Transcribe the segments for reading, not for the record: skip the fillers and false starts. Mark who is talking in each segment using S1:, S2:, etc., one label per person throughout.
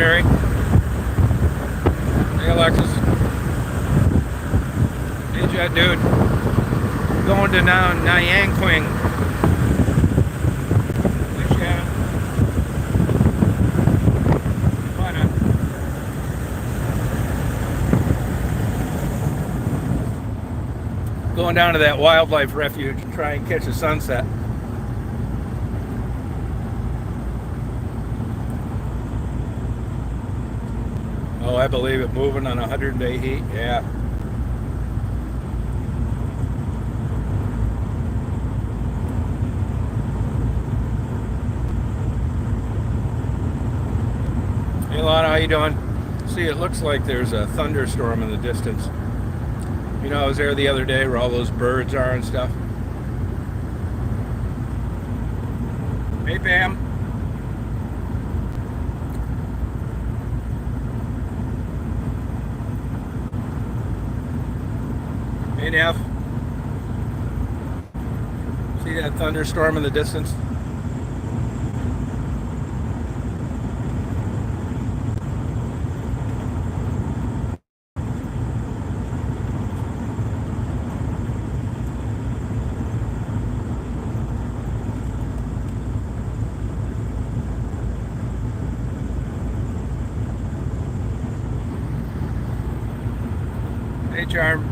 S1: Sherry. Hey, Alexis. Hey, Jet, dude. Going to now Nyanquing. Hey, Shannon. Why not? Going down to that wildlife refuge and try and catch a sunset. Oh, I believe it. Moving on 100-day heat. Yeah. Hey, Lana, how you doing? See, it looks like there's a thunderstorm in the distance. You know, I was there the other day where all those birds are and stuff. Hey, Pam. Hey, Neff. See that thunderstorm in the distance? Hey, Charm.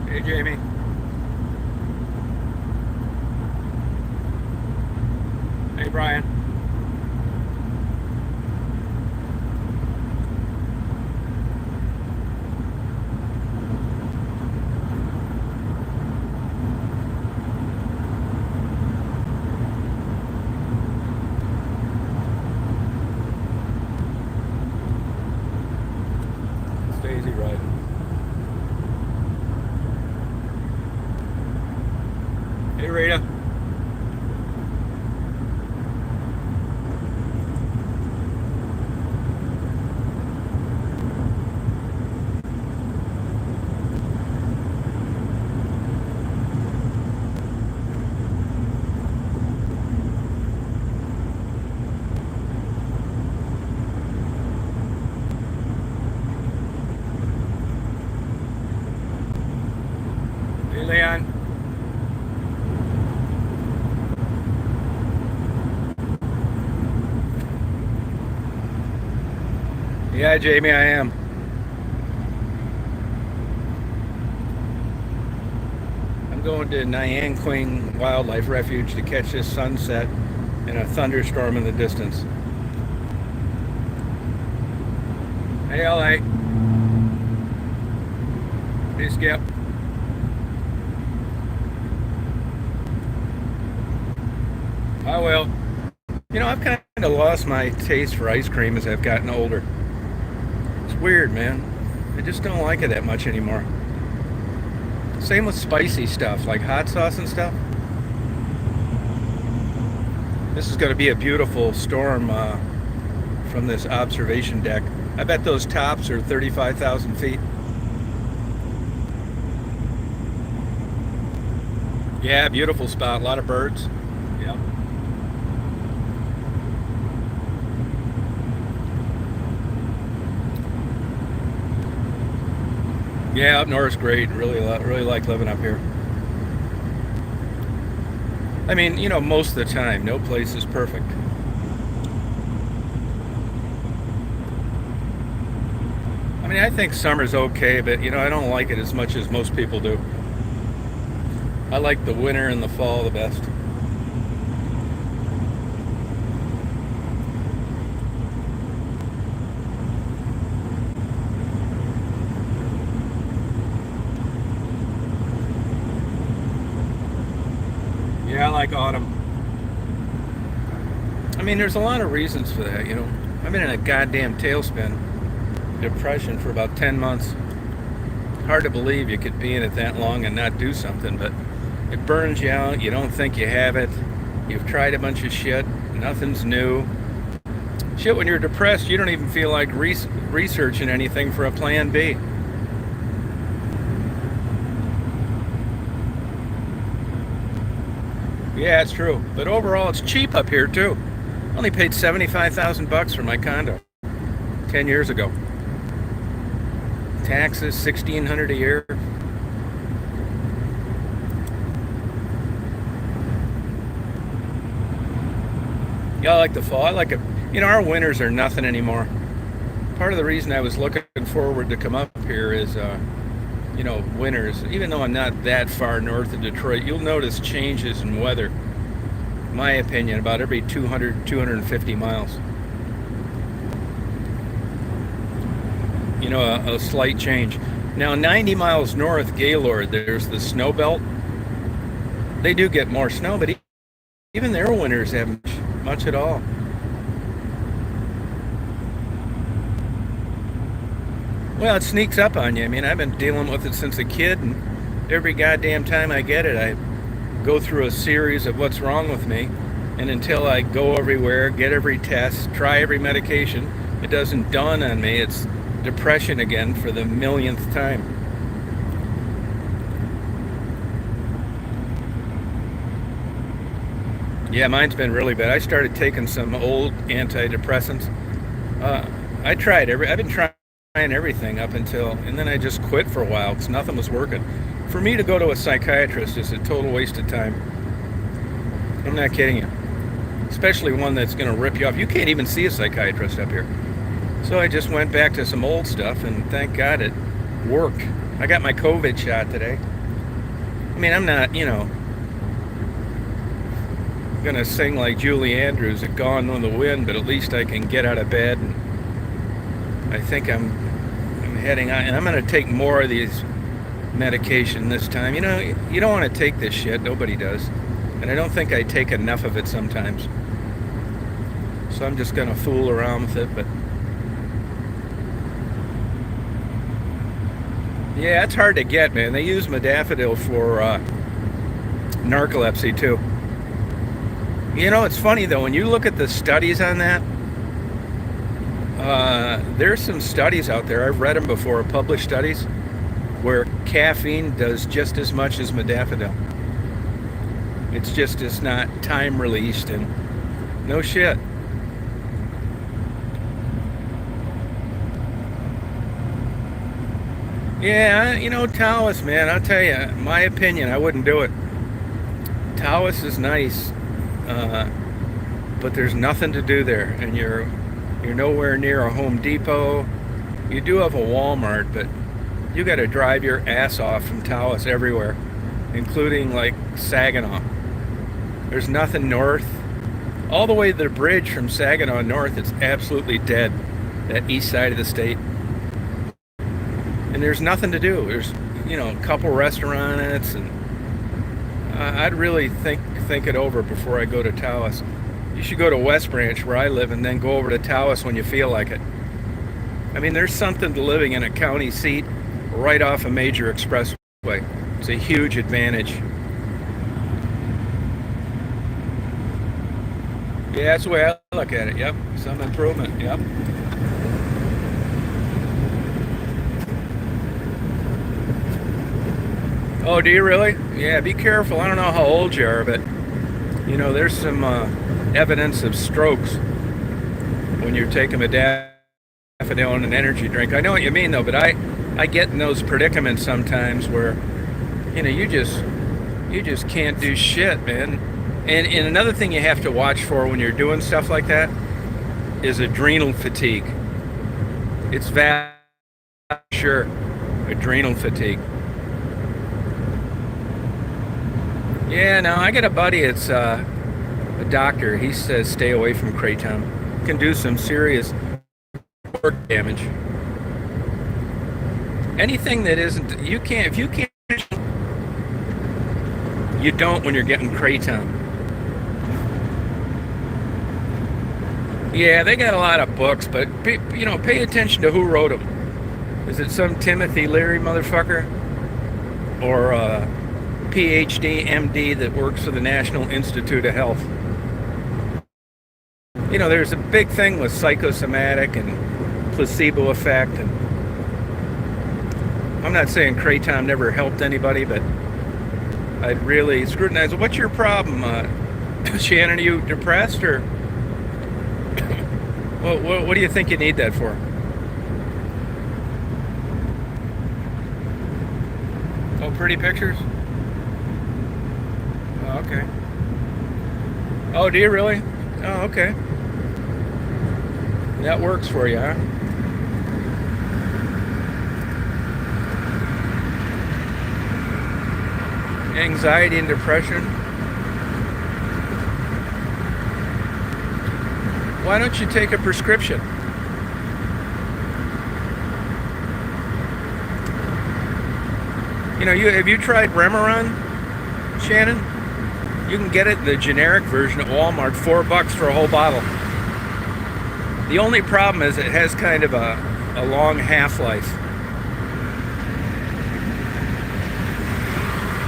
S1: Hey, Jamie. Hey, Brian. It's Daisy riding. Hey, Rita. Hey, Leon. Yeah, Jamie, I am. I'm going to Nyanquing Wildlife Refuge to catch this sunset and a thunderstorm in the distance. Hey, LA. Hey, Skip. I will. You know, I've kind of lost my taste for ice cream as I've gotten older. It's weird, man. I just don't like it that much anymore. Same with spicy stuff, like hot sauce and stuff. This is going to be a beautiful storm from this observation deck. I bet those tops are 35,000 feet. Yeah, beautiful spot. A lot of birds. Yep. Yeah, up north's great. Really like living up here. I mean, you know, most of the time, no place is perfect. I mean, I think summer's okay, but you know, I don't like it as much as most people do. I like the winter and the fall the best. Yeah, I like autumn. I mean, there's a lot of reasons for that, you know. I've been in a goddamn tailspin, depression for about 10 months. Hard to believe you could be in it that long and not do something, but it burns you out. You don't think you have it. You've tried a bunch of shit. Nothing's new. Shit, when you're depressed, you don't even feel like researching anything for a plan B. Yeah, it's true. But overall, it's cheap up here too. I only paid $75,000 for my condo 10 years ago. Taxes, $1,600 a year. Yeah, I like the fall. I like it. You know, our winters are nothing anymore. Part of the reason I was looking forward to come up here is, winters. Even though I'm not that far north of Detroit, you'll notice changes in weather. My opinion, about every 200, 250 miles. You know, a slight change. Now, 90 miles north, Gaylord, there's the snow belt. They do get more snow, but even their winters haven't much at all. Well, it sneaks up on you. I mean, I've been dealing with it since a kid, and every goddamn time I get it, I go through a series of what's wrong with me, and until I go everywhere, get every test, try every medication, it doesn't dawn on me it's depression again for the millionth time. Yeah, mine's been really bad. I started taking some old antidepressants. I've been trying everything up until, and then I just quit for a while because nothing was working. For me to go to a psychiatrist is a total waste of time. I'm not kidding you. Especially one that's going to rip you off. You can't even see a psychiatrist up here. So I just went back to some old stuff, and thank God it worked. I got my COVID shot today. I mean, I'm not, gonna sing like Julie Andrews at Gone with the Wind, but at least I can get out of bed. And I think I'm heading on, and I'm gonna take more of these medication this time. You know, you don't want to take this shit. Nobody does, and I don't think I take enough of it sometimes. So I'm just gonna fool around with it, but yeah, it's hard to get, man. They use modafinil for narcolepsy too. You know, it's funny though, when you look at the studies on that, there's some studies out there, I've read them before, published studies, where caffeine does just as much as modafinil. It's not time released, and no shit. Yeah, Taoist, man, I'll tell you, my opinion, I wouldn't do it. Taoist is nice, but there's nothing to do there, and you're nowhere near a Home Depot. You do have a Walmart, but you got to drive your ass off from Taoist everywhere, including like Saginaw. There's nothing north. All the way to the bridge from Saginaw north, it's absolutely dead, that east side of the state. And there's nothing to do. There's, a couple restaurants, and I'd really think it over before I go to Taos. You should go to West Branch, where I live, and then go over to Taos when you feel like it. I mean, there's something to living in a county seat right off a major expressway. It's a huge advantage. Yeah, that's the way I look at it. Yep, some improvement. Yep. Oh, do you really? Yeah, be careful. I don't know how old you are, but there's some evidence of strokes when you're taking modafinil and an energy drink. I know what you mean, though, but I get in those predicaments sometimes where you just can't do shit, man. And another thing you have to watch for when you're doing stuff like that is adrenal fatigue. It's sure, adrenal fatigue. Yeah, no, I got a buddy, it's a doctor. He says stay away from kratom. It can do some serious organ damage. Anything that isn't, if you can't, you don't when you're getting kratom. Yeah, they got a lot of books, but pay attention to who wrote them. Is it some Timothy Leary motherfucker? Or PhD, MD that works for the National Institute of Health? There's a big thing with psychosomatic and placebo effect, and I'm not saying kratom never helped anybody, but I'd really scrutinize it. What's your problem, Shannon? Are you depressed, or what do you think you need that for? Oh, pretty pictures? Oh, okay. Oh, do you really? Oh, okay. That works for you, huh? Anxiety and depression. Why don't you take a prescription? Have you tried Remeron, Shannon? You can get it the generic version at Walmart, $4 for a whole bottle. The only problem is it has kind of a long half-life.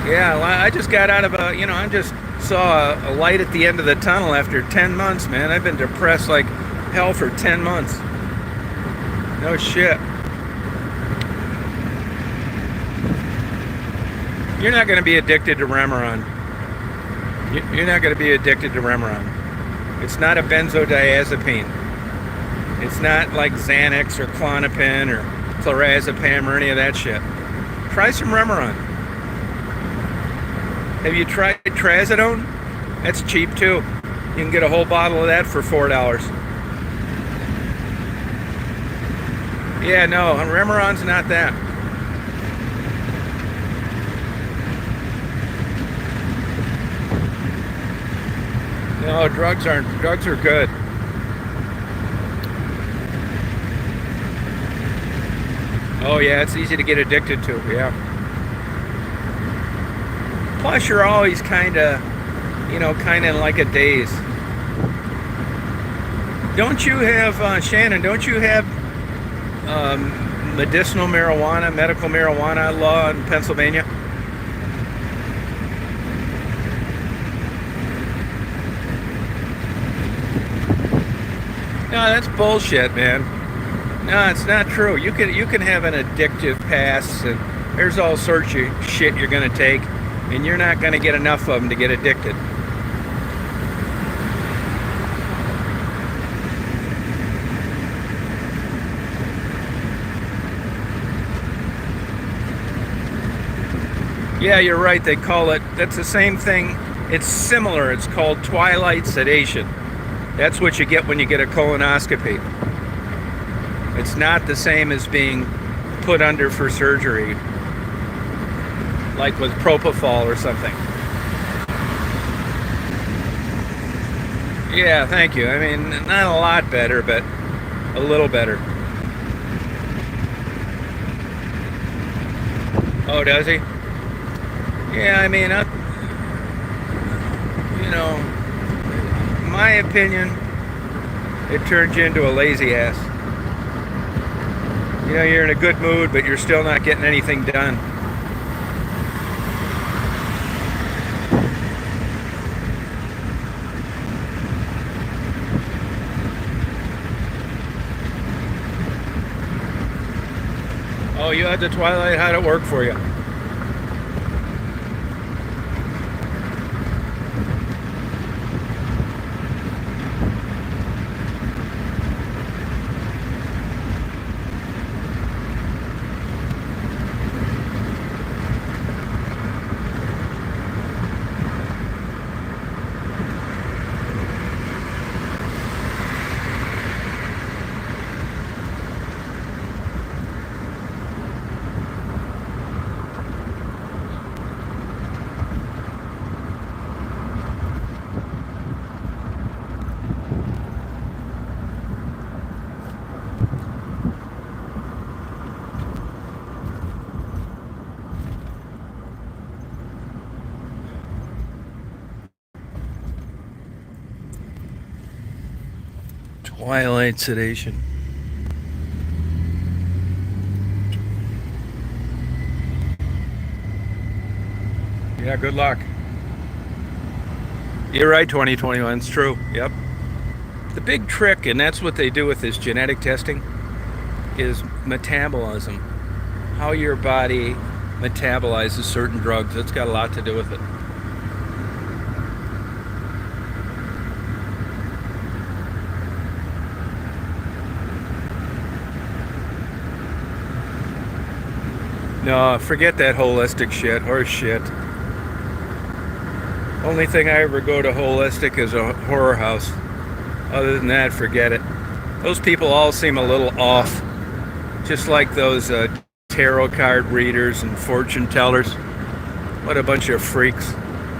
S1: Yeah, I just got out of I just saw a light at the end of the tunnel after 10 months, man. I've been depressed like hell for 10 months. No shit. You're not going to be addicted to Remeron. You're not going to be addicted to Remeron. It's not a benzodiazepine. It's not like Xanax or Klonopin or clorazepam or any of that shit. Try some Remeron. Have you tried trazodone? That's cheap too. You can get a whole bottle of that for $4. Yeah, no, Remeron's not that. No, drugs are good. Oh yeah, it's easy to get addicted to, yeah. Plus you're always kinda in like a daze. Don't you have, Shannon, don't you have medical marijuana law in Pennsylvania? No, that's bullshit, man. No, it's not true. You can have an addictive past, and there's all sorts of shit you're gonna take, and you're not gonna get enough of them to get addicted. Yeah, you're right. They call it. That's the same thing. It's similar. It's called twilight sedation. That's what you get when you get a colonoscopy. It's not the same as being put under for surgery, like with propofol or something. Yeah, thank you. I mean, not a lot better, but a little better. Oh, does he? Yeah, I mean, my opinion, it turns you into a lazy ass. You're in a good mood, but you're still not getting anything done. Oh, you had the Twilight? How'd it work for you? Twilight sedation. Yeah, good luck. You're right, 2021. It's true. Yep. The big trick, and that's what they do with this genetic testing, is metabolism. How your body metabolizes certain drugs. It's got a lot to do with it. No, forget that holistic shit. Horse shit. Only thing I ever go to holistic is a horror house. Other than that, forget it. Those people all seem a little off. Just like those tarot card readers and fortune tellers. What a bunch of freaks.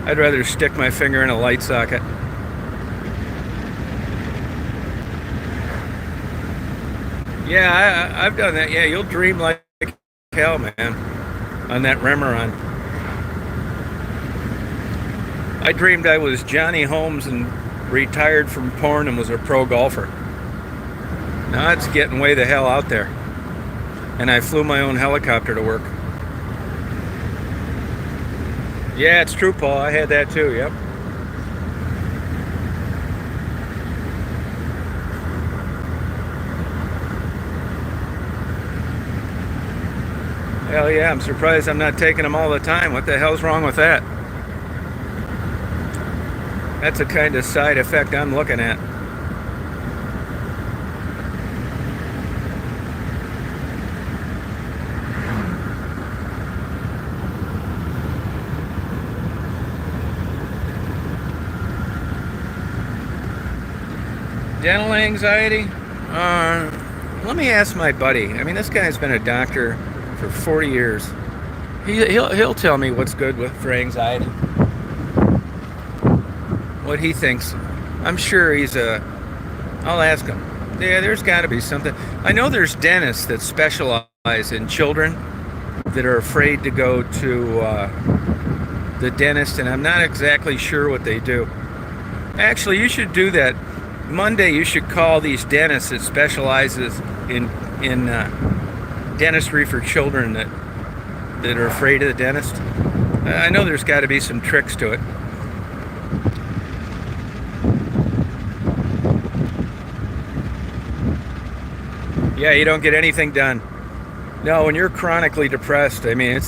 S1: I'd rather stick my finger in a light socket. Yeah, I've done that. Yeah, you'll dream like hell, man, on that Remeron. I dreamed I was Johnny Holmes and retired from porn and was a pro golfer. Now it's getting way the hell out there. And I flew my own helicopter to work. Yeah, it's true, Paul. I had that too, yep. Hell yeah, I'm surprised I'm not taking them all the time. What the hell's wrong with that? That's the kind of side effect I'm looking at. Dental anxiety? Let me ask my buddy. I mean, this guy's been a doctor for 40 years. He'll tell me what's good for anxiety. What he thinks. I'm sure I'll ask him. Yeah, there's got to be something. I know there's dentists that specialize in children that are afraid to go to the dentist, and I'm not exactly sure what they do. Actually, you should do that. Monday, you should call these dentists that specializes in dentistry for children that are afraid of the dentist. I know there's got to be some tricks to it. Yeah, you don't get anything done. No, when you're chronically depressed, I mean,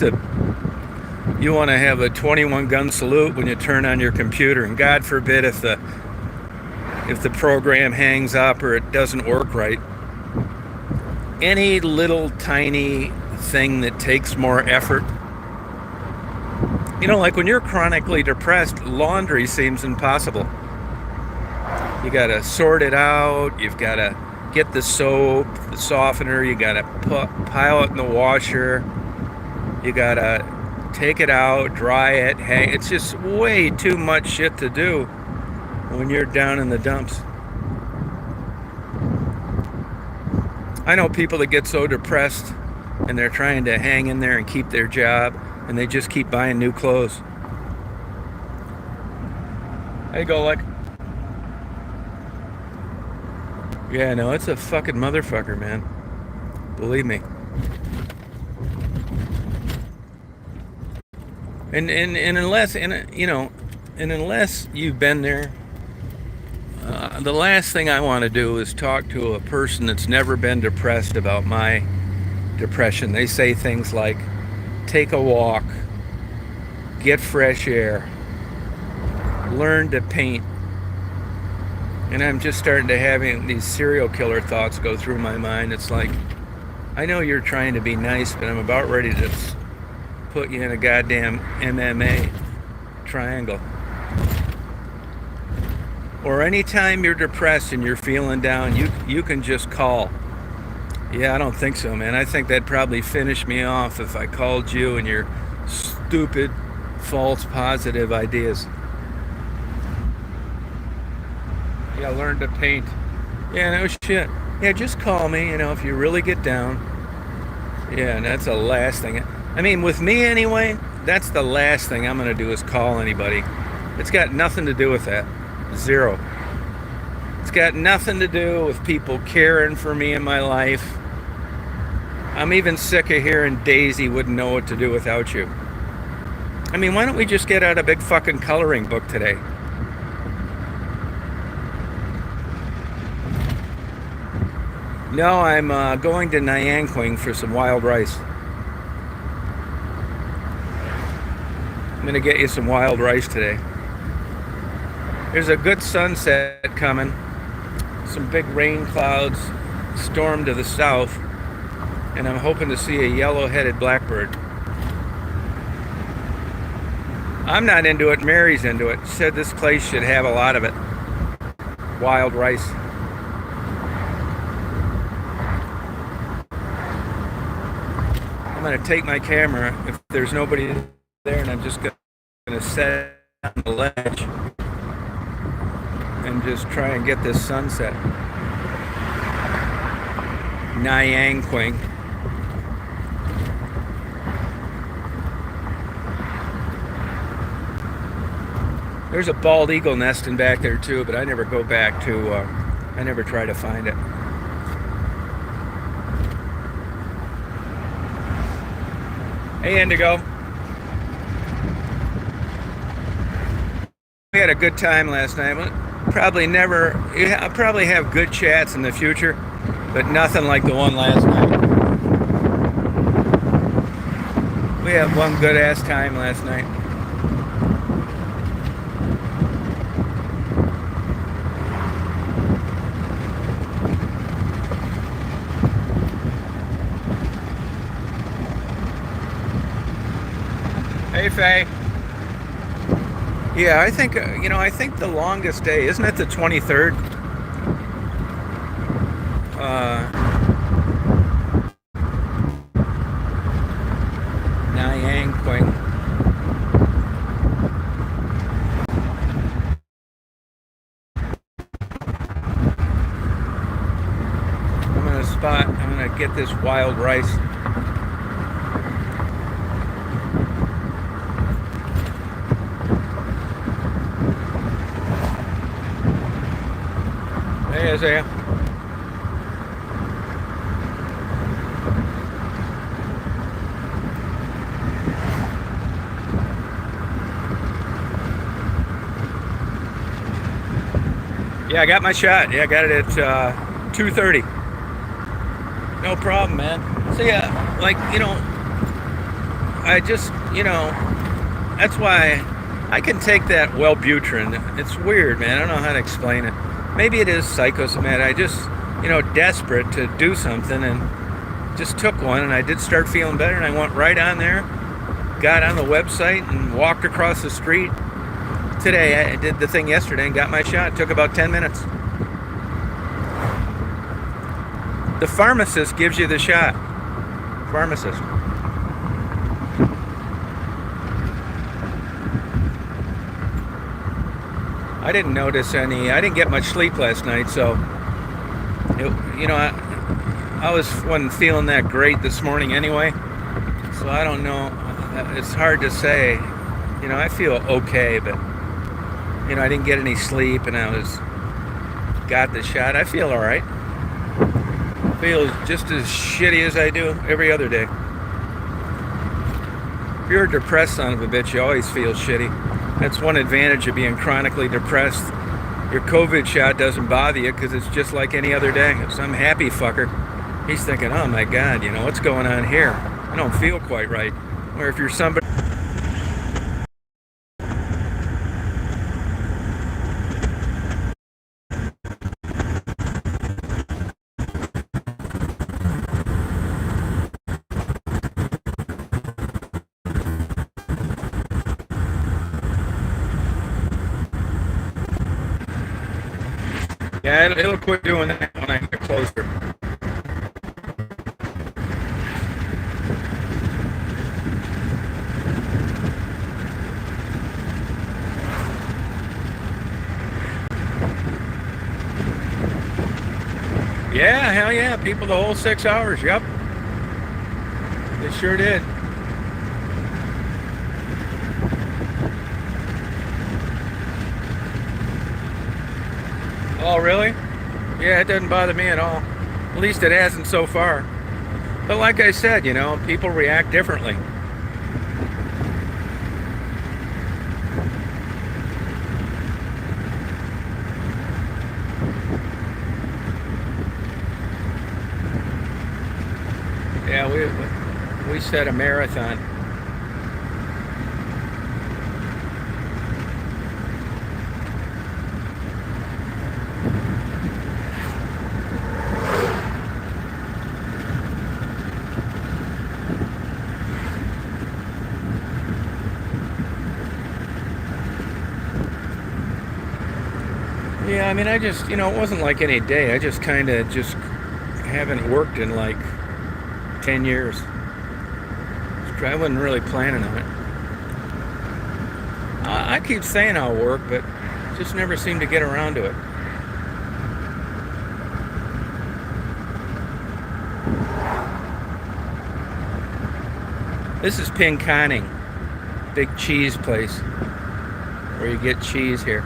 S1: you want to have a 21 gun salute when you turn on your computer, and God forbid if the program hangs up or it doesn't work right. Any little tiny thing that takes more effort. You know, like when you're chronically depressed, laundry seems impossible. You gotta sort it out, you've gotta get the soap, the softener, you gotta pile it in the washer, you gotta take it out, dry it, hang. It's just way too much shit to do when you're down in the dumps. I know people that get so depressed and they're trying to hang in there and keep their job, and they just keep buying new clothes. I go like, yeah, no, it's a fucking motherfucker, man. Believe me. And unless you've been there, the last thing I want to do is talk to a person that's never been depressed about my depression. They say things like, take a walk, get fresh air, learn to paint. And I'm just starting to have these serial killer thoughts go through my mind. It's like, I know you're trying to be nice, but I'm about ready to put you in a goddamn MMA triangle. Or anytime you're depressed and you're feeling down, you can just call. Yeah, I don't think so, man. I think that'd probably finish me off if I called you and your stupid, false positive ideas. Yeah, learn to paint. Yeah, no shit. Yeah, just call me, if you really get down. Yeah, and that's the last thing. I mean, with me anyway, that's the last thing I'm going to do is call anybody. It's got nothing to do with that. Zero. It's got nothing to do with people caring for me in my life. I'm even sick of hearing Daisy wouldn't know what to do without you. I mean, why don't we just get out a big fucking coloring book today? No, I'm going to Nyanquing for some wild rice. I'm going to get you some wild rice today. There's a good sunset coming. Some big rain clouds, storm to the south, and I'm hoping to see a yellow-headed blackbird. I'm not into it, Mary's into it. She said this place should have a lot of it. Wild rice. I'm going to take my camera if there's nobody there, and I'm just going to set it on the ledge and just try and get this sunset. Nyang Quing. There's a bald eagle nesting back there too, but I never go back to, I never try to find it. Hey Indigo. We had a good time last night. I'll probably have good chats in the future, but nothing like the one last night. We had one good ass time last night. Hey Faye. Yeah, I think, I think the longest day, isn't it the 23rd? Nyang Quing. I'm gonna get this wild rice. Hey Isaiah. Yeah, I got my shot. Yeah, I got it at 2:30. No problem, man. So yeah, I just, that's why I can take that Wellbutrin. It's weird, man. I don't know how to explain it. Maybe it is psychosomatic. I just, desperate to do something and just took one, and I did start feeling better, and I went right on there, got on the website and walked across the street. Today, I did the thing yesterday and got my shot. It took about 10 minutes. The pharmacist gives you the shot. Pharmacist. I didn't notice any. I didn't get much sleep last night, so I wasn't feeling that great this morning anyway. So I don't know. It's hard to say. I feel okay, but I didn't get any sleep, and got the shot. I feel all right. Feel just as shitty as I do every other day. If you're a depressed son of a bitch, you always feel shitty. That's one advantage of being chronically depressed. Your COVID shot doesn't bother you because it's just like any other day. Some happy fucker, he's thinking, oh my God, what's going on here? I don't feel quite right. Or if you're somebody... Yeah, it'll quit doing that when I get closer. Yeah, hell yeah. People the whole 6 hours. Yep. They sure did. Oh, really? Yeah, it doesn't bother me at all. At least it hasn't so far. But like I said, people react differently. Yeah, we set a marathon. I mean, I just, it wasn't like any day. I just kind of just haven't worked in like 10 years. I wasn't really planning on it. I keep saying I'll work, but just never seem to get around to it. This is Pinconning, big cheese place where you get cheese here.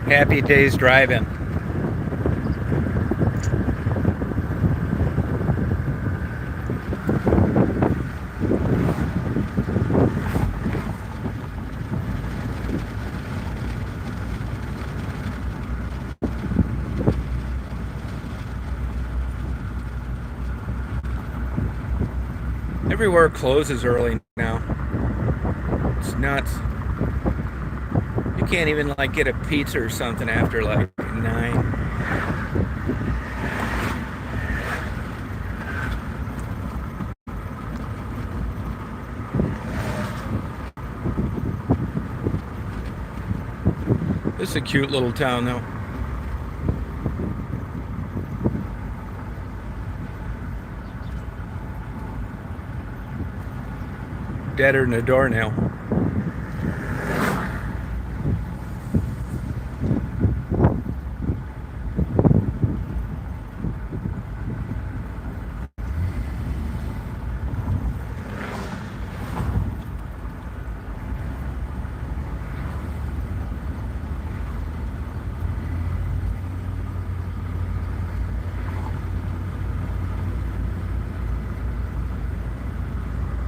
S1: Happy Days Drive-In. Everywhere closes early now. It's nuts. You can't even like get a pizza or something after like 9. This is a cute little town though. Deader than a doornail.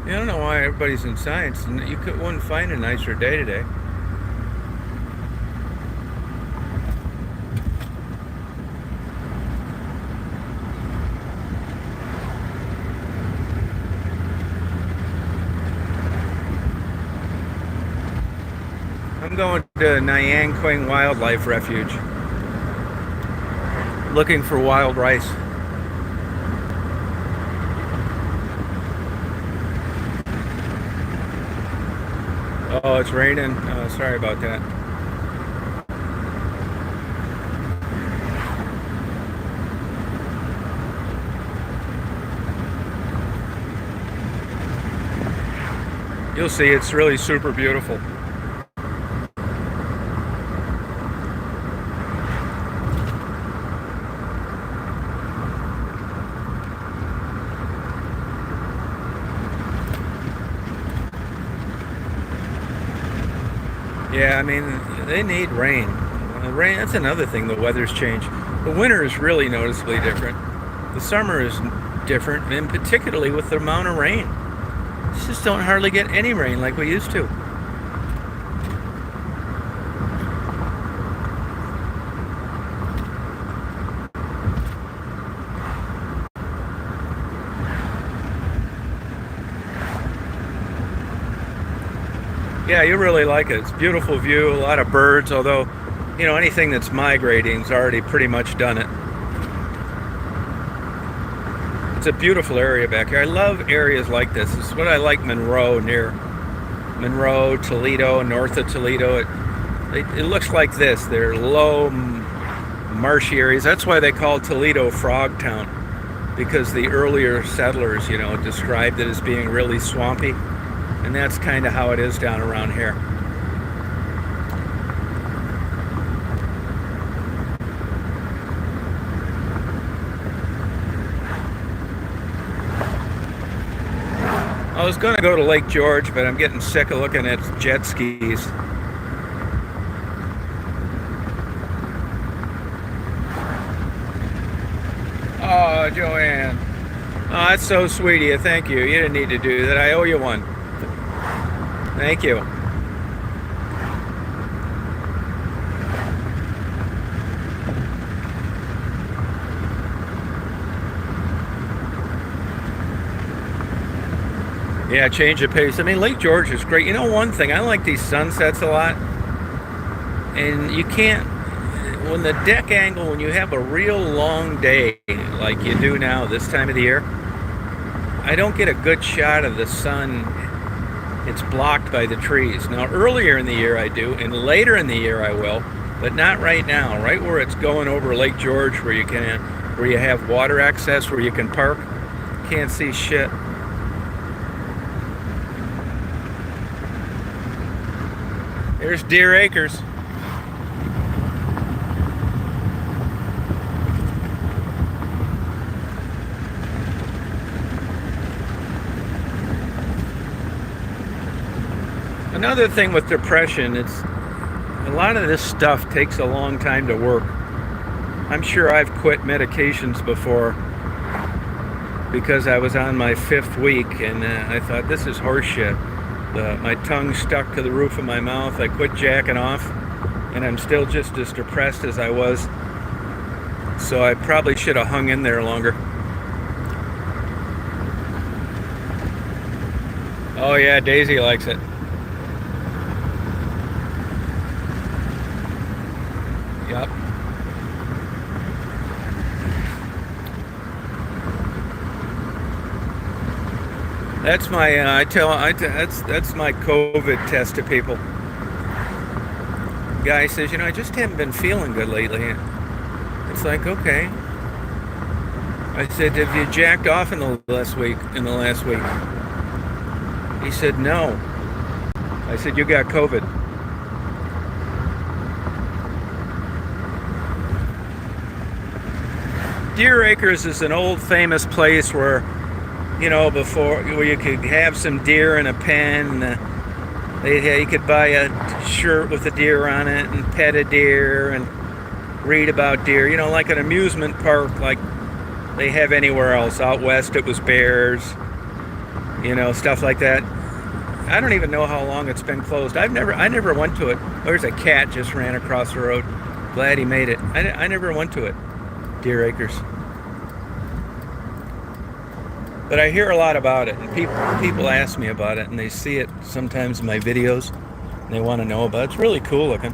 S1: I don't know why everybody's in science. You wouldn't find a nicer day today. I'm going to Nyanquing Wildlife Refuge, looking for wild rice. Oh, it's raining. Sorry about that. You'll see, it's really super beautiful. Yeah, I mean, they need rain. Rain, that's another thing, the weather's changed. The winter is really noticeably different. The summer is different, and particularly with the amount of rain. We just don't hardly get any rain like we used to. Yeah, you really like it. It's a beautiful view, a lot of birds, although, anything that's migrating's already pretty much done it. It's a beautiful area back here. I love areas like this. This is what I like Monroe, near Monroe, Toledo, north of Toledo. It looks like this. They're low, marshy areas. That's why they call Toledo Frog Town, because the earlier settlers, described it as being really swampy. And that's kind of how it is down around here. I was going to go to Lake George, but I'm getting sick of looking at jet skis. Oh, Joanne. Oh, that's so sweet of you. Thank you. You didn't need to do that. I owe you one. Thank you. Yeah, change of pace. I mean, Lake George is great. One thing, I like these sunsets a lot. And you can't, when the deck angle, when you have a real long day, like you do now this time of the year, I don't get a good shot of the sun. It's blocked by the trees. Now earlier in the year I do, and later in the year I will, but not right now. Right where it's going over Lake George, where you have water access, where you can park, can't see shit. There's Deer Acres. Another thing with depression, it's a lot of this stuff takes a long time to work. I'm sure I've quit medications before because I was on my 5th week and I thought, this is horseshit. My tongue stuck to the roof of my mouth. I quit jacking off and I'm still just as depressed as I was. So I probably should have hung in there longer. Oh yeah, Daisy likes it. Yep. That's my that's my COVID test to people. Guy says, I just haven't been feeling good lately. It's like, okay. I said, have you jacked off in the last week? He said, no. I said, you got COVID. Deer Acres is an old famous place where, before, where you could have some deer in a pen. You could buy a shirt with a deer on it and pet a deer and read about deer. Like an amusement park, like they have anywhere else. Out west, it was bears. Stuff like that. I don't even know how long it's been closed. I never went to it. There's a cat just ran across the road. Glad he made it. I never went to it. Deer Acres. But I hear a lot about it, and people ask me about it, and they see it sometimes in my videos, and they want to know about it. It's really cool looking.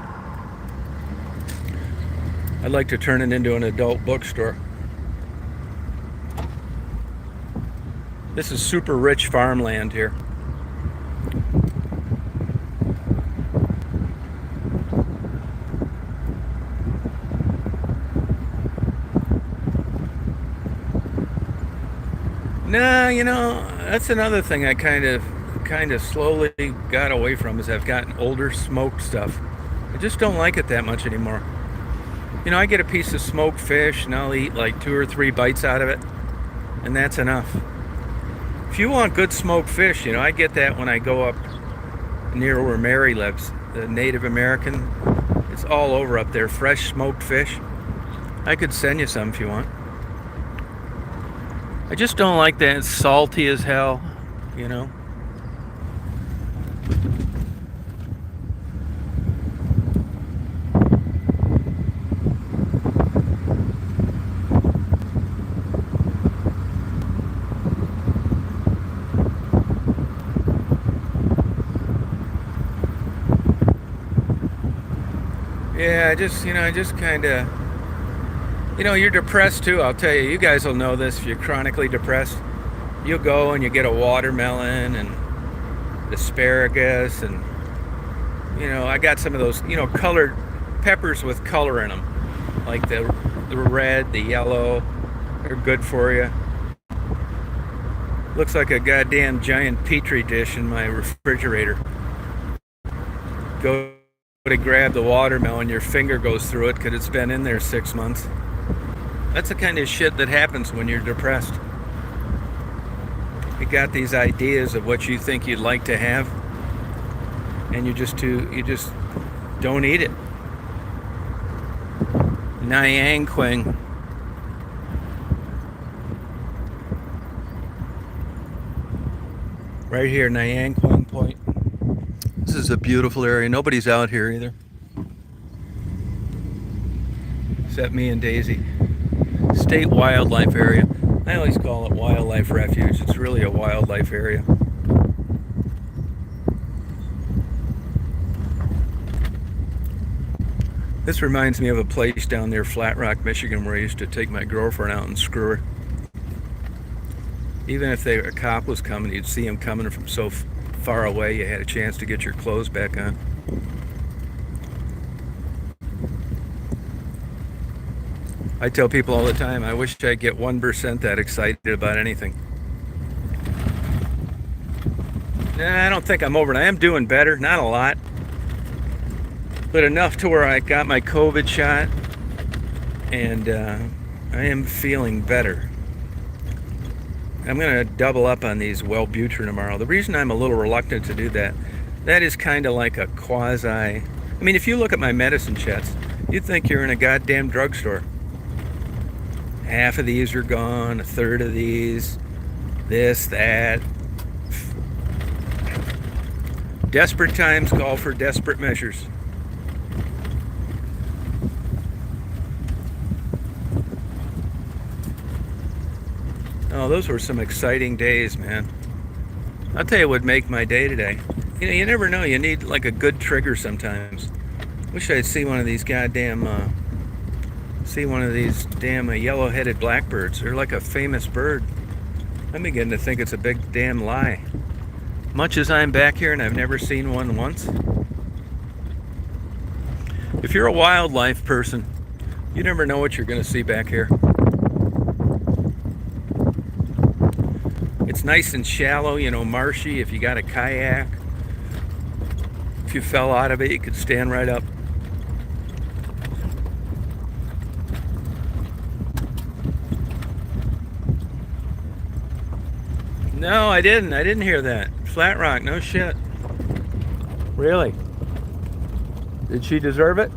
S1: I'd like to turn it into an adult bookstore. This is super rich farmland here. Nah, that's another thing I kind of slowly got away from as I've gotten older, smoked stuff. I just don't like it that much anymore. I get a piece of smoked fish and I'll eat like 2 or 3 bites out of it, and that's enough. If you want good smoked fish, I get that when I go up near where Mary lives, the Native American. It's all over up there, fresh smoked fish. I could send you some if you want. I just don't like that. It's salty as hell, Yeah, I just kind of, you're depressed too. I'll tell you, you guys will know this if you're chronically depressed. You'll go and you get a watermelon and asparagus and, I got some of those, colored peppers with color in them. Like the red, the yellow, they're good for you. Looks like a goddamn giant petri dish in my refrigerator. Go to grab the watermelon, your finger goes through it because it's been in there 6 months. That's the kind of shit that happens when you're depressed. You got these ideas of what you think you'd like to have, and you just don't eat it. Nyanquing. Right here, Nyanquing Point. This is a beautiful area. Nobody's out here either, except me and Daisy. State wildlife area. I always call it wildlife refuge. It's really a wildlife area. This reminds me of a place down near Flat Rock, Michigan, where I used to take my girlfriend out and screw her. Even if a cop was coming, you'd see him coming from so far away, you had a chance to get your clothes back on. I tell people all the time, I wish I'd get 1% that excited about anything. I don't think I'm over it. I am doing better, not a lot, but enough to where I got my COVID shot, and I am feeling better. I'm going to double up on these Wellbutrin tomorrow. The reason I'm a little reluctant to do that, that is kind of like a quasi... I mean, if you look at my medicine chest, you'd think you're in a goddamn drugstore. Half of these are gone, a third of these, this, that. Desperate times call for desperate measures. Oh, those were some exciting days, man. I'll tell you what would make my day today. You know, you never know. You need like a good trigger sometimes. Wish I'd see one of these goddamn, yellow-headed blackbirds. They're like a famous bird. I'm beginning to think it's a big damn lie. Much as I'm back here and I've never seen one once. If you're a wildlife person, you never know what you're going to see back here. It's nice and shallow, you know, marshy. If you got a kayak, if you fell out of it, you could stand right up. No, I didn't hear that. Flat Rock, no shit. Really? Did she deserve it?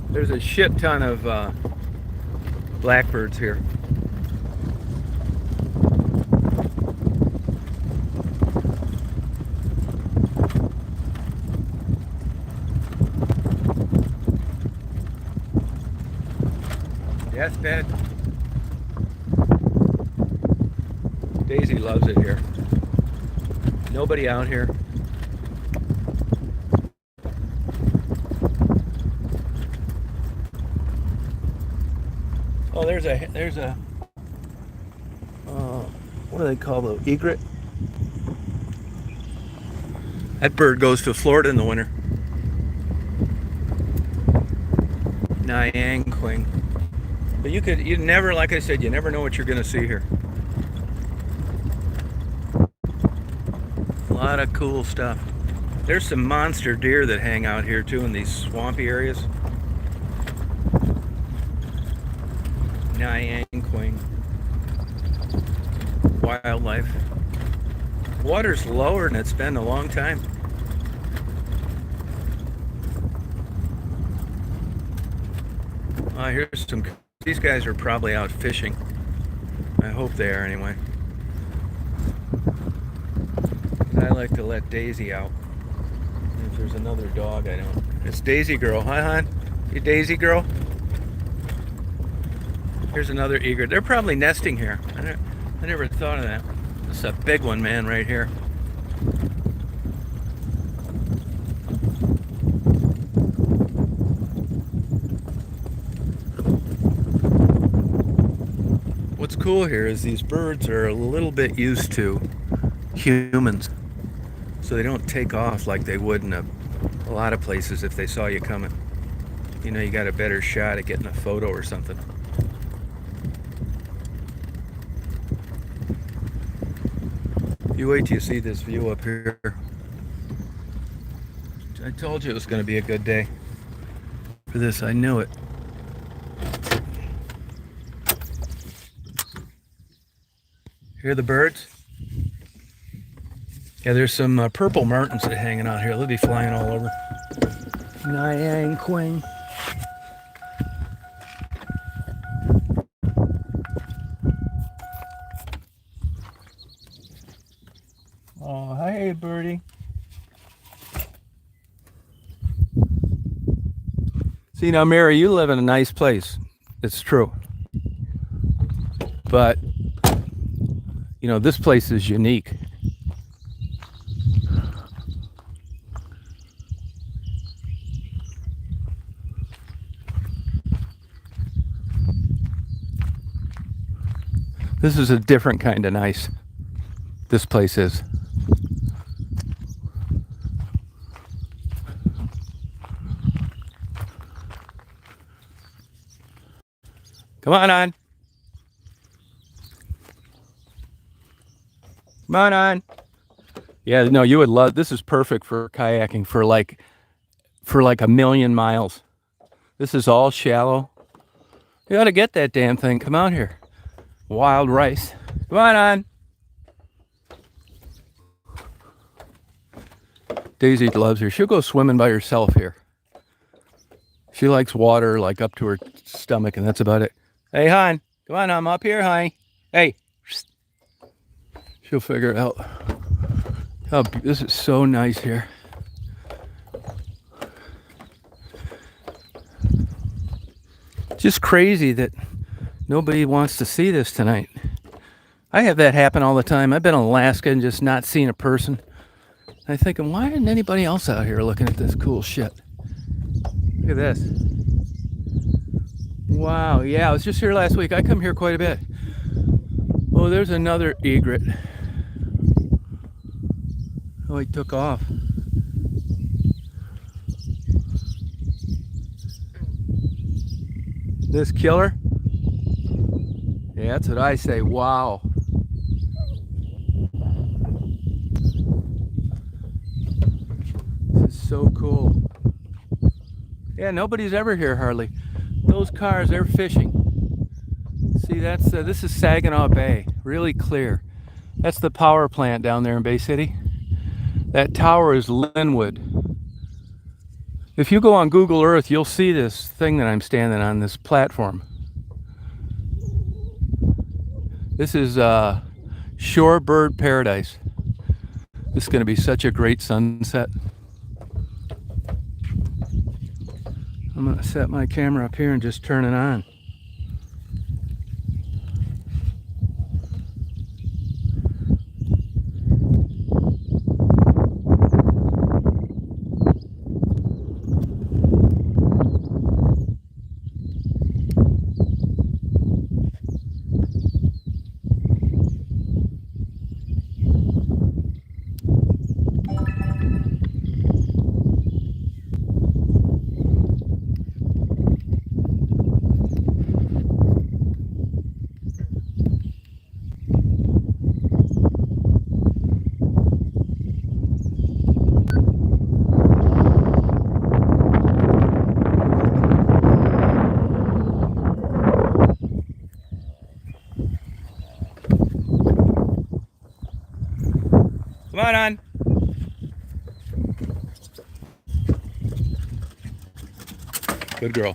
S1: There's a shit ton of blackbirds here. Deathbed. Daisy loves it here. Nobody out here. Oh, there's a what do they call the egret? That bird goes to Florida in the winter. Nyangquing. But you never, like I said, you never know what you're going to see here. A lot of cool stuff. There's some monster deer that hang out here too in these swampy areas. Nyangquing. Wildlife. Water's lower than it's been a long time. Here's some... These guys are probably out fishing. I hope they are anyway. I like to let Daisy out. If there's another dog, I don't. It's Daisy Girl. Hi, hon. You Daisy Girl? Here's another egret. They're probably nesting here. I never thought of that. This is a big one, man, right here. What's cool here is these birds are a little bit used to humans, so they don't take off like they would in a lot of places if they saw you coming. You know, you got a better shot at getting a photo or something. You wait till you see this view up here. I told you it was going to be a good day for this. I knew it. Hear the birds? Yeah, there's some purple martins that are hanging out here. They'll be flying all over. Nyangquing. Oh, hey, birdie. See, now, Mary, you live in a nice place. It's true. But, you know, this place is unique. This is a different kind of nice. This place is. Come on. Come on. Yeah, no, you would love. This is perfect for kayaking for like a million miles. This is all shallow. You ought to get that damn thing. Come out here. Wild rice. Come on. Daisy loves her. She'll go swimming by herself here. She likes water like up to her stomach, and that's about it. Hey, hon. Come on, I'm up here, honey. Hey. She'll figure it out. Oh, this is so nice here. Just crazy that nobody wants to see this tonight. I have that happen all the time. I've been in Alaska and just not seen a person. I'm thinking, why isn't anybody else out here looking at this cool shit? Look at this. Wow, yeah, I was just here last week. I come here quite a bit. Oh, there's another egret. Oh, he took off. This killer? Yeah, that's what I say. Wow. This is so cool. Yeah, nobody's ever here hardly. Those cars, they're fishing. See, that's this is Saginaw Bay, really clear. That's the power plant down there in Bay City. That tower is Linwood. If you go on Google Earth, you'll see this thing that I'm standing on, this platform. This is Shorebird Paradise. This is going to be such a great sunset. I'm going to set my camera up here and just turn it on. Come on. Good girl.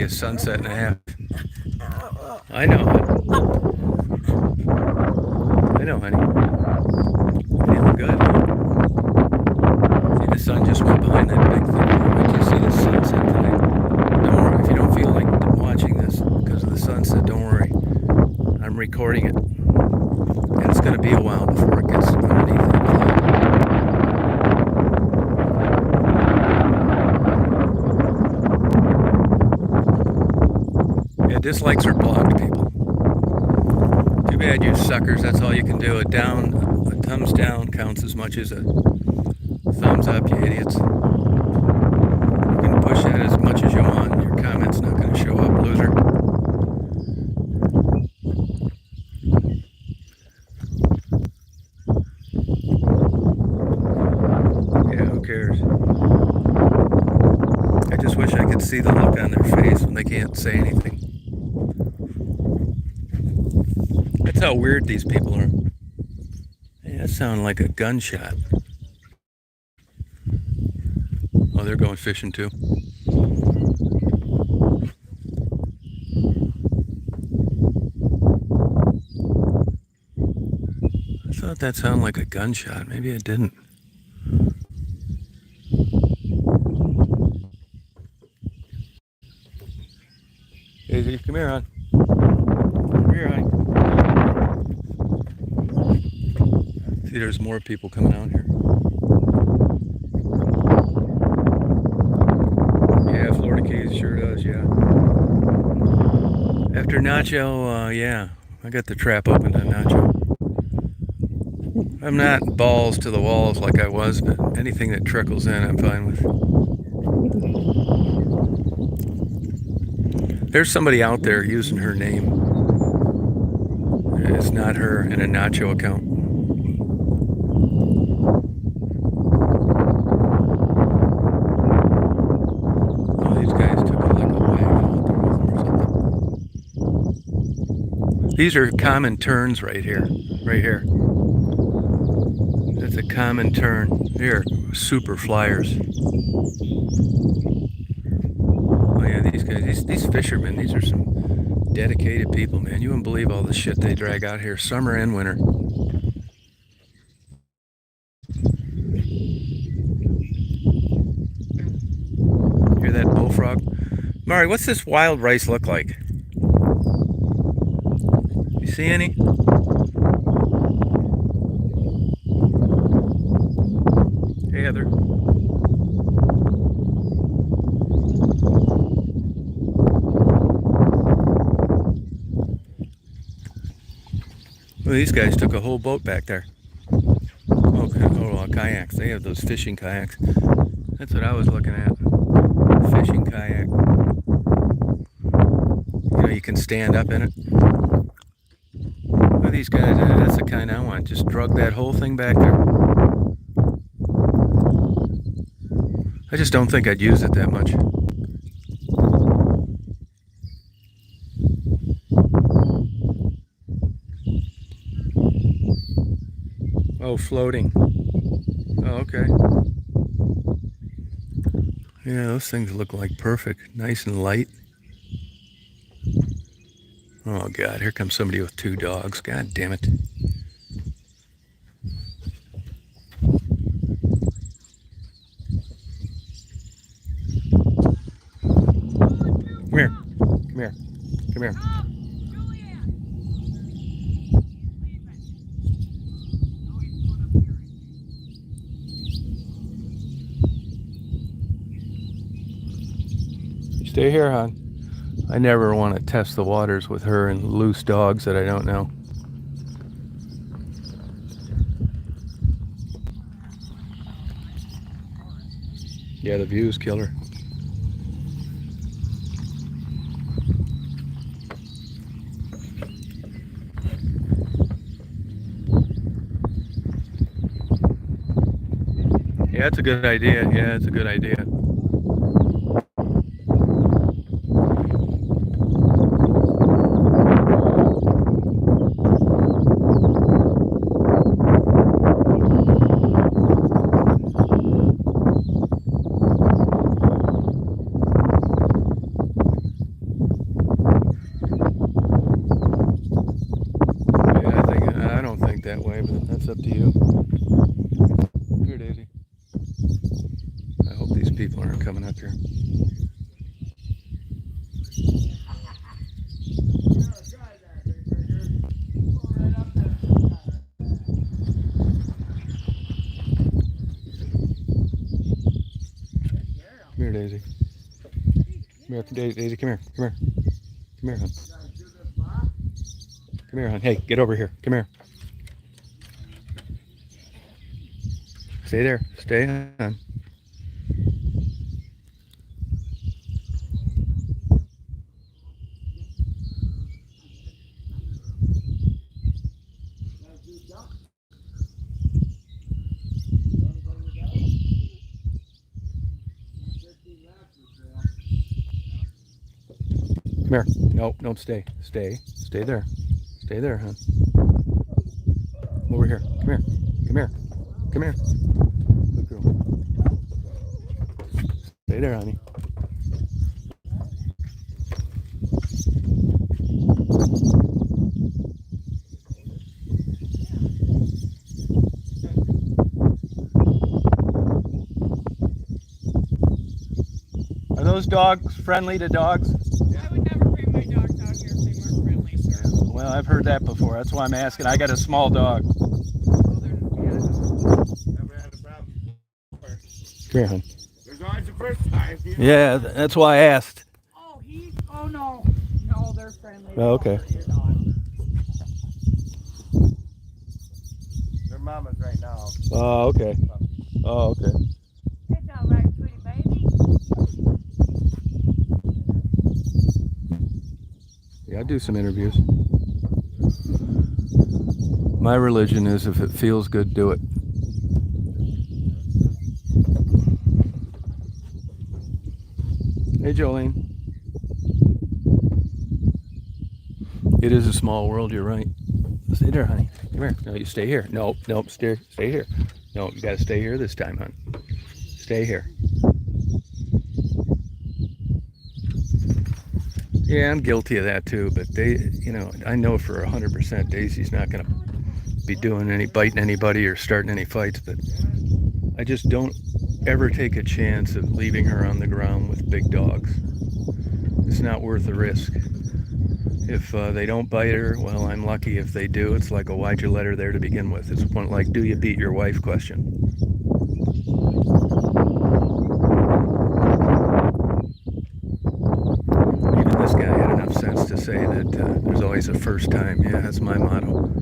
S1: Sunset and a half. I know, honey. Feeling good. See, the sun just went behind that big thing. I just see the sunset tonight. Don't worry, if you don't feel like watching this because of the sunset, don't worry. I'm recording it. And it's going to be a while before it gets underneath that cloud. Dislikes are blocked, people. Too bad, you suckers. That's all you can do. A thumbs down counts as much as a thumbs up, you idiots. You can push that as much as you want. Your comment's not going to show up, loser. Yeah, who cares? I just wish I could see the look on their face when they can't say anything. That's how weird these people are. Hey, that sounded like a gunshot. Oh, they're going fishing too. thought that sounded like a gunshot. Maybe it didn't. Daisy, come here, hon. Come here, honey. See, there's more people coming out here. Yeah, Florida Keys sure does, yeah. After Nacho, yeah, I got the trap open to Nacho. I'm not balls to the walls like I was, but anything that trickles in, I'm fine with. There's somebody out there using her name. It's not her in a Nacho account. Oh, these guys took like a wagon out there with them or something. These are common turns right here. Right here. That's a common turn. They're super flyers. Oh yeah, these guys, these fishermen, these are some dedicated people, man. You wouldn't believe all the shit they drag out here, summer and winter. Hear that bullfrog? Mari, what's this wild rice look like? You see any? Hey, Heather. Well, these guys took a whole boat back there. Okay, oh, kayaks. They have those fishing kayaks. That's what I was looking at. Fishing kayak. You know, you can stand up in it. Well, these guys, that's the kind I want. Just drug that whole thing back there. I just don't think I'd use it that much. Oh, floating. Oh, okay. Yeah, those things look like perfect. Nice and light. Oh, God, here comes somebody with 2 dogs. God damn it. Come here. Come here. Come here. Stay here, hon. I never want to test the waters with her and loose dogs that I don't know. Yeah, the view's killer. Yeah, it's a good idea. Yeah, it's a good idea. I don't think that way, but that's up to you. Here, Daisy. I hope these people aren't coming up here. Come here, Daisy. Come here, Daisy. Come here. Come here. Come here, hon. Come here, hon. Hey, get over here. Come here. Stay there. Stay, hon. Come here. Nope, don't stay. Stay. Stay there. Stay there, hon. Over here. Come here. Come here. Come here. Good girl. Stay there, honey. those dogs friendly to dogs?
S2: I would never bring my dogs out here if they weren't friendly, sir.
S1: Well, I've heard that before. That's why I'm asking. I got a small dog.
S3: Never had a problem before.
S1: Come here, hon.
S3: There's always the first time.
S1: Yeah, that's why I asked.
S2: Oh no. No, they're friendly.
S1: Oh, okay.
S2: Your dog.
S3: They're mamas right now.
S1: Oh, okay. Oh, okay.
S2: It's all right, sweetie baby.
S1: Yeah, I do some interviews. My religion is if it feels good, do it. Hey, Jolene. It is a small world, you're right. Stay there, honey. Come here. No, you stay here. Nope, stay here. No, you gotta stay here this time, hon. Stay here. Yeah, I'm guilty of that too, but I know for 100% Daisy's not gonna be biting anybody or starting any fights, but I just don't ever take a chance of leaving her on the ground with big dogs. It's not worth the risk. If they don't bite her, well, I'm lucky. If they do, it's like a why'd you let her there to begin with? It's one like, do you beat your wife question. Even this guy had enough sense to say that there's always a first time. Yeah, that's my motto.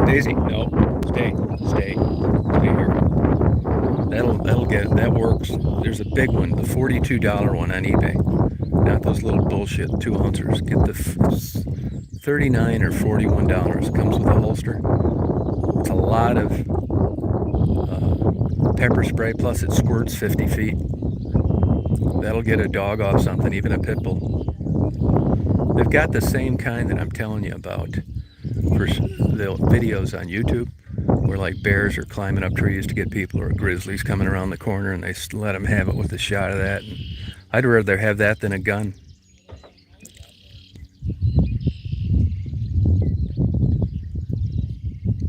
S1: Daisy, no, stay here. That works. There's a big one, the $42 one on eBay. Not those little bullshit 2-ouncers. Get the $39 or $41. It comes with a holster. It's a lot of pepper spray, plus it squirts 50 feet. That'll get a dog off something, even a pit bull. They've got the same kind that I'm telling you about for the videos on YouTube, where like bears are climbing up trees to get people, or grizzlies coming around the corner, and they let them have it with a shot of that. And I'd rather have that than a gun.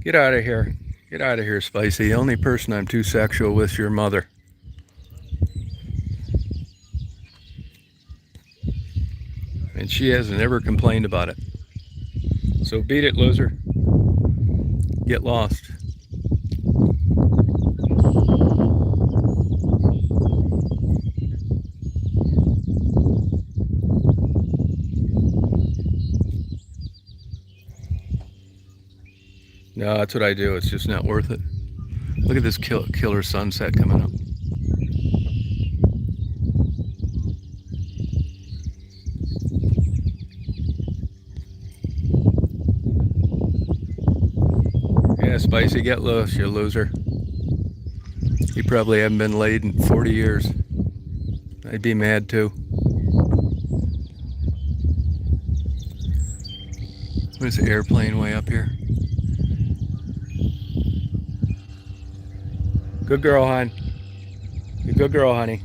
S1: Get out of here. Get out of here, Spicy. The only person I'm too sexual with is your mother. And she hasn't ever complained about it. So beat it, loser. Get lost. No, that's what I do. It's just not worth it. Look at this killer sunset coming up. Yeah, Spicy, get loose, you loser. You probably haven't been laid in 40 years. I'd be mad too. There's an airplane way up here. Good girl, hon. You're a good girl, honey.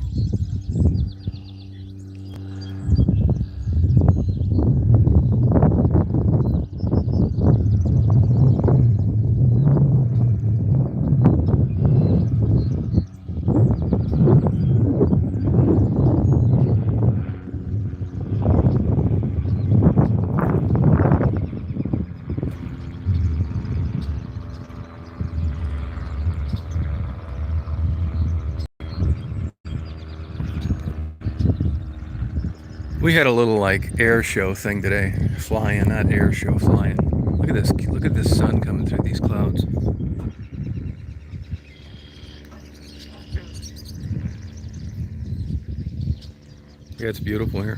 S1: We had a little like air show thing today, flying, not air show, flying. Look at this! Look at this sun coming through these clouds. Yeah, it's beautiful here.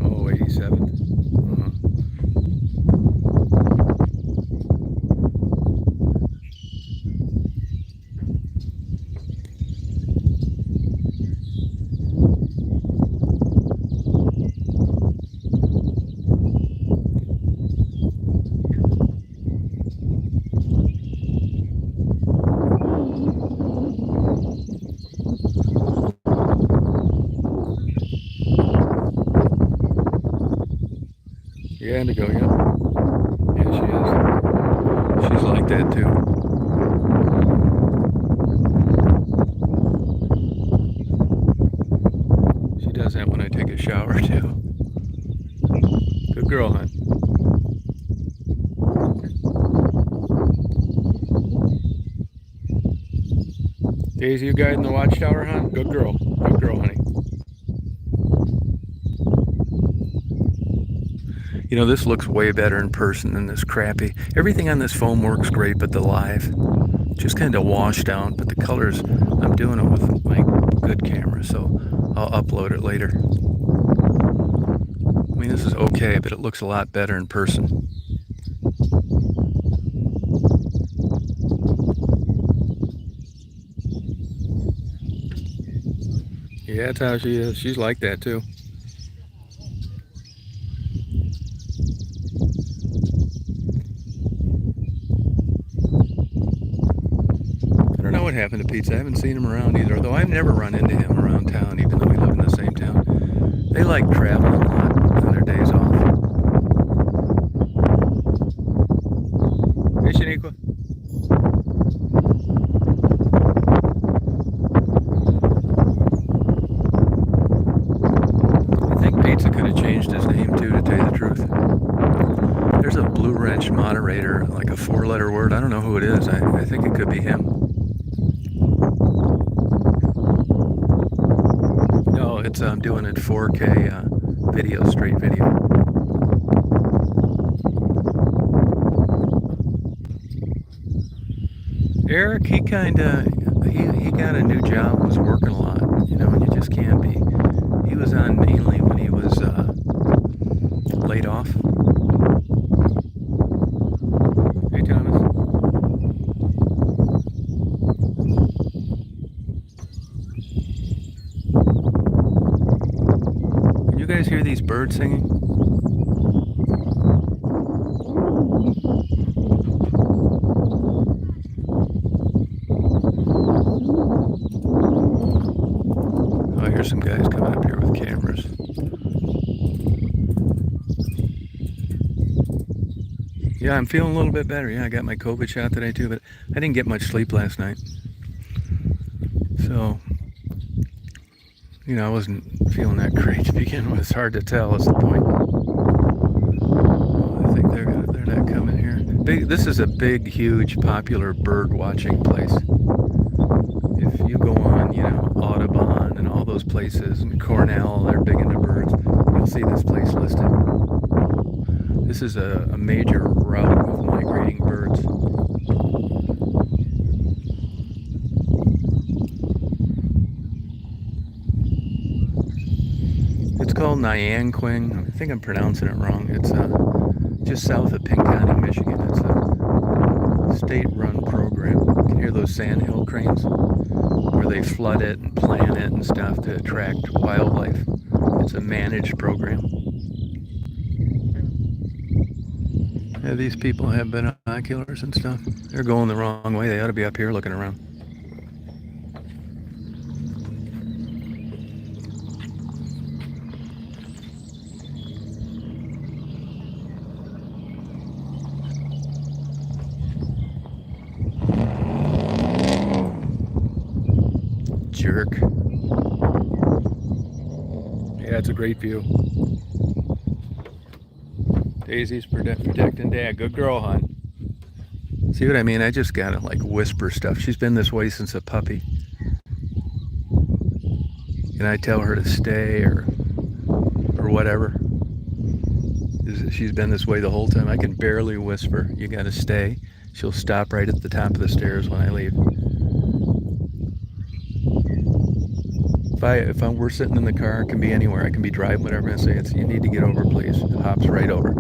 S1: Oh, 87th. Yeah, Indigo, yeah. Yeah, she is. She's like that too. She does that when I take a shower too. Good girl, hon. Daisy, you guiding the watchtower, hon? Good girl. Good girl, honey. You know, this looks way better in person than this crappy. Everything on this phone works great, but the live just kind of washed out. But the colors, I'm doing it with my good camera, so I'll upload it later. I mean, this is okay, but it looks a lot better in person. Yeah, that's how she is. She's like that too. I don't know what happened to Pizza. I haven't seen him around either, although I've never run into him around town, even though we live in the same town. They like traveling a lot on their days off. Hey, Shaniqua. I think Pizza could have changed his name too, to tell you the truth. There's a Blue Wrench moderator, like a 4-letter word. I don't know who it is. I think it could be him. No, it's I'm doing it 4K video, straight video. Eric, he got a new job, was working a lot, you know, and you just can't be. He was on mainly when he was laid off. Hey, Thomas. Can you guys hear these birds singing? Oh, here's some guys coming up here with cameras. Yeah, I'm feeling a little bit better. Yeah, I got my COVID shot today too, but I didn't get much sleep last night. So, you know, I wasn't feeling that great to begin with. It's hard to tell, is the point. Oh, I think they're not coming here. This is a big, huge, popular bird watching place. If you go on, you know, Audubon and all those places, and Cornell, they're big into birds, you'll see this place listed. This is a major route of migrating birds. It's called Nyanquing. I think I'm pronouncing it wrong. It's just south of Pinconning, Michigan. It's a state-run program. You can hear those sandhill cranes where they flood it and plant it and stuff to attract wildlife. It's a managed program. Yeah, these people have binoculars and stuff. They're going the wrong way. They ought to be up here looking around. jerk. Yeah, it's a great view. Daisy's protecting Dad. Good girl, hon. See what I mean? I just gotta like whisper stuff. She's been this way since a puppy. And I tell her to stay or whatever. She's been this way the whole time. I can barely whisper, you gotta stay. She'll stop right at the top of the stairs when I leave. If we're sitting in the car, it can be anywhere. I can be driving, whatever, and I say, you need to get over, please. It hops right over.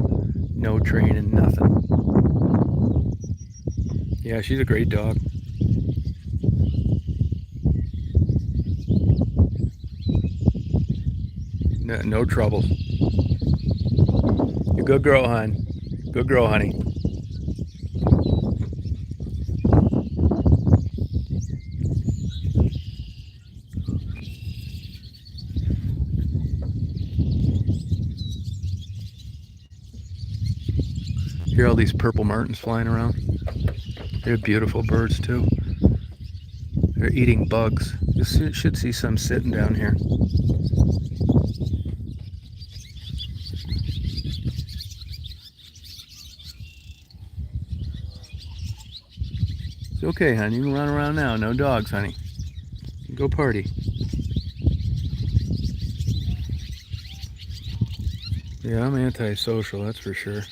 S1: No training, nothing. Yeah, she's a great dog. No trouble. You're a good girl, hon. Good girl, honey. Hear all these purple martins flying around? They're beautiful birds too. They're eating bugs. You should see some sitting down here. It's okay, honey. You can run around now. No dogs, honey. Go party. Yeah, I'm antisocial, that's for sure.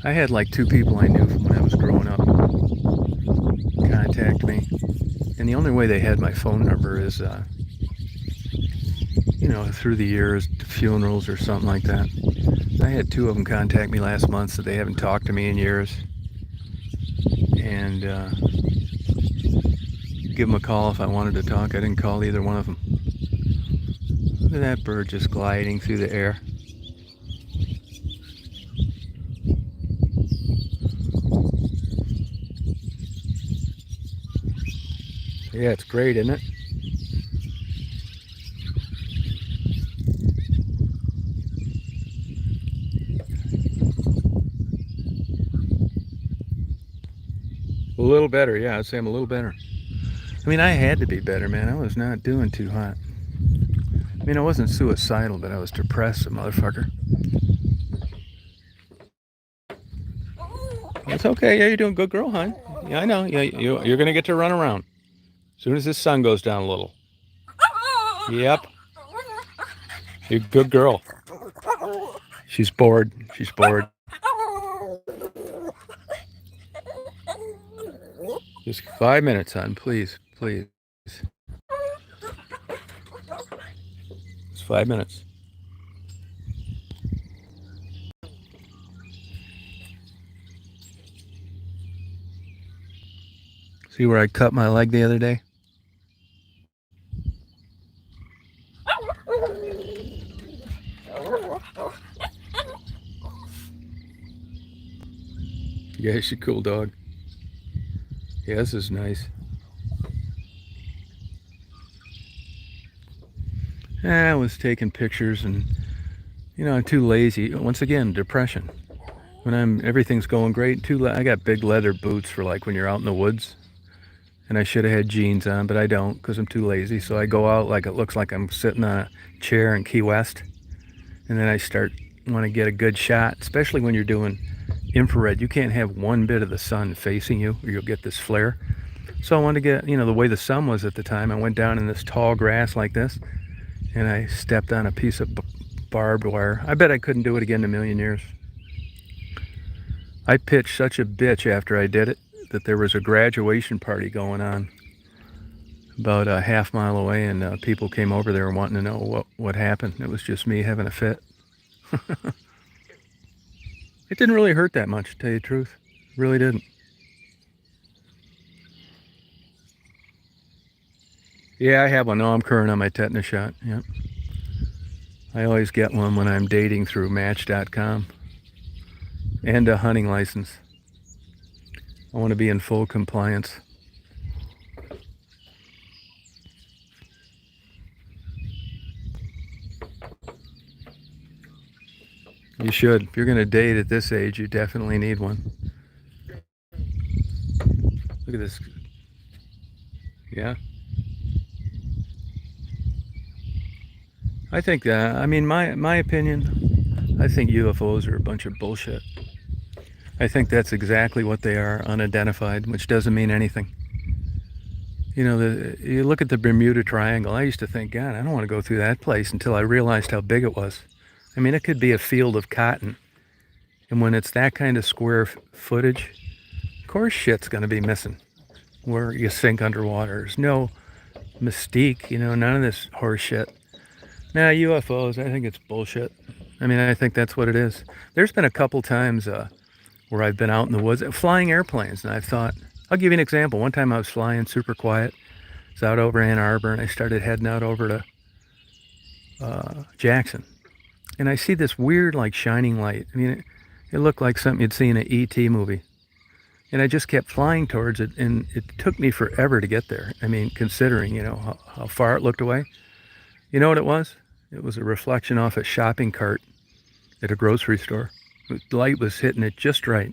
S1: I had like 2 people I knew from when I was growing up contact me. And the only way they had my phone number is, you know, through the years, funerals or something like that. I had 2 of them contact me last month, so they haven't talked to me in years. And give them a call if I wanted to talk. I didn't call either one of them. Look at that bird just gliding through the air. Yeah, it's great, isn't it? A little better, yeah, I'd say I'm a little better. I mean, I had to be better, man. I was not doing too hot. I mean, I wasn't suicidal, but I was depressed, motherfucker. It's okay, yeah, you're doing a good girl, hon. Yeah, I know, yeah, you're gonna get to run around. As soon as the sun goes down a little. Yep. You're a good girl. She's bored. She's bored. Just 5 minutes, hon. Please, please. It's 5 minutes. See where I cut my leg the other day? Yeah, she's a cool dog. Yeah, this is nice. I was taking pictures and, you know, I'm too lazy. Once again, depression. When everything's going great, I got big leather boots for like when you're out in the woods. And I should have had jeans on, but I don't because I'm too lazy. So I go out like it looks like I'm sitting on a chair in Key West. And then I want to get a good shot, especially when you're doing infrared. You can't have one bit of the sun facing you or you'll get this flare. So I wanted to get, you know, the way the sun was at the time, I went down in this tall grass like this and I stepped on a piece of barbed wire. I bet I couldn't do it again in a million years. I pitched such a bitch after I did it that there was a graduation party going on about a half mile away, and people came over there wanting to know what happened. It was just me having a fit. It didn't really hurt that much, to tell you the truth. It really didn't. Yeah, I have one. No, I'm current on my tetanus shot. Yep. I always get one when I'm dating through Match.com. And a hunting license. I want to be in full compliance. You should. If you're going to date at this age, you definitely need one. Look at this Yeah. I think that, I mean, my opinion, I think UFOs are a bunch of bullshit. I think that's exactly what they are, unidentified, which doesn't mean anything. You know, you look at the Bermuda Triangle. I used to think, God, I don't want to go through that place until I realized how big it was. I mean, it could be a field of cotton. And when it's that kind of square footage, of course shit's going to be missing where you sink underwater. There's no mystique, you know, none of this horse shit. Nah, UFOs, I think it's bullshit. I mean, I think that's what it is. There's been a couple times where I've been out in the woods flying airplanes, and I've thought, I'll give you an example. One time I was flying super quiet. I was out over Ann Arbor, and I started heading out over to Jackson. And I see this weird, like, shining light. I mean, it looked like something you'd see in an E.T. movie. And I just kept flying towards it, and it took me forever to get there. I mean, considering, you know, how far it looked away. You know what it was? It was a reflection off a shopping cart at a grocery store. The light was hitting it just right.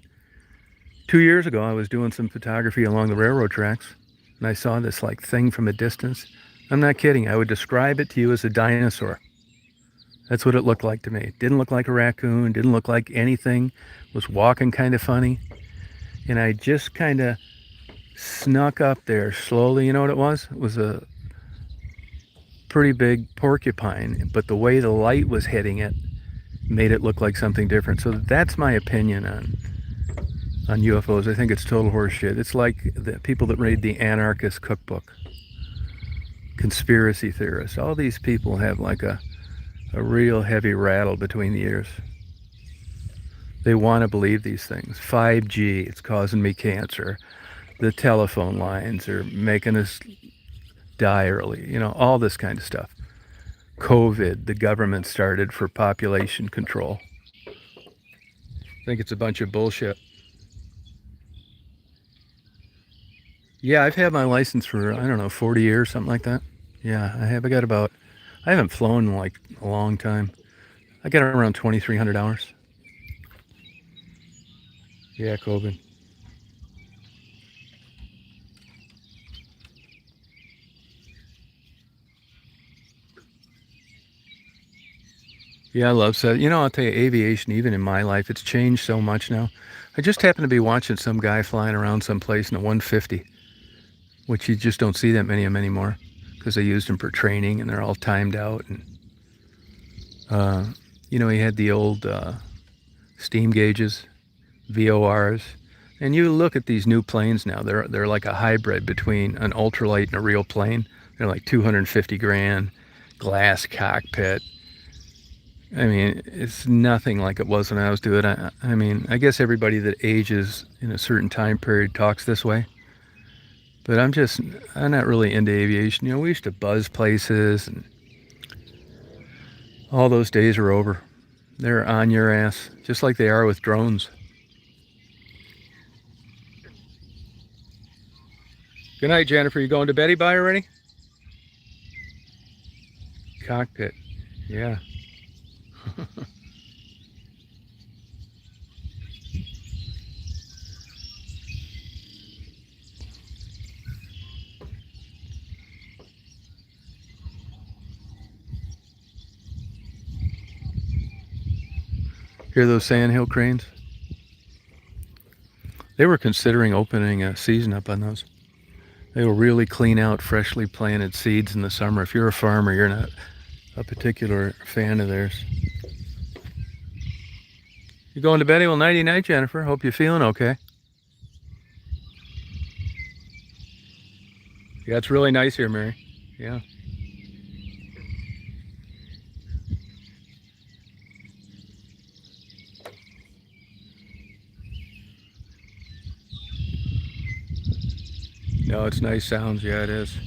S1: 2 years ago, I was doing some photography along the railroad tracks, and I saw this like thing from a distance. I'm not kidding. I would describe it to you as a dinosaur. That's what it looked like to me. It didn't look like a raccoon, didn't look like anything. It was walking kind of funny. And I just kind of snuck up there slowly. You know what it was? It was a pretty big porcupine, but the way the light was hitting it made it look like something different. So that's my opinion on UFOs. I think it's total horseshit. It's like the people that read the anarchist cookbook, conspiracy theorists. All these people have like a real heavy rattle between the ears. They want to believe these things. 5G, it's causing me cancer. The telephone lines are making us die early. You know, all this kind of stuff. COVID, the government started for population control. I think it's a bunch of bullshit. Yeah, I've had my license for, I don't know, 40 years, something like that. Yeah, I have. I haven't flown in like a long time. I got around 2,300 hours. Yeah, COVID. Yeah, I love that. You know, I'll tell you, aviation, even in my life, it's changed so much now. I just happened to be watching some guy flying around someplace in a 150, which you just don't see that many of them anymore because they used them for training and they're all timed out. And, you know, he had the old steam gauges, VORs. And you look at these new planes now, they're like a hybrid between an ultralight and a real plane. They're like 250 grand, glass cockpit. I mean, it's nothing like it was when I was doing it. I mean, I guess everybody that ages in a certain time period talks this way. But I'm not really into aviation. You know, we used to buzz places, and all those days are over. They're on your ass, just like they are with drones. Good night, Jennifer. You going to Betty Bye already? Cockpit. Yeah. Hear those sandhill cranes? They were considering opening a season up on those. They will really clean out freshly planted seeds in the summer. If you're a farmer, you're not a particular fan of theirs. You going to bed? Well, nighty night, Jennifer. Hope you're feeling okay. Yeah, it's really nice here, Mary. Yeah. No, it's nice sounds. Yeah, it is.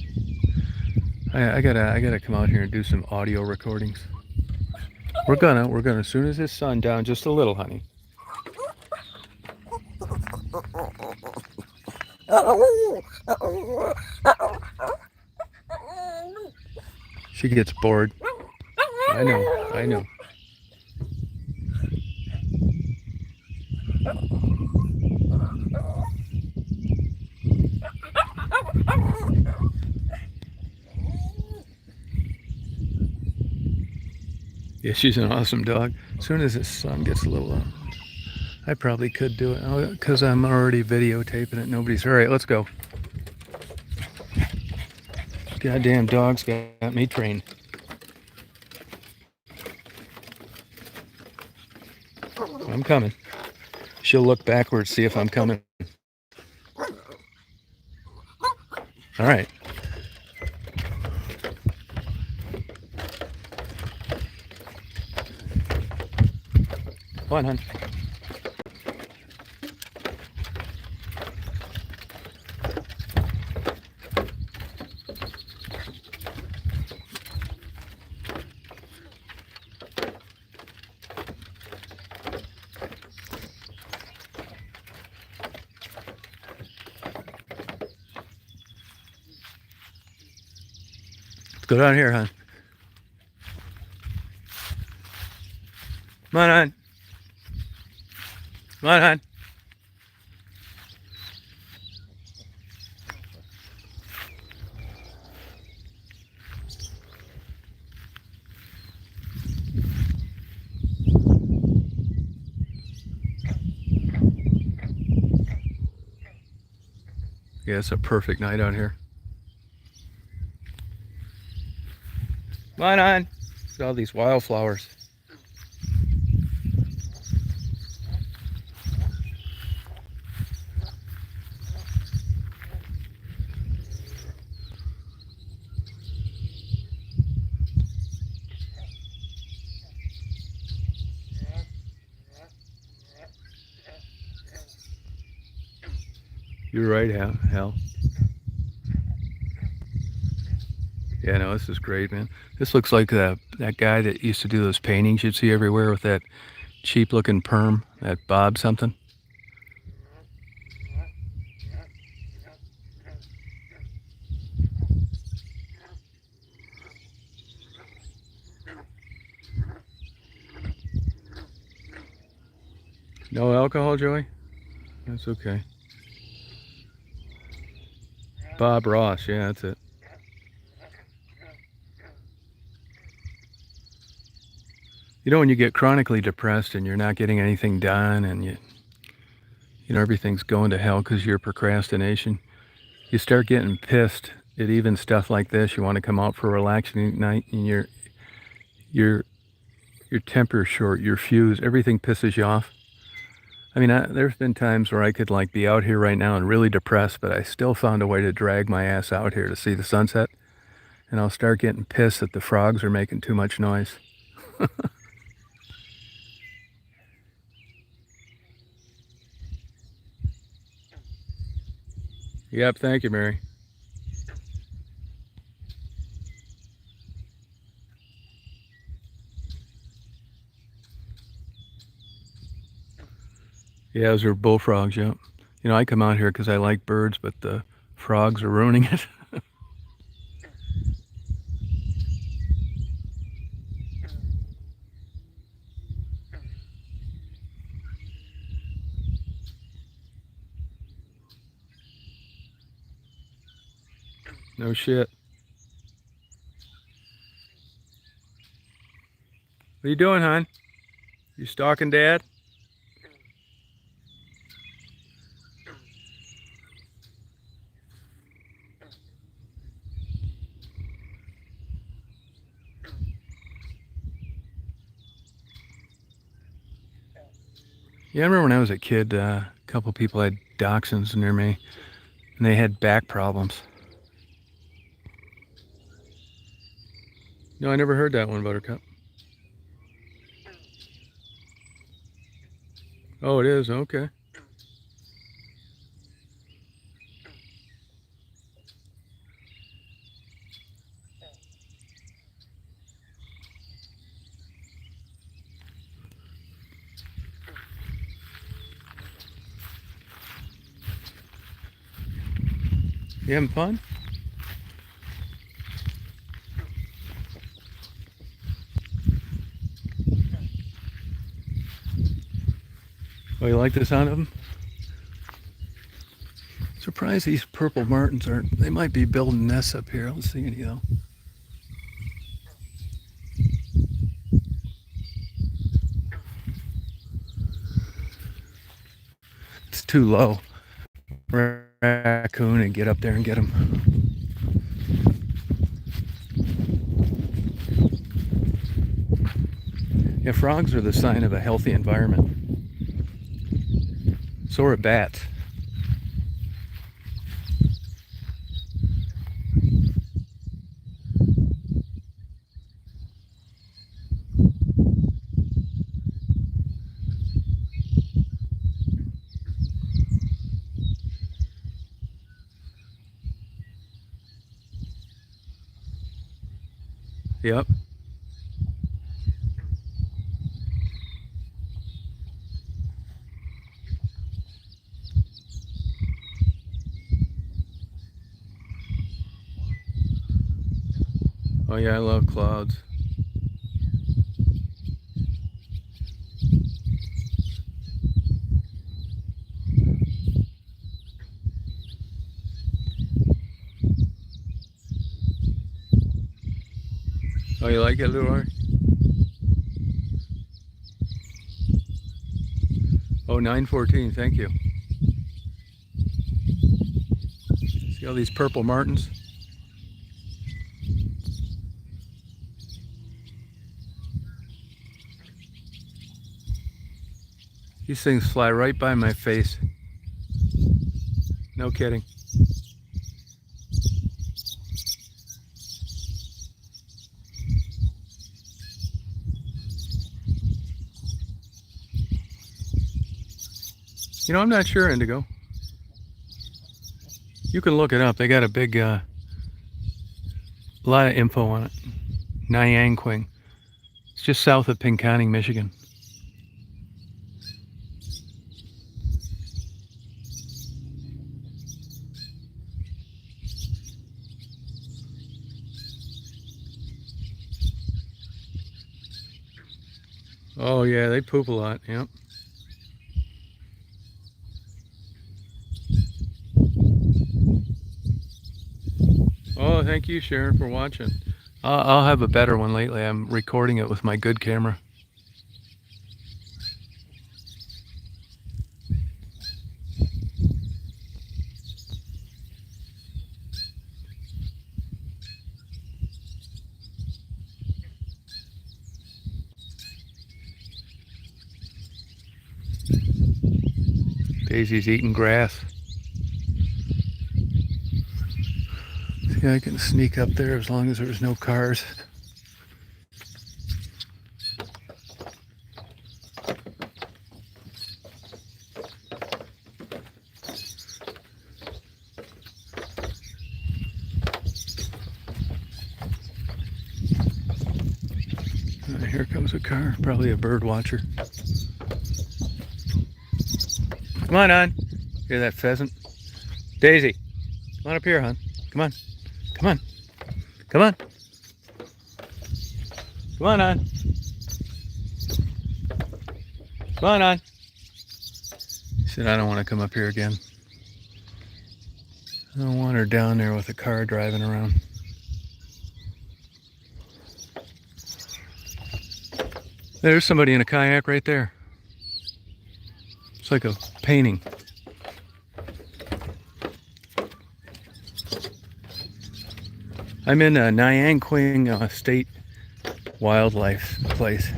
S1: I gotta come out here and do some audio recordings. We're gonna, as soon as this sun down just a little, honey. She gets bored. I know. Yeah, she's an awesome dog. As soon as the sun gets a little up, I probably could do it because I'm already videotaping it. Nobody's. All right, let's go. Goddamn dogs got me trained. I'm coming. She'll look backwards, see if I'm coming. All right. Come on, hon. Let's go down here, hon. Come on, hon. Come on, hon. Yeah, it's a perfect night out here. Come on, hon. Look at all these wildflowers. You're right, Hal. Yeah, no, this is great, man. This looks like that guy that used to do those paintings you'd see everywhere with that cheap-looking perm, that Bob something. No alcohol, Joey? That's okay. Bob Ross, yeah, that's it. You know, when you get chronically depressed and you're not getting anything done and you know, everything's going to hell because of your procrastination, you start getting pissed at even stuff like this. You want to come out for a relaxing night and your temper's short, your fuse, everything pisses you off. I mean, there's been times where I could like be out here right now and really depressed, but I still found a way to drag my ass out here to see the sunset. And I'll start getting pissed that the frogs are making too much noise. Yep, thank you, Mary. Yeah, those are bullfrogs, yep. You know, I come out here because I like birds, but the frogs are ruining it. No shit. What are you doing, hon? You stalking Dad? Yeah, I remember when I was a kid, a couple people had dachshunds near me, and they had back problems. No, I never heard that one, Buttercup. Oh, it is? Okay. You having fun? Oh, you like the sound of them? Surprised these purple martins aren't. They might be building nests up here. I don't see any though. it's too low. Raccoon and get up there and get them. Yeah, frogs are the sign of a healthy environment. So are bats. Yep. Oh yeah, I love clouds. Oh, you like it, Luar? Oh, 914, thank you. See all these purple martins? These things fly right by my face. No kidding. You know, I'm not sure, Indigo. You can look it up. They got a big, lot of info on it. Nyanquing. It's just south of Pinconning, Michigan. Oh yeah, they poop a lot, yep. Oh, thank you, Sharon, for watching. I'll have a better one lately. I'm recording it with my good camera. Daisy's eating grass. See, I can sneak up there as long as there's no cars. Here comes a car, probably a bird watcher. Come on. Hear that pheasant? Daisy, come on up here, hon. Come on. Come on. Come on. Come on, hon. Come on, hon. She said, I don't want to come up here again. I don't want her down there with a car driving around. There's somebody in a kayak right there. It's like a painting. I'm in a Nyanquing State Wildlife place.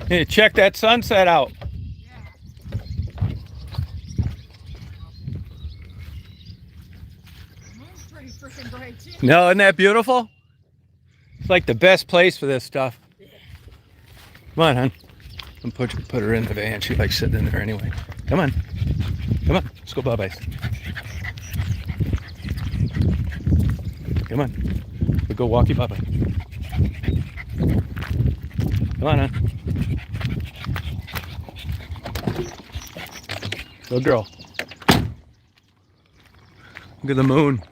S1: Hey, check that sunset out.
S2: Yeah. The moon's pretty freaking bright too.
S1: No, isn't that beautiful? It's like the best place for this stuff. Come on, hon. I'm put her in the van. She likes sitting in there anyway. Come on. Come on. Let's go bye-byes. Come on. We'll go walkie bye-bye. Come on, hon. Good girl. Look at the moon.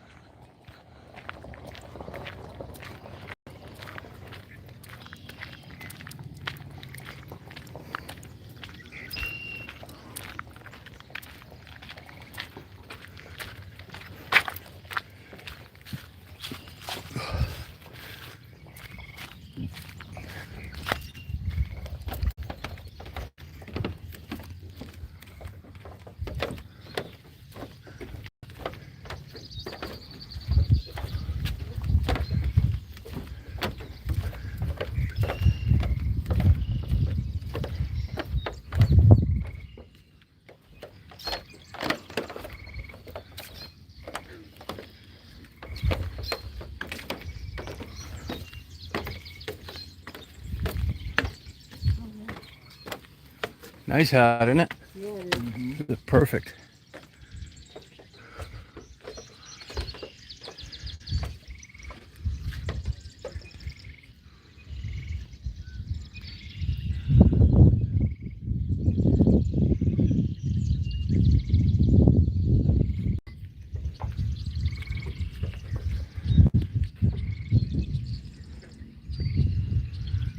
S1: Nice out, isn't it?
S2: Yeah,
S1: This is perfect.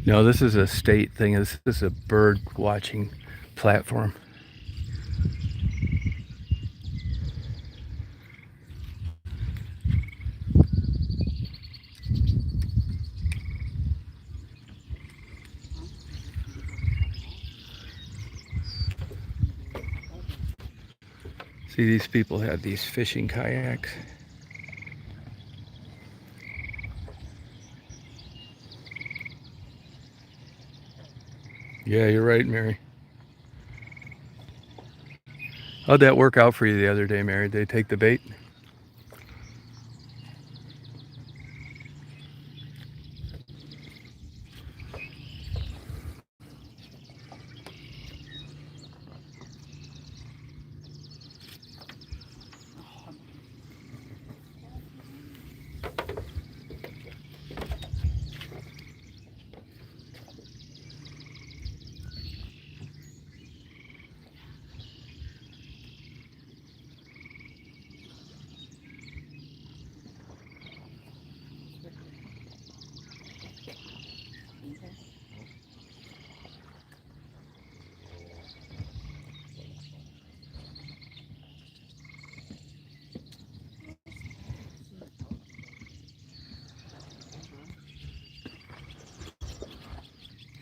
S1: No, this is a state thing. This is a bird watching platform. See, these people have these fishing kayaks. Yeah, you're right, Mary. How'd that work out for you the other day, Mary? Did they take the bait?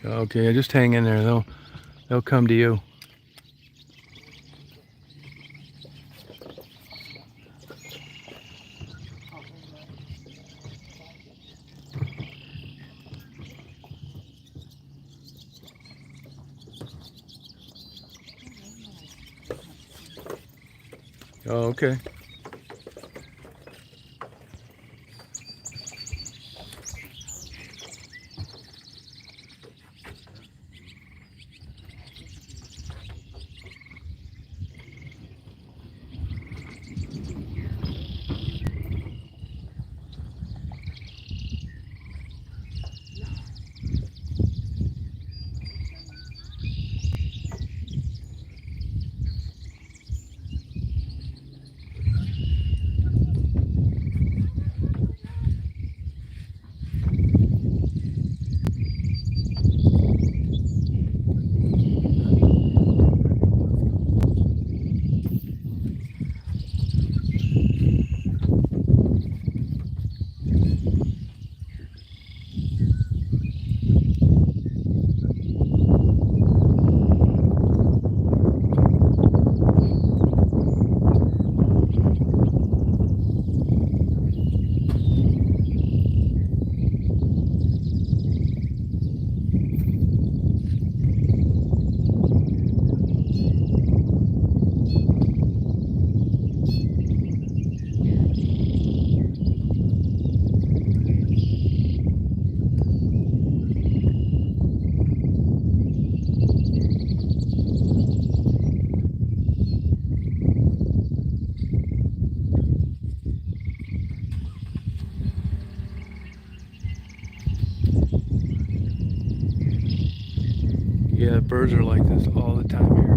S1: Okay, just hang in there. They'll come to you. Oh, okay. Yeah, birds are like this all the time here.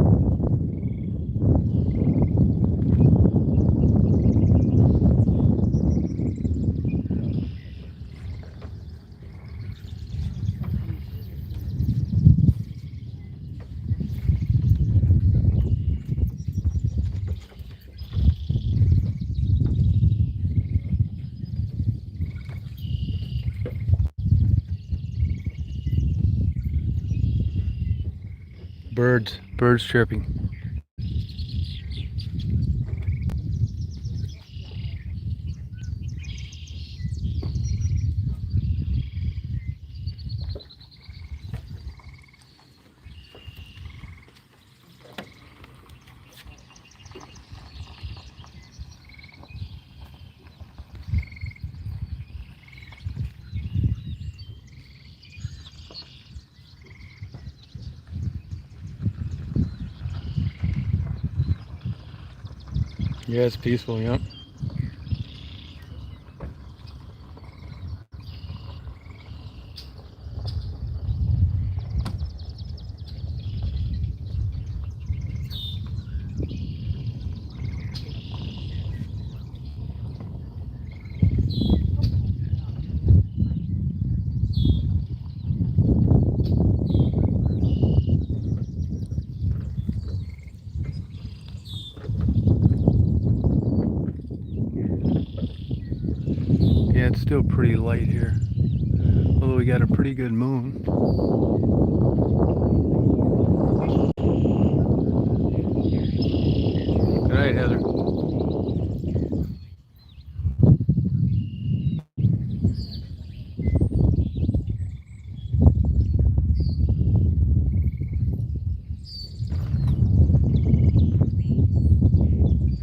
S1: Birds chirping. Yeah, it's peaceful, yep. Yeah, it's still pretty light here. Although we got a pretty good moon. Good night, Heather.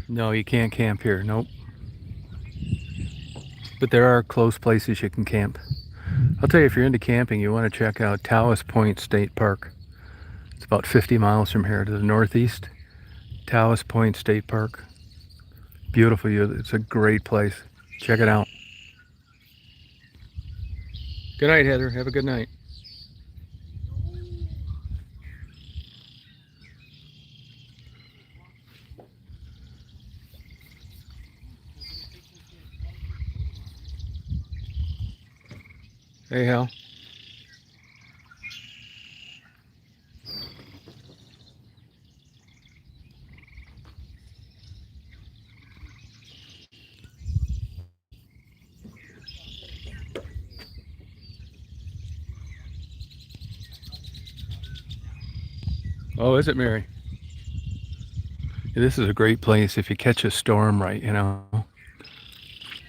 S1: No, you can't camp here. Nope. But there are close places you can camp. I'll tell you, if you're into camping, you want to check out Taos Point State Park. It's about 50 miles from here to the northeast. Taos Point State Park. Beautiful. It's a great place. Check it out. Good night, Heather. Have a good night. Hey, Hal. Oh, is it, Mary? This is a great place if you catch a storm right, you know.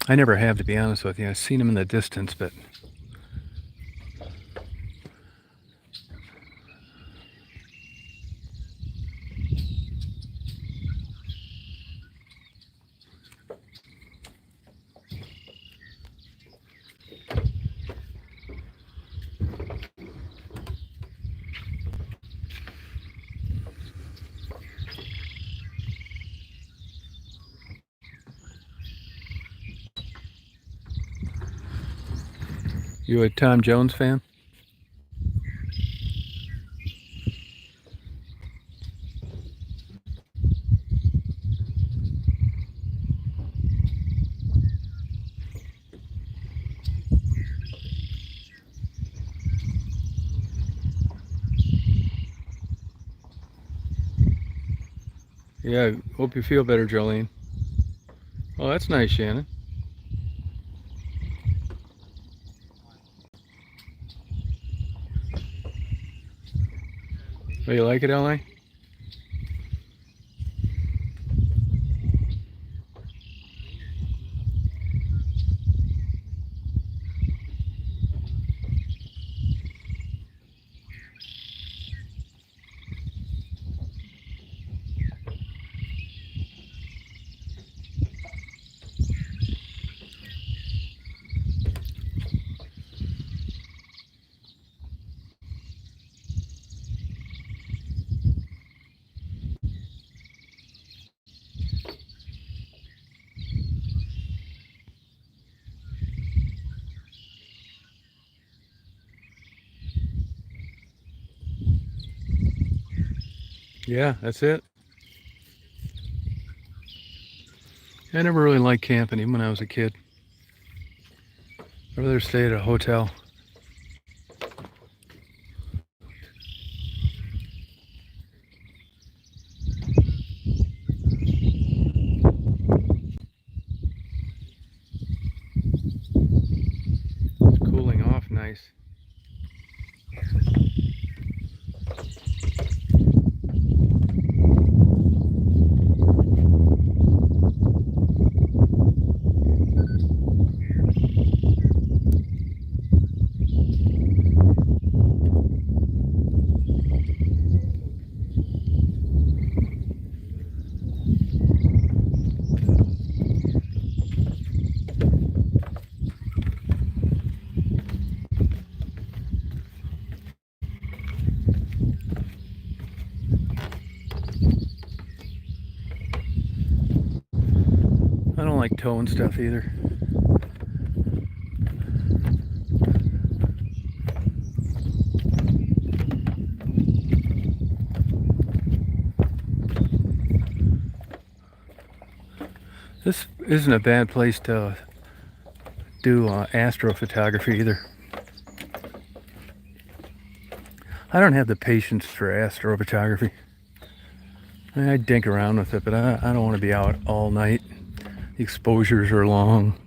S1: I never have, to be honest with you. I've seen them in the distance, but you a Tom Jones fan? Yeah, hope you feel better, Jolene. Oh, that's nice, Shannon. Oh, you like it, LA? Yeah, that's it. I never really liked camping, even when I was a kid. I'd rather stay at a hotel. It's cooling off nice. like towing stuff either. This isn't a bad place to do astrophotography either. I don't have the patience for astrophotography. I mean, I dink around with it, but I don't want to be out all night. The exposures are long.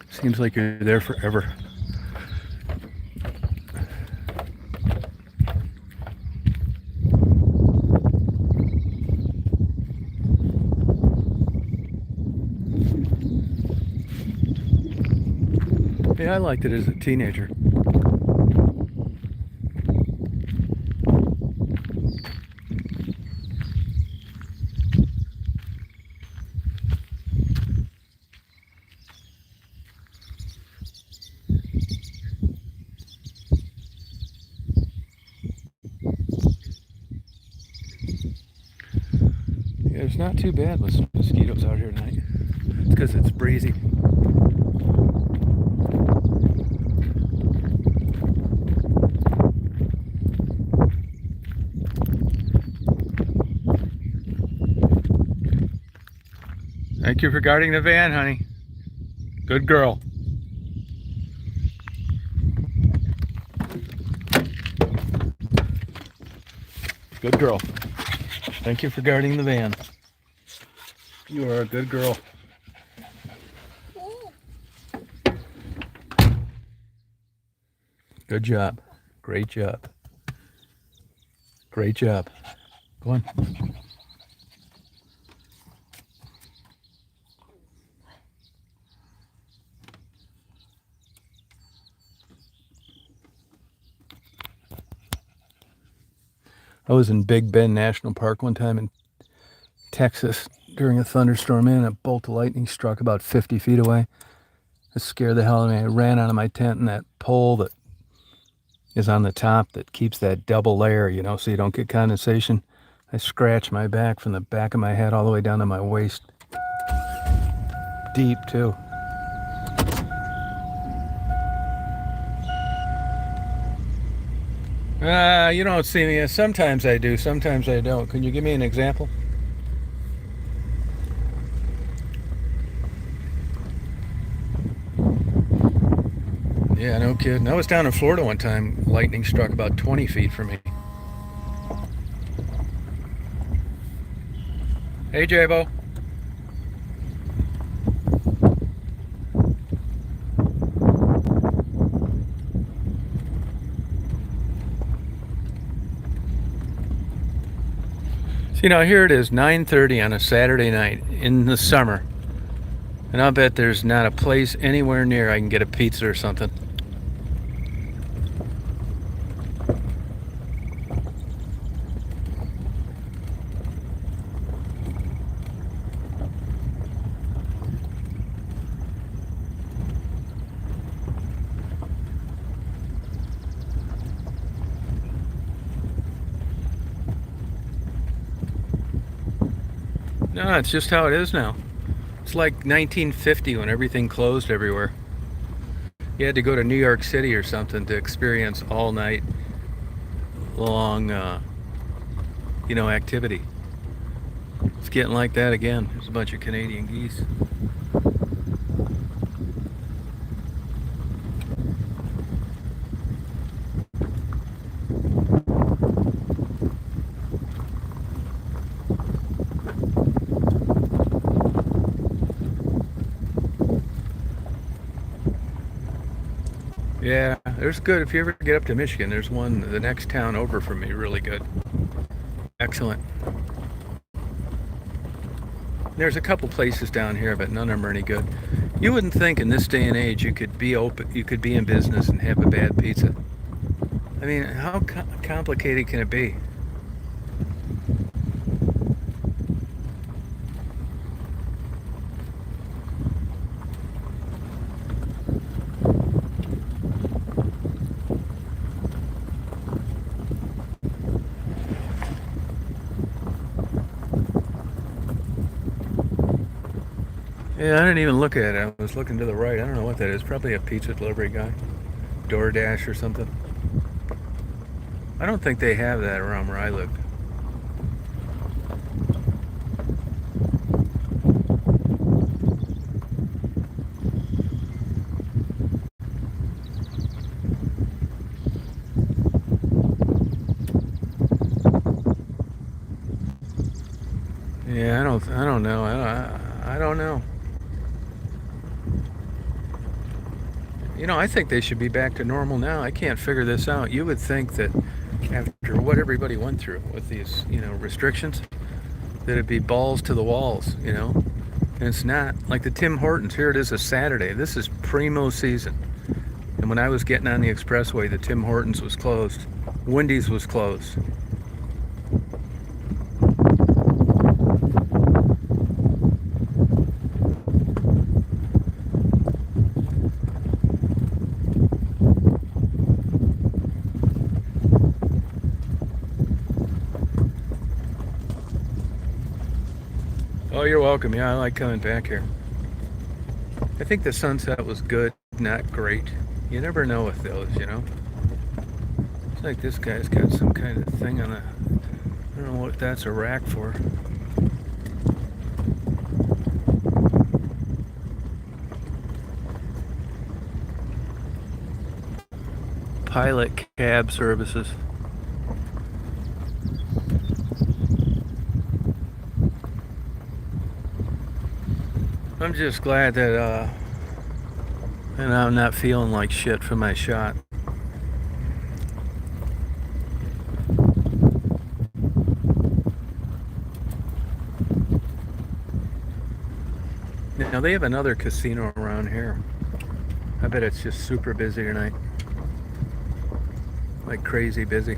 S1: Seems like you're there forever. Yeah, I liked it as a teenager. Yeah, it's not too bad with mosquitoes out here tonight. It's because it's breezy. Thank you for guarding the van, honey. Good girl. Good girl. Thank you for guarding the van. You are a good girl. Good job. Great job. Great job. Go on. I was in Big Bend National Park one time in Texas during a thunderstorm, and a bolt of lightning struck about 50 feet away. It scared the hell out of me. I ran out of my tent, and that pole that is on the top that keeps that double layer, you know, so you don't get condensation. I scratched my back from the back of my head all the way down to my waist. Deep, too. You don't see me. Sometimes I do, sometimes I don't. Can you give me an example? Yeah, no kidding. I was down in Florida one time. Lightning struck about 20 feet from me. Hey, Jabo. See, now here it is, 9:30 on a Saturday night in the summer. And I'll bet there's not a place anywhere near I can get a pizza or something. No, it's just how it is now. It's like 1950 when everything closed everywhere. You had to go to New York City or something to experience all night long, activity. It's getting like that again. There's a bunch of Canadian geese. Yeah, there's good. If you ever get up to Michigan, there's one, the next town over from me, really good. Excellent. There's a couple places down here, but none of them are any good. You wouldn't think in this day and age you could be open, you could be in business and have a bad pizza. I mean, how complicated can it be? Yeah, I didn't even look at it. I was looking to the right. I don't know what that is. Probably a pizza delivery guy. DoorDash or something. I don't think they have that around where I live. Yeah, I don't know. I don't know. You know, I think they should be back to normal now. I can't figure this out. You would think that after what everybody went through with these, restrictions, that it'd be balls to the walls, And it's not. Like the Tim Hortons, here it is a Saturday. This is primo season. And when I was getting on the expressway, the Tim Hortons was closed. Wendy's was closed. Oh, you're welcome. Yeah, I like coming back here. I think the sunset was good, not great. You never know with those, It's like this guy's got some kind of thing on the... I don't know what that's a rack for. Pilot cab services. I'm just glad that and I'm not feeling like shit from my shot. Now they have another casino around here. I bet it's just super busy tonight. Like crazy busy.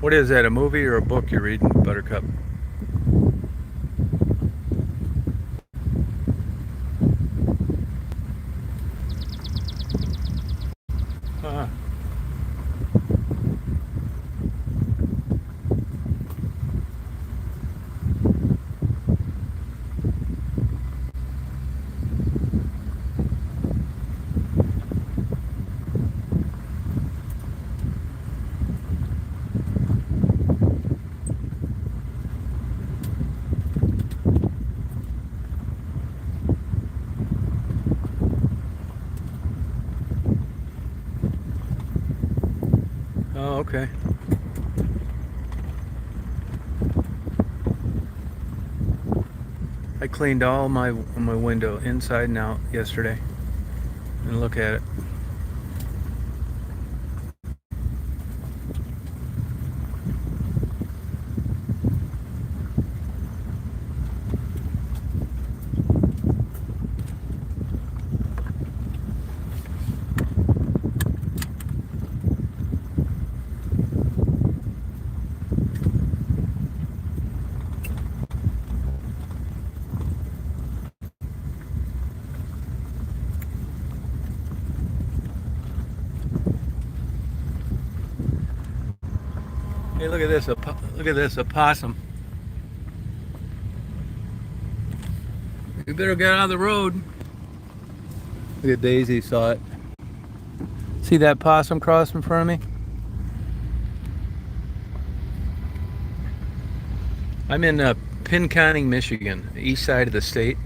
S1: What is that, a movie or a book you're reading, Buttercup? Uh-huh. Oh, okay. I cleaned all my window inside and out yesterday. And look at it. Hey, look at this! Look at this, a possum. You better get out of the road. Look at Daisy, saw it. See that possum cross in front of me? I'm in Pinconning, Michigan, east side of the state,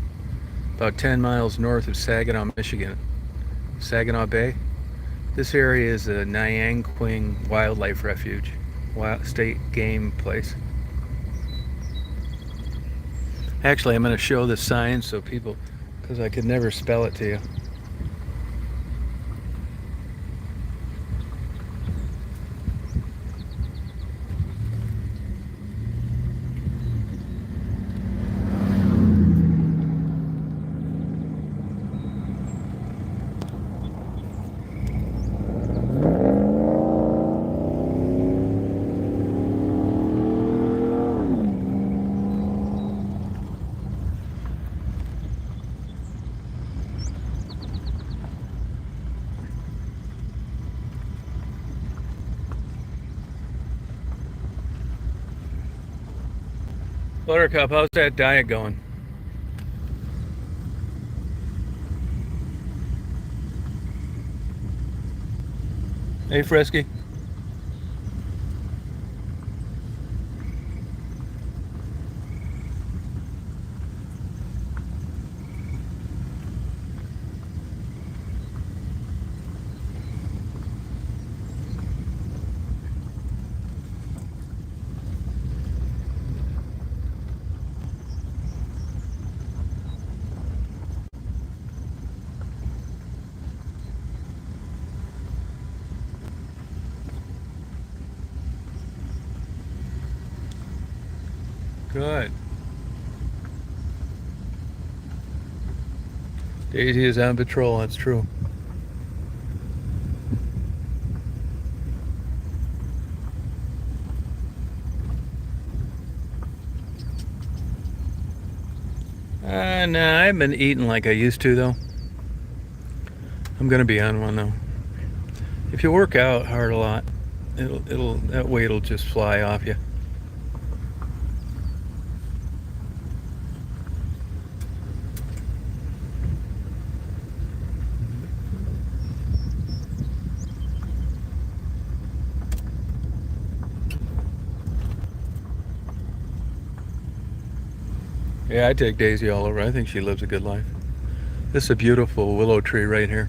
S1: about 10 miles north of Saginaw, Michigan. Saginaw Bay. This area is a Nyanquing Wildlife Refuge, state game place. Actually, I'm going to show the sign so people, because I could never spell it to you. Buttercup, how's that diet going? Hey, Frisky. Good. Daisy is on patrol, that's true. Nah, I haven't been eating like I used to, though. I'm gonna be on one, though. If you work out hard a lot, that weight will just fly off you. Yeah, I take Daisy all over. I think she lives a good life. This is a beautiful willow tree right here.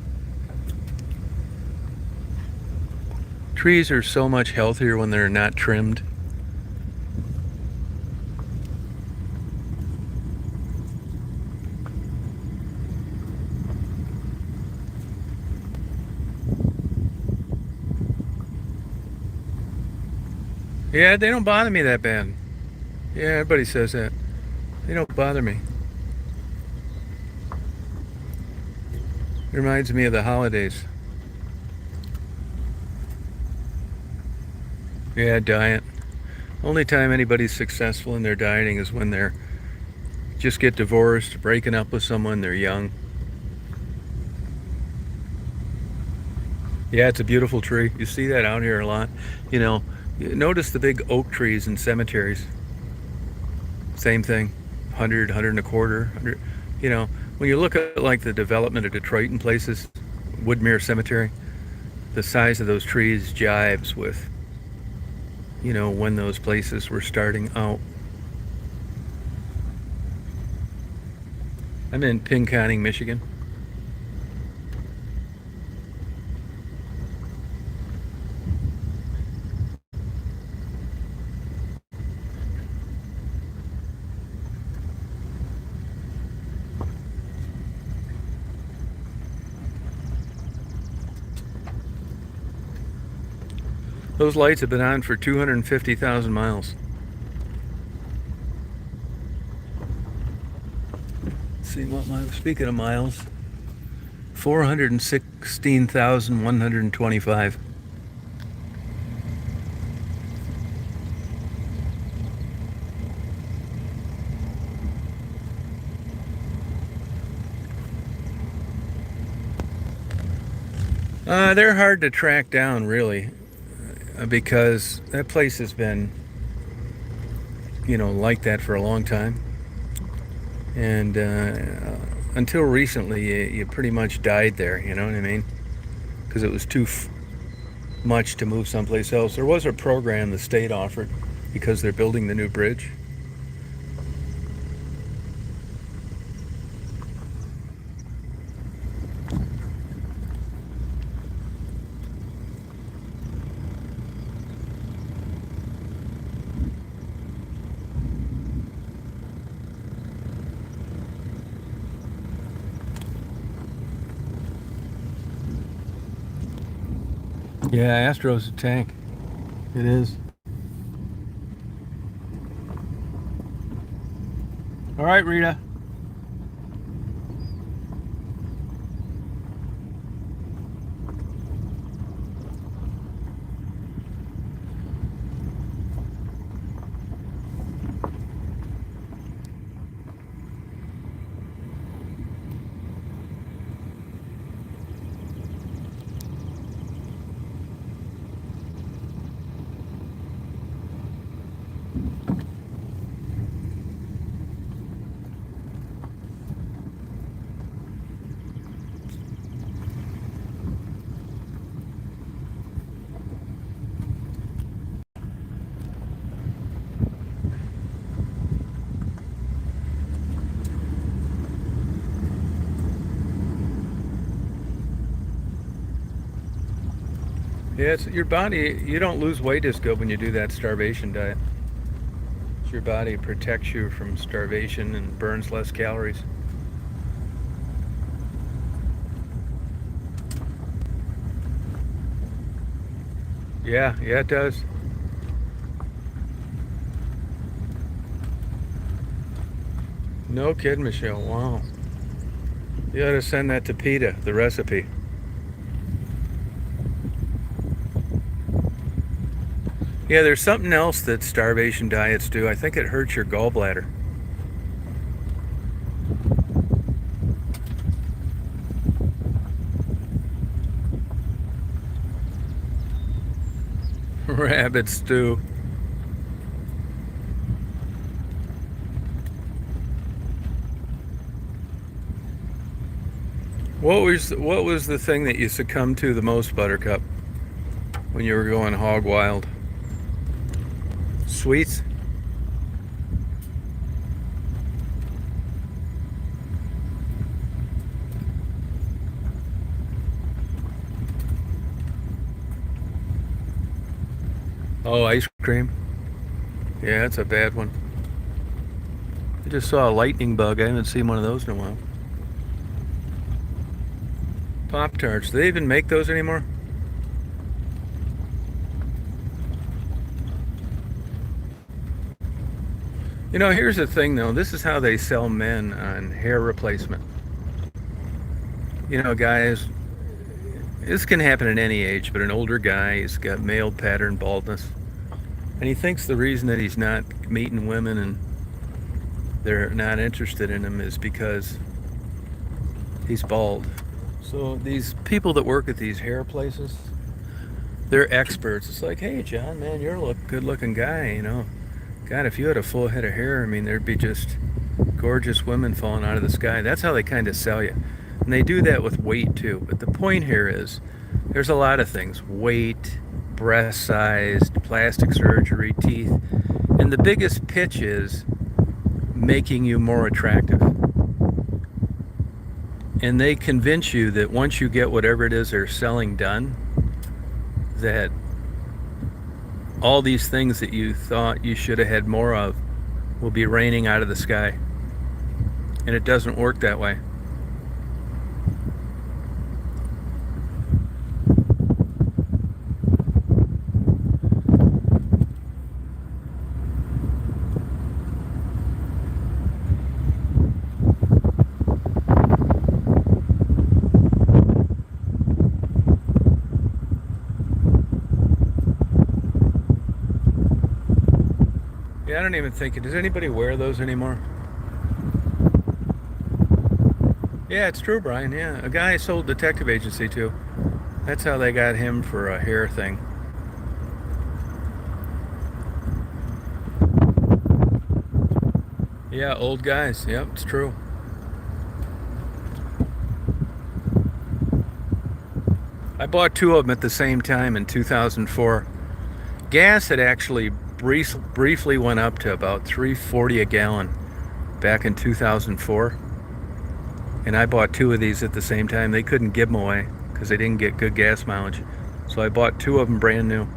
S1: Trees are so much healthier when they're not trimmed. Yeah, they don't bother me that bad. Yeah, everybody says that. They don't bother me. It reminds me of the holidays. Yeah, diet. Only time anybody's successful in their dieting is when they're just get divorced, breaking up with someone, they're young. Yeah, it's a beautiful tree. You see that out here a lot. You know, notice the big oak trees in cemeteries. Same thing. 100, 100 and a quarter, 100. You know, when you look at like the development of Detroit and places, Woodmere Cemetery, the size of those trees jives with, you know, when those places were starting out. I'm in Pinconning, Michigan. Those lights have been on for 250,000 miles. Let's see what miles, speaking of miles, 416,125. They're hard to track down, really, because that place has been, you know, like that for a long time. And until recently, you pretty much died there, you know what I mean? Because it was too much to move someplace else. There was a program the state offered because they're building the new bridge. Yeah, Astro's a tank. It is. All right, Rita. Yeah, it's your body. You don't lose weight as good when you do that starvation diet. Your body protects you from starvation and burns less calories. Yeah, it does. No kidding, Michelle. Wow. You ought to send that to PETA, the recipe. Yeah, there's something else that starvation diets do. I think it hurts your gallbladder. Rabbit stew. What was the thing that you succumbed to the most, Buttercup, when you were going hog wild? Sweets? Oh, ice cream? Yeah, that's a bad one. I just saw a lightning bug. I haven't seen one of those in a while. Pop-Tarts. Do they even make those anymore? You know, here's the thing though. This is how they sell men on hair replacement. You know, guys, this can happen at any age, but an older guy, he's got male pattern baldness. And he thinks the reason that he's not meeting women and they're not interested in him is because he's bald. So these people that work at these hair places, they're experts. It's like, hey, John, man, you're a good-looking guy, you know. God, if you had a full head of hair, I mean, there'd be just gorgeous women falling out of the sky. That's how they kind of sell you. And they do that with weight, too. But the point here is, there's a lot of things. Weight, breast size, plastic surgery, teeth. And the biggest pitch is making you more attractive. And they convince you that once you get whatever it is they're selling done, that all these things that you thought you should have had more of will be raining out of the sky. And it doesn't work that way. I don't even think it. Does anybody wear those anymore? Yeah, it's true, Brian. Yeah, a guy I sold detective agency to. That's how they got him for a hair thing. Yeah, old guys. Yep, it's true. I bought two of them at the same time in 2004. Gas had actually briefly went up to about $3.40 a gallon back in 2004, and I bought two of these at the same time. They couldn't give them away because they didn't get good gas mileage, so I bought two of them brand new.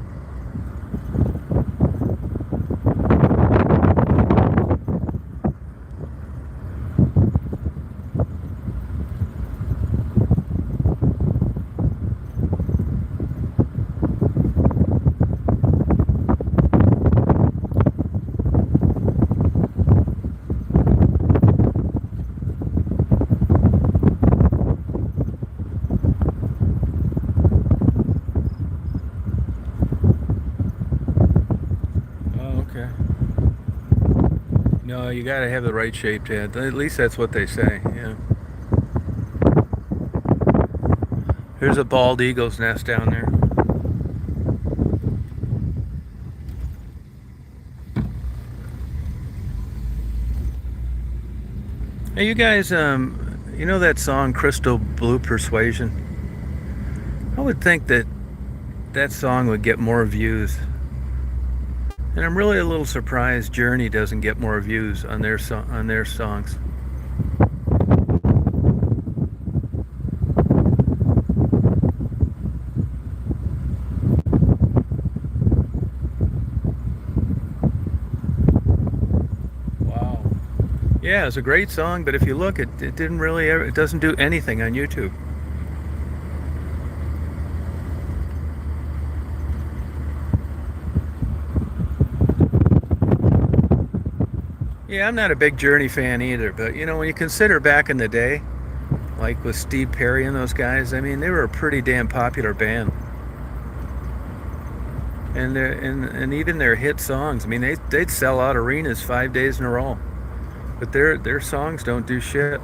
S1: No, you got to have the right shaped head. At least that's what they say. Yeah. Here's a bald eagle's nest down there. Hey, you guys, you know that song "Crystal Blue Persuasion"? I would think that that song would get more views, and I'm really a little surprised Journey doesn't get more views on their songs. Wow. Yeah, it's a great song, but if you look, it didn't really ever, it doesn't do anything on YouTube. Yeah, I'm not a big Journey fan either, but you know, when you consider back in the day, like with Steve Perry and those guys, I mean, they were a pretty damn popular band. And even their hit songs, I mean, they'd sell out arenas 5 days in a row. But their songs don't do shit.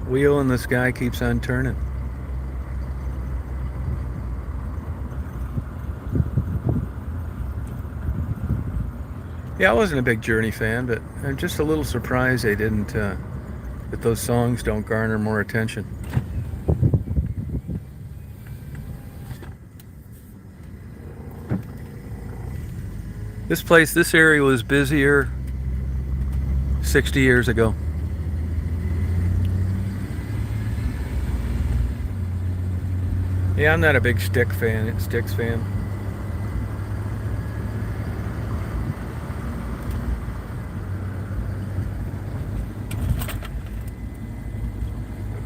S1: Wheel in the sky keeps on turning. Yeah, I wasn't a big Journey fan, but I'm just a little surprised they didn't, that those songs don't garner more attention. This area was busier 60 years ago. Yeah, I'm not a big Styx fan.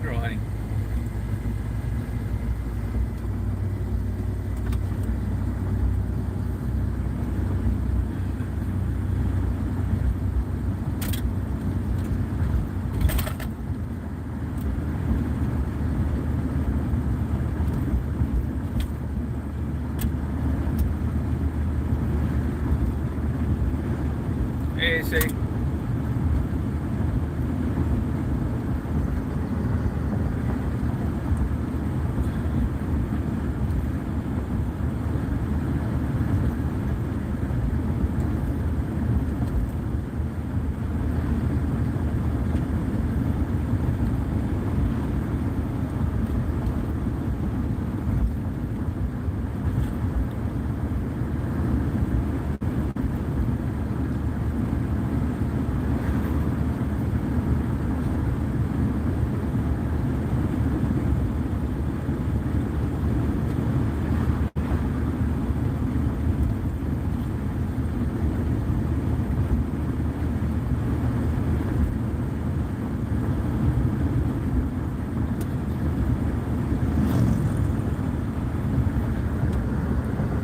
S1: Drawing. Hey, see.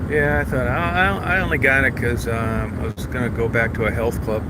S1: Yeah, I thought I only got it because I was gonna go back to a health club.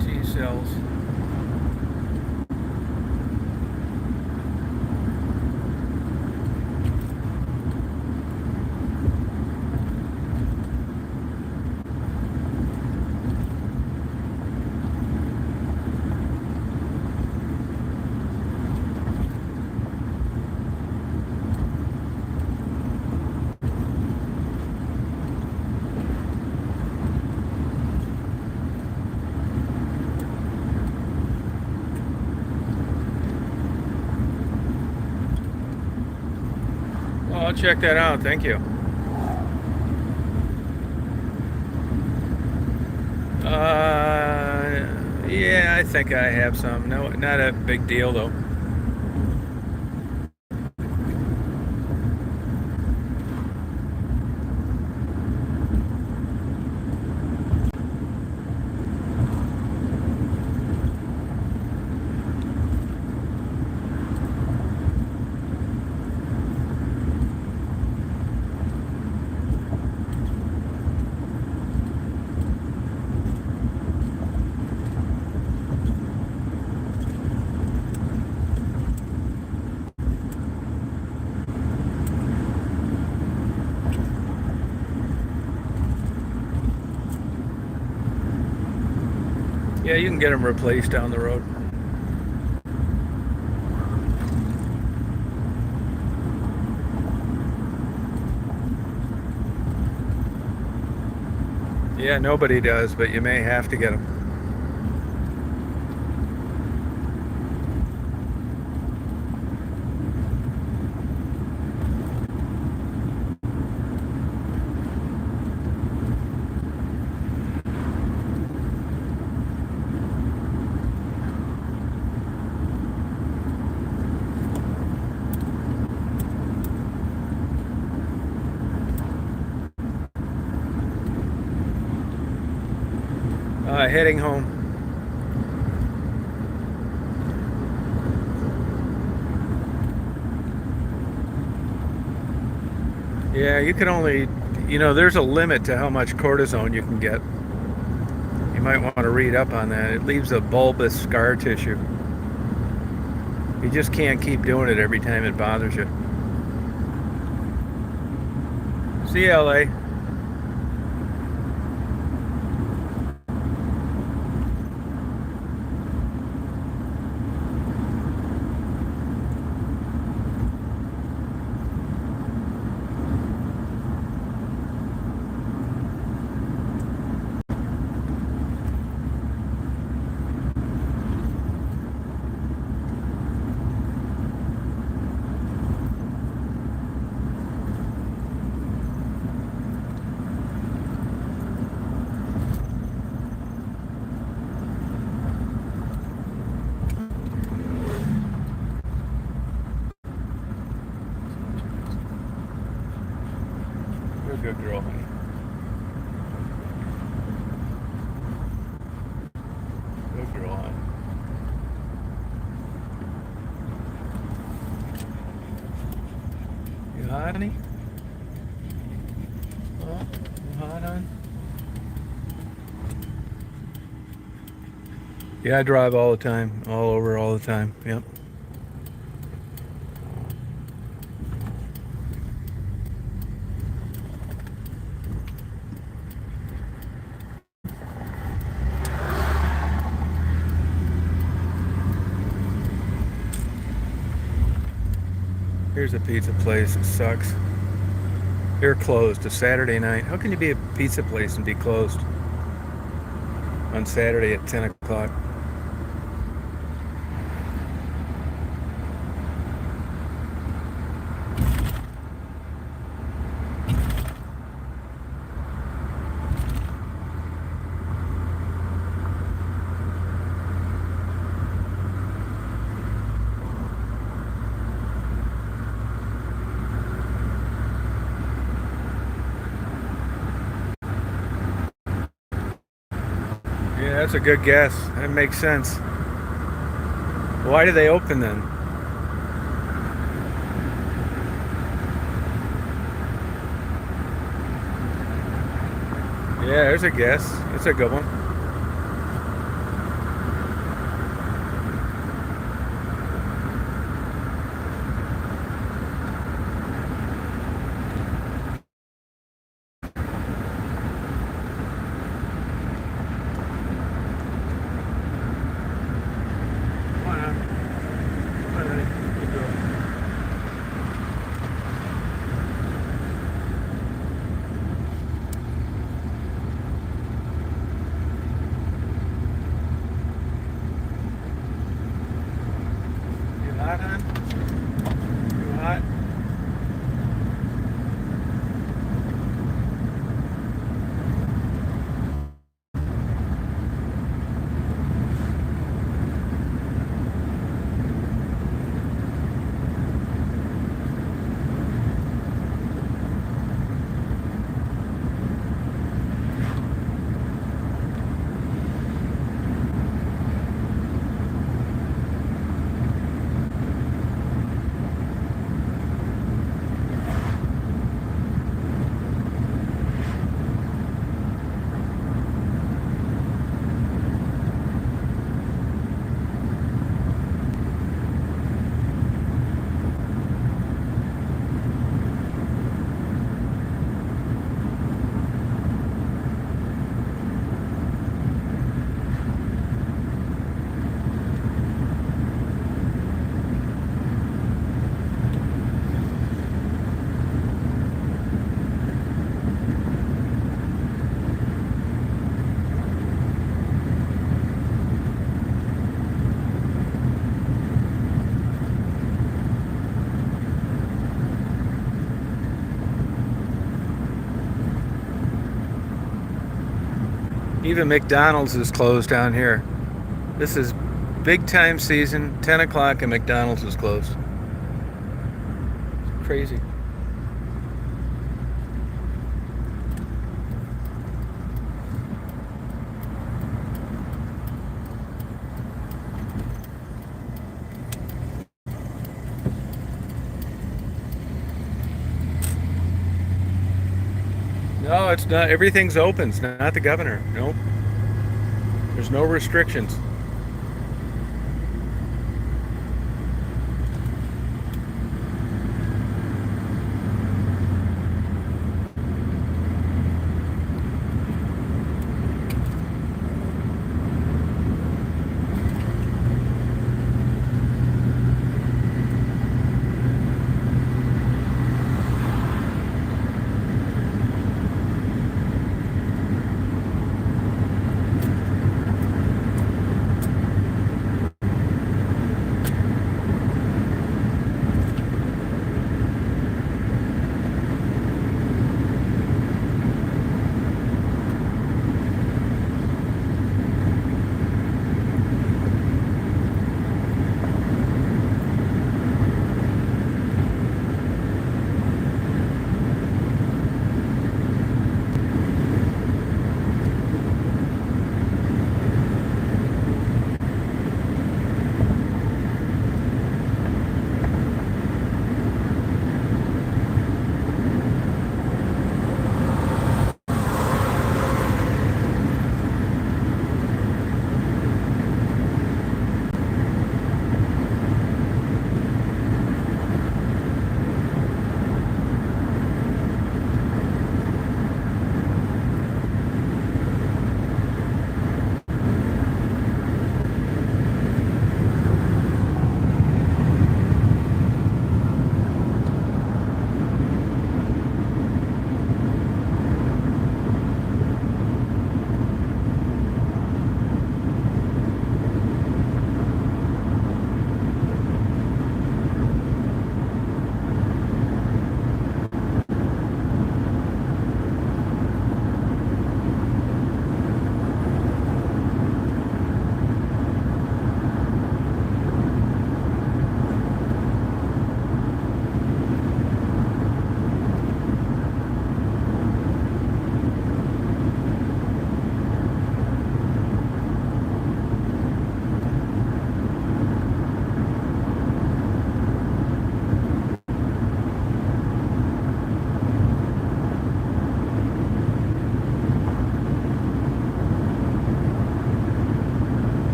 S1: T cells. Well, I'll check that out. Thank you. Yeah, I think I have some. No, not a big deal though. Yeah, you can get them replaced down the road. Yeah, nobody does, but you may have to get them. Heading home. Yeah, you can only, there's a limit to how much cortisone you can get. You might want to read up on that. It leaves a bulbous scar tissue. You just can't keep doing it every time it bothers you. See you, LA. You're a good girl, honey. Good girl, honey. You hot, honey? Oh, you hot, hon? Yeah, I drive all the time, all over, all the time. Yep. Here's a pizza place. It sucks. They're closed. A Saturday night. How can you be a pizza place and be closed on Saturday at 10 o'clock? Yeah, that's a good guess. That makes sense. Why do they open then? Yeah, there's a guess. That's a good one. Come on, hon. Come on, honey. Good girl. You hot, hon? You hot? Even McDonald's is closed down here. This is big time season, 10 o'clock, and McDonald's is closed. It's crazy. No, it's not. Everything's open. It's not the governor. Nope. There's no restrictions.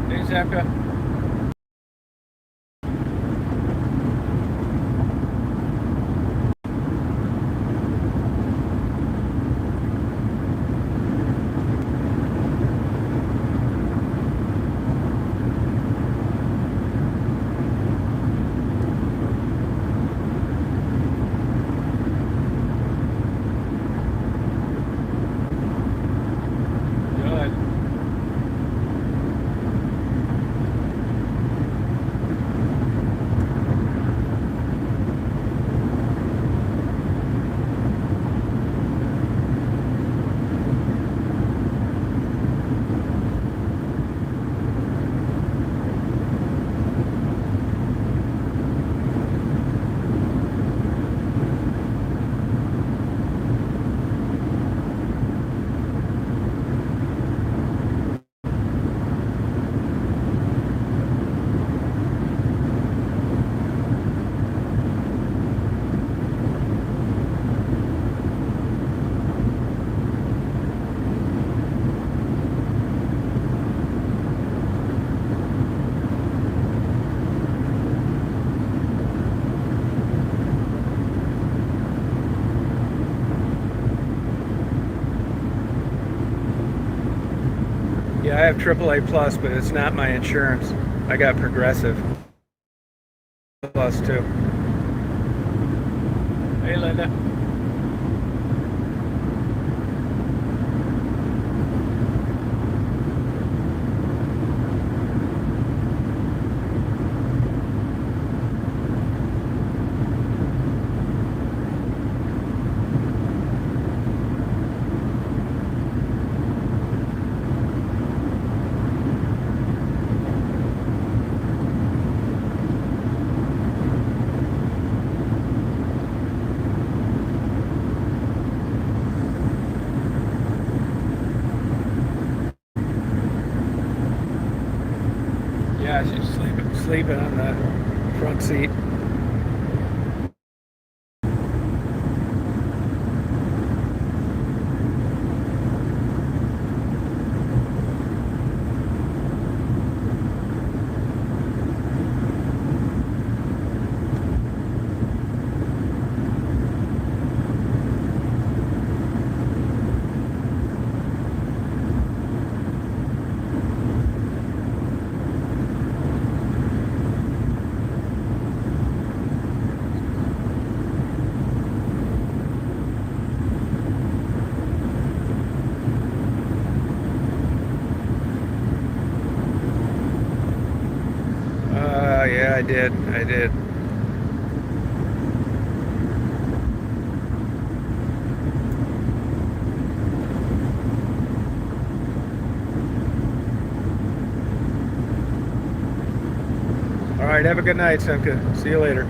S1: Hey, Zapka. Good. Yeah, I have AAA plus, but it's not my insurance. I got Progressive plus too. Hey, Linda. sleeping on the front seat. Yeah, I did. I did. All right, have a good night, Simka. See you later.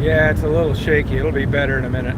S1: Yeah, it's a little shaky. It'll be better in a minute.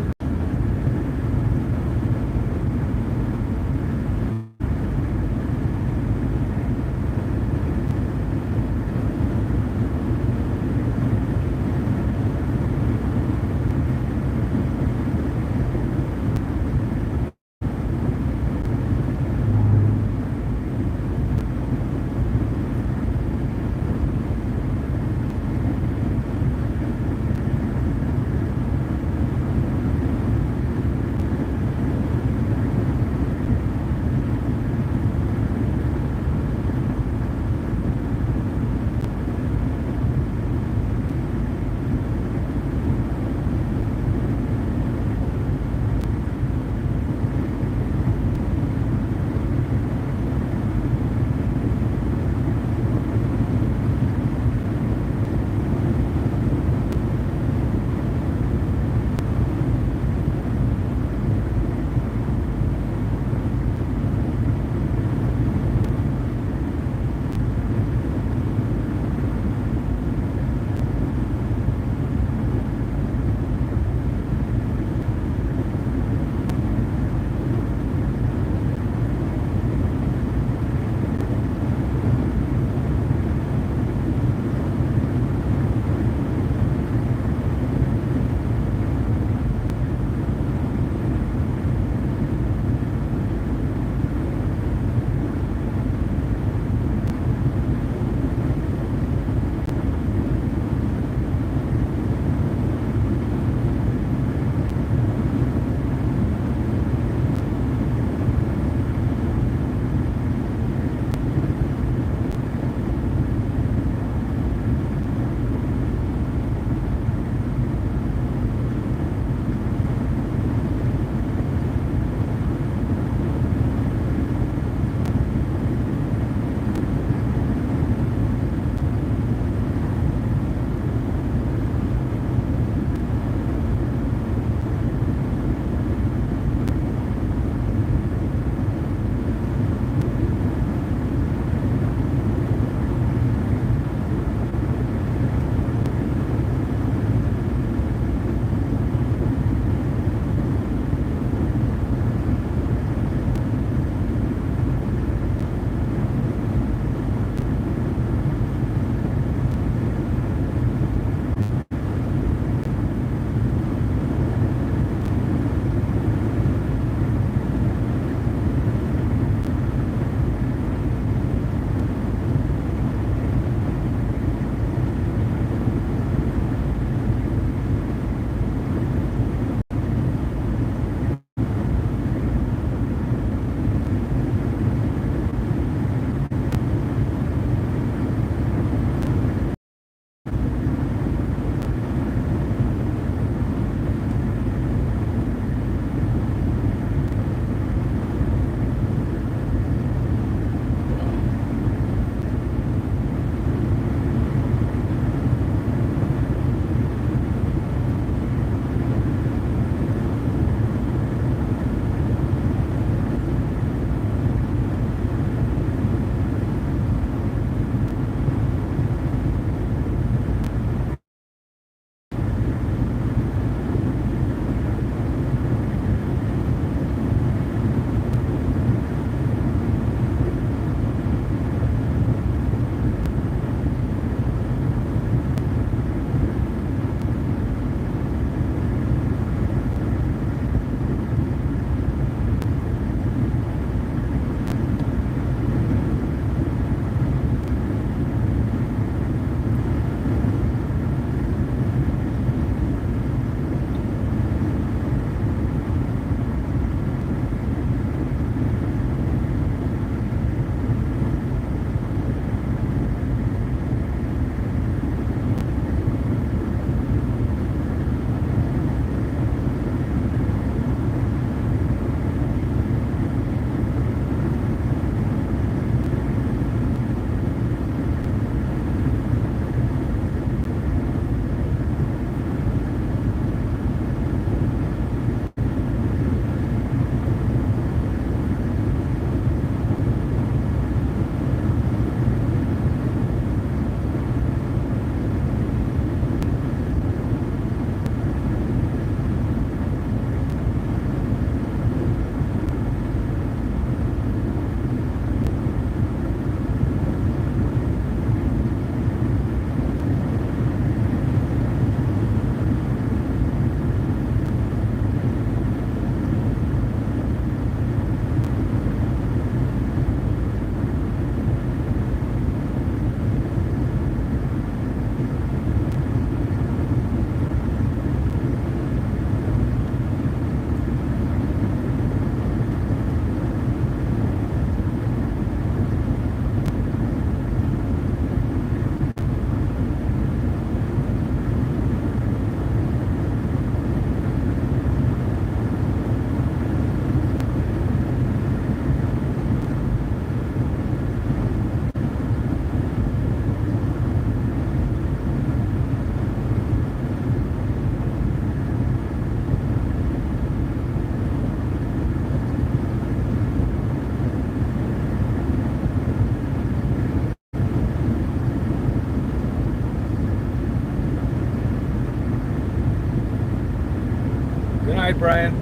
S1: right, Brian.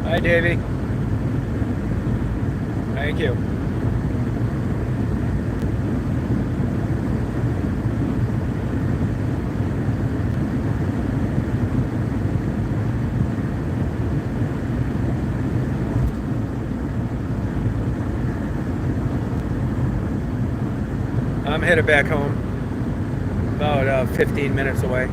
S1: Hi, Davey. Thank you. I'm headed back home. About 15 minutes away.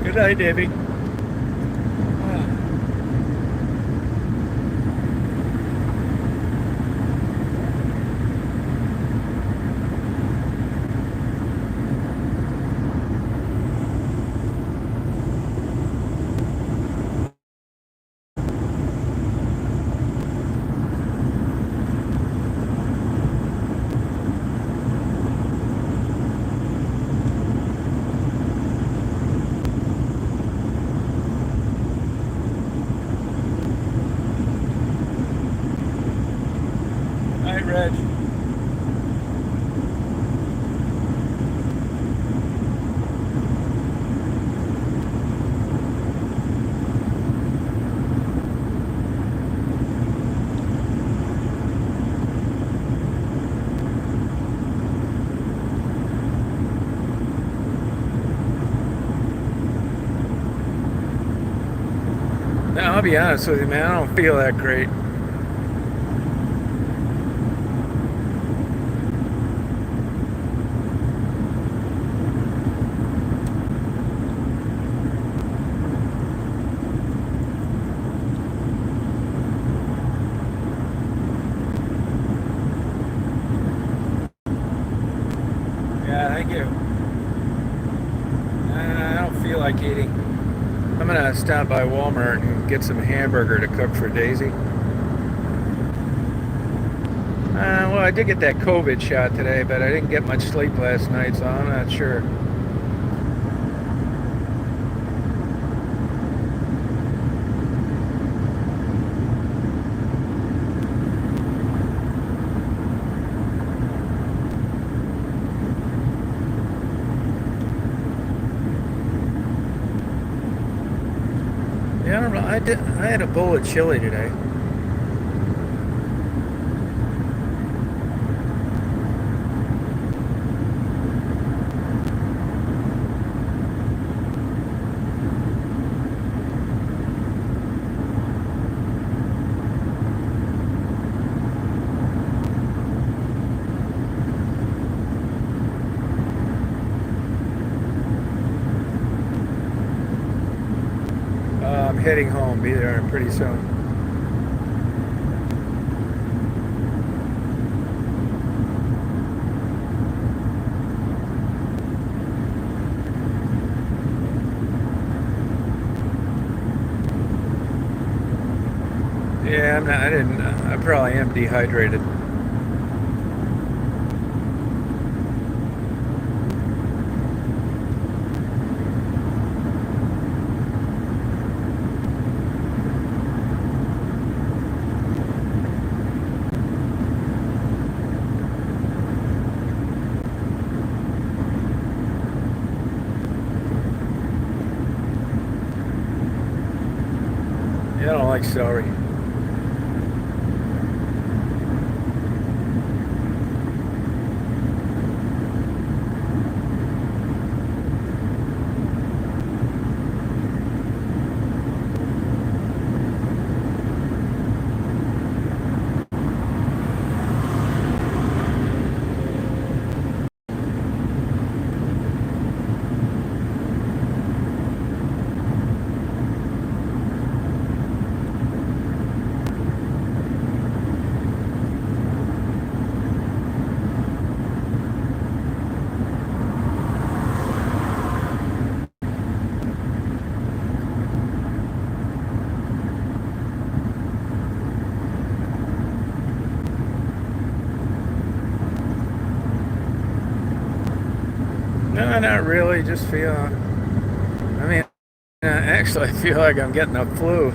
S1: Good night, Davey. Night, Reg. Now, I'll be honest with you, man. I don't feel that great. Yeah, thank you. I don't feel like eating. I'm gonna stop by Walmart and get some hamburger to cook for Daisy. Well, I did get that COVID shot today, but I didn't get much sleep last night, so I'm not sure. Yeah, I don't know. I had a bowl of chili today. I'm heading home. Be there pretty soon. Yeah, I probably am dehydrated. Yeah, I don't like celery. No, not really. Just feel. I mean, actually, I feel like I'm getting a flu.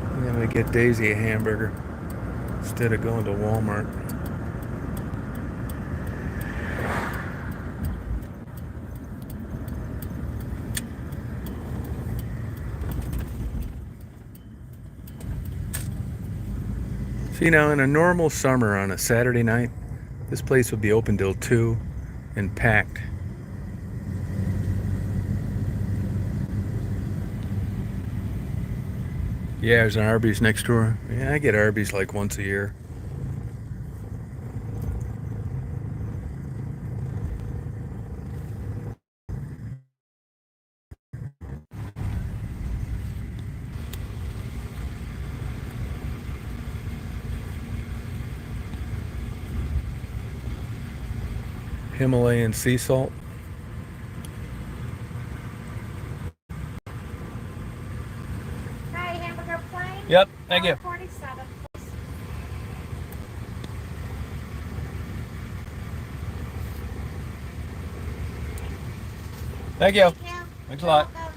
S1: I'm gonna get Daisy a hamburger instead of going to Walmart. See, now in a normal summer on a Saturday night, this place would be open till 2 and packed. Yeah, there's an Arby's next door. Yeah, I get Arby's like once a year. Himalayan sea salt.
S4: Hi, hamburger plain.
S1: Yep, thank you.
S4: 47, please.
S1: Thank you.
S4: Thank you.
S1: Thanks a lot.
S4: You're welcome.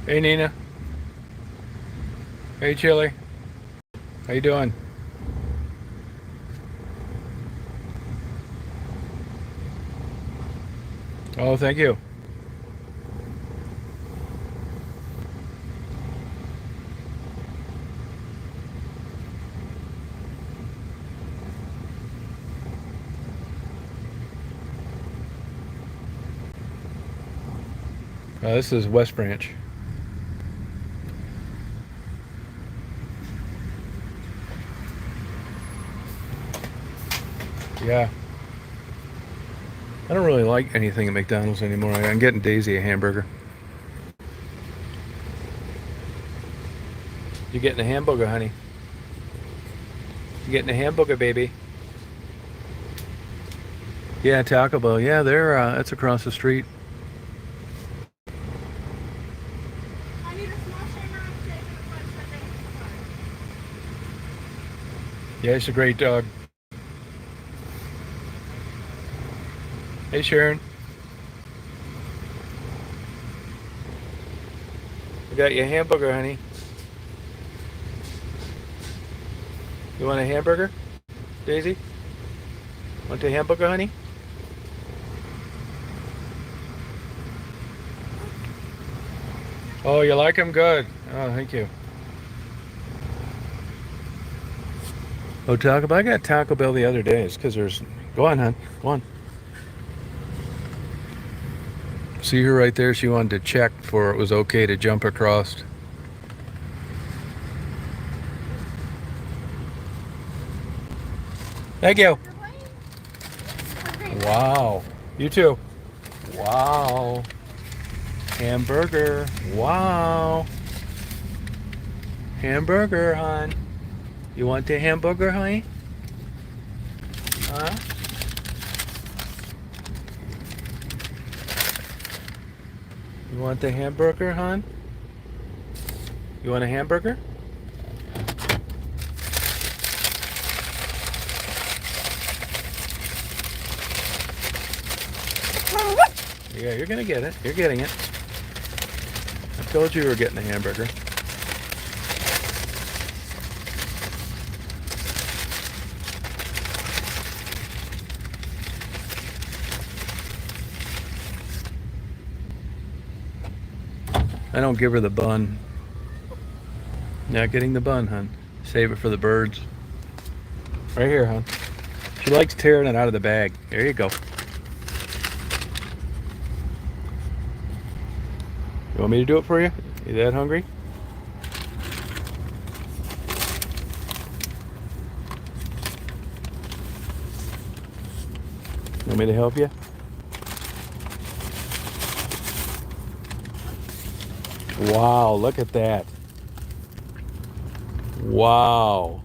S1: Hey Nina. Hey Chili. How you doing? Oh, thank you. This is West Branch. Yeah. I don't really like anything at McDonald's anymore. I'm getting Daisy a hamburger. You getting a hamburger, honey? You getting a hamburger, baby? Yeah, Taco Bell. Yeah, that's across the street.
S2: I need a small shaker of steak and a fried chicken.
S1: Yeah, he's a great dog. Hey, Sharon. I got you a hamburger, honey. You want a hamburger, Daisy? Want a hamburger, honey? Oh, you like them? Good. Oh, thank you. Oh, Taco Bell. I got Taco Bell the other day. It's because there's... Go on, hon. Go on. See her right there? She wanted to check for it was okay to jump across. Thank you. Wow. You too. Wow. Hamburger. Wow. Hamburger, hon. You want the hamburger, honey? Huh? You want the hamburger, hon? You want a hamburger? Yeah, you're gonna get it. You're getting it. I told you were getting a hamburger. I don't give her the bun. Not getting the bun, hon. Save it for the birds. Right here, hon. She likes tearing it out of the bag. There you go. You want me to do it for you? You that hungry? Want me to help you? Wow, look at that. Wow.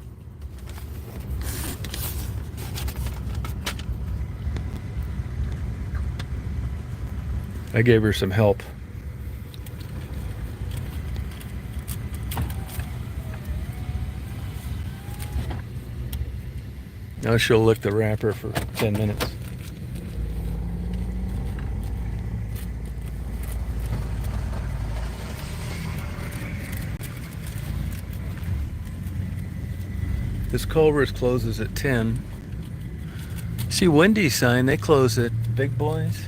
S1: I gave her some help. Now she'll lick the wrapper for 10 minutes. This Culver's closes at 10. See Wendy's sign, they close at Big Boys.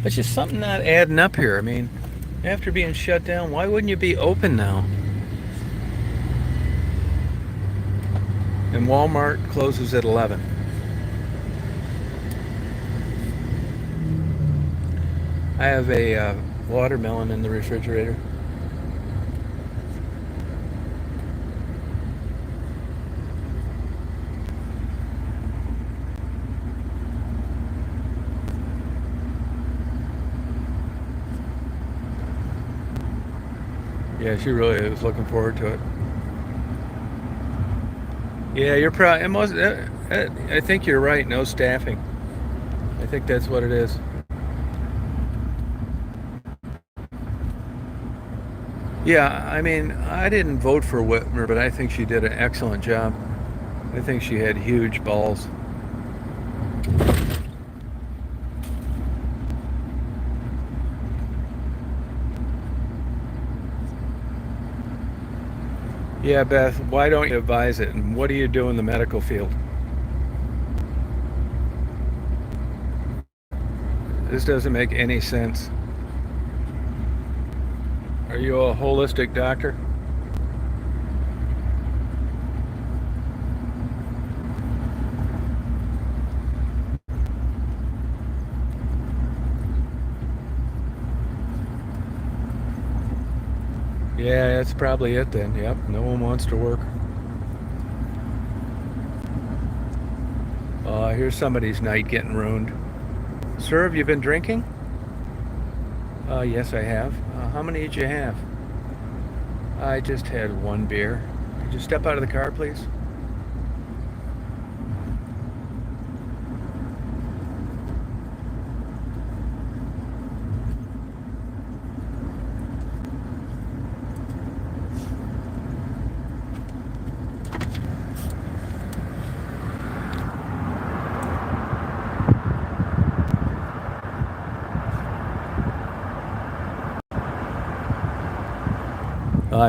S1: But just something not adding up here. I mean, after being shut down, why wouldn't you be open now? And Walmart closes at 11. I have a watermelon in the refrigerator. Yeah, she really is looking forward to it. Yeah, you're probably. I think you're right. No staffing. I think that's what it is. Yeah, I mean, I didn't vote for Whitmer, but I think she did an excellent job. I think she had huge balls. Yeah, Beth, why don't you advise it? And what do you do in the medical field? This doesn't make any sense. Are you a holistic doctor? Yeah, that's probably it then. Yep, no one wants to work. Here's somebody's night getting ruined. Sir, have you been drinking? Yes, I have. How many did you have? I just had one beer. Could you step out of the car, please?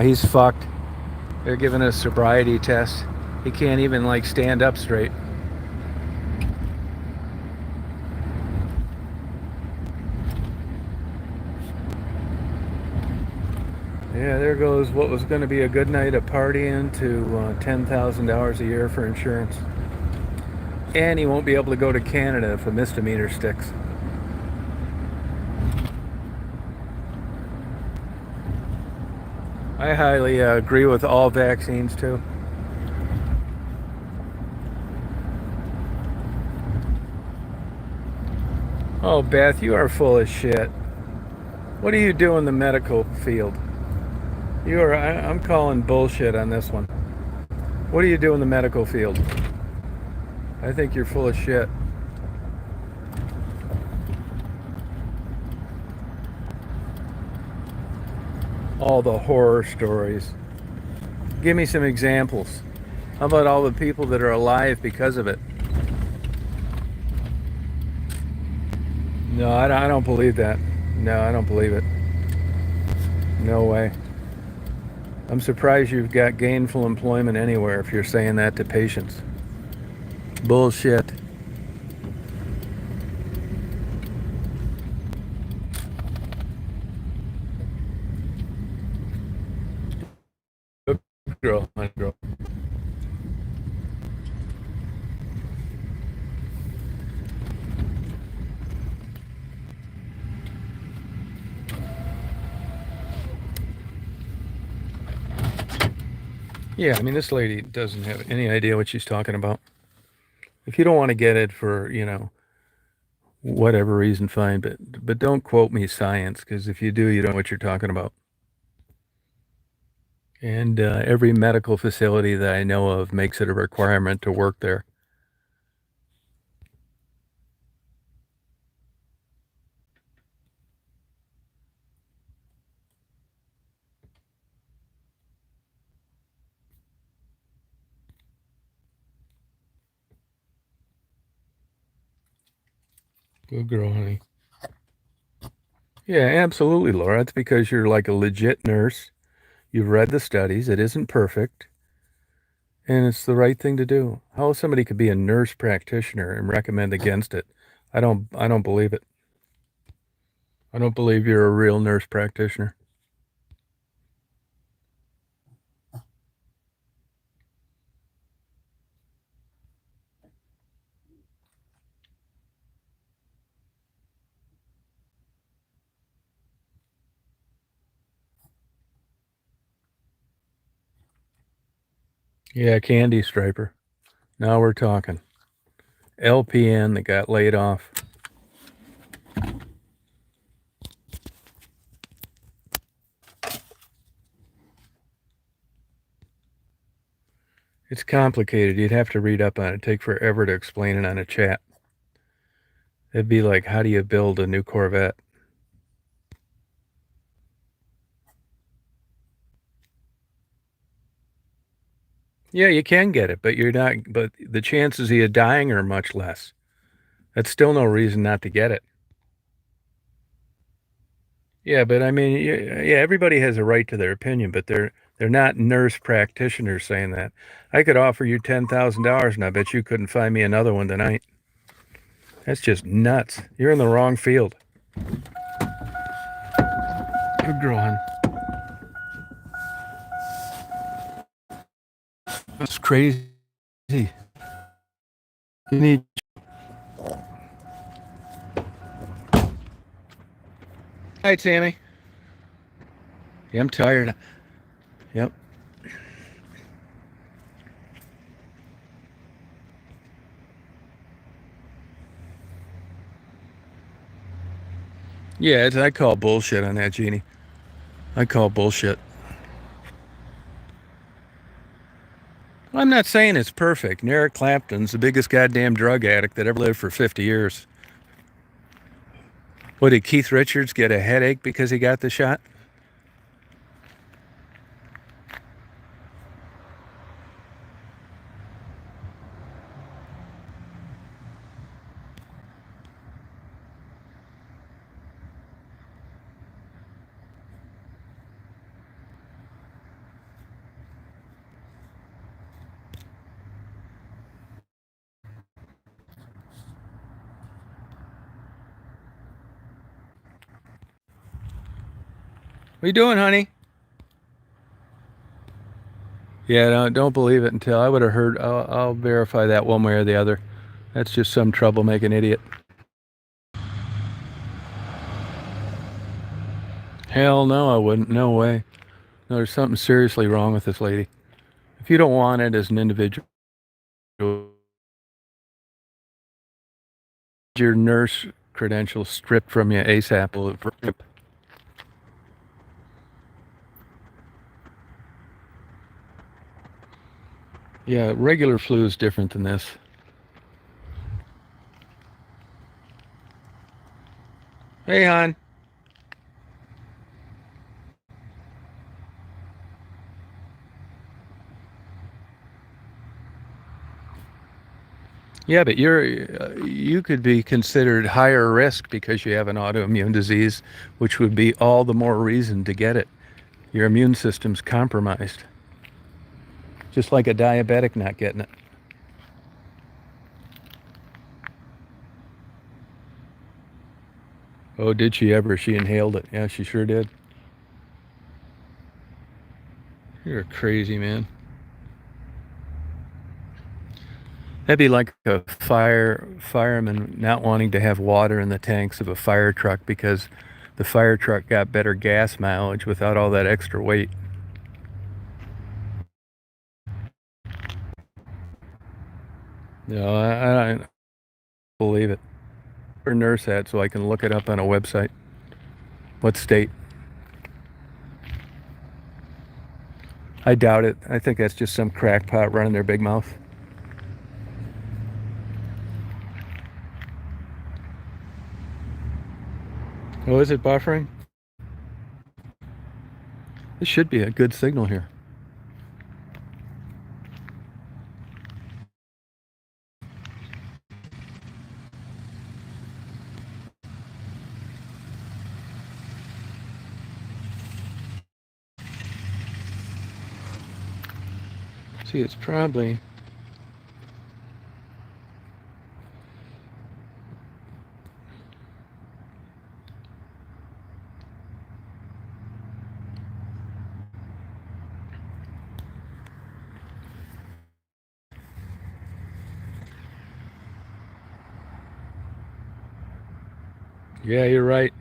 S1: He's fucked. They're giving a sobriety test. He can't even like stand up straight. Yeah, there goes what was going to be a good night of partying to $10,000 a year for insurance. And he won't be able to go to Canada if a misdemeanor sticks. I highly agree with all vaccines too. Oh, Beth, you are full of shit. What do you do in the medical field? I'm calling bullshit on this one. What do you do in the medical field? I think you're full of shit. All the horror stories. Give me some examples. How about all the people that are alive because of it? No, I don't believe that. No, I don't believe it. No way. I'm surprised you've got gainful employment anywhere if you're saying that to patients. Bullshit. Good girl, my girl. Yeah, I mean, this lady doesn't have any idea what she's talking about. If you don't want to get it for, whatever reason, fine, but don't quote me science, because if you do, you don't know what you're talking about. And every medical facility that I know of makes it a requirement to work there. Good girl, honey. Yeah, absolutely, Laura. It's because you're like a legit nurse. You've read the studies. It isn't perfect, and it's the right thing to do. How somebody could be a nurse practitioner and recommend against it? I don't believe it. I don't believe you're a real nurse practitioner. Yeah, Candy Striper. Now we're talking. LPN that got laid off. It's complicated. You'd have to read up on it. It'd take forever to explain it on a chat. It'd be like, how do you build a new Corvette? Yeah, you can get it, but you're not. But the chances of you dying are much less. That's still no reason not to get it. Yeah, but I mean, yeah, everybody has a right to their opinion, but they're not nurse practitioners saying that. I could offer you $10,000, and I bet you couldn't find me another one tonight. That's just nuts. You're in the wrong field. Good girl, hon. That's crazy. You need. Hi, Tammy. Yeah, I'm tired. Yep. Yeah, I call bullshit on that, Jeannie. I call bullshit. I'm not saying it's perfect. And Eric Clapton's the biggest goddamn drug addict that ever lived for 50 years. What, did Keith Richards get a headache because he got the shot? What you doing, honey? Yeah, don't believe it until I would have heard. I'll verify that one way or the other. That's just some troublemaking idiot. Hell no, I wouldn't. No way. No, there's something seriously wrong with this lady. If you don't want it as an individual, your nurse credentials stripped from you ASAP. Yeah, regular flu is different than this. Hey, hon. Yeah, but you could be considered higher risk because you have an autoimmune disease, which would be all the more reason to get it. Your immune system's compromised, just like a diabetic not getting it. Oh, did she ever? She inhaled it. Yeah, she sure did. You're crazy, man. That'd be like a fireman not wanting to have water in the tanks of a fire truck because the fire truck got better gas mileage without all that extra weight. No, I don't believe it. Where nurse at so I can look it up on a website. What state? I doubt it. I think that's just some crackpot running their big mouth. Oh, is it buffering? This should be a good signal here. See, it's probably... Yeah, you're right.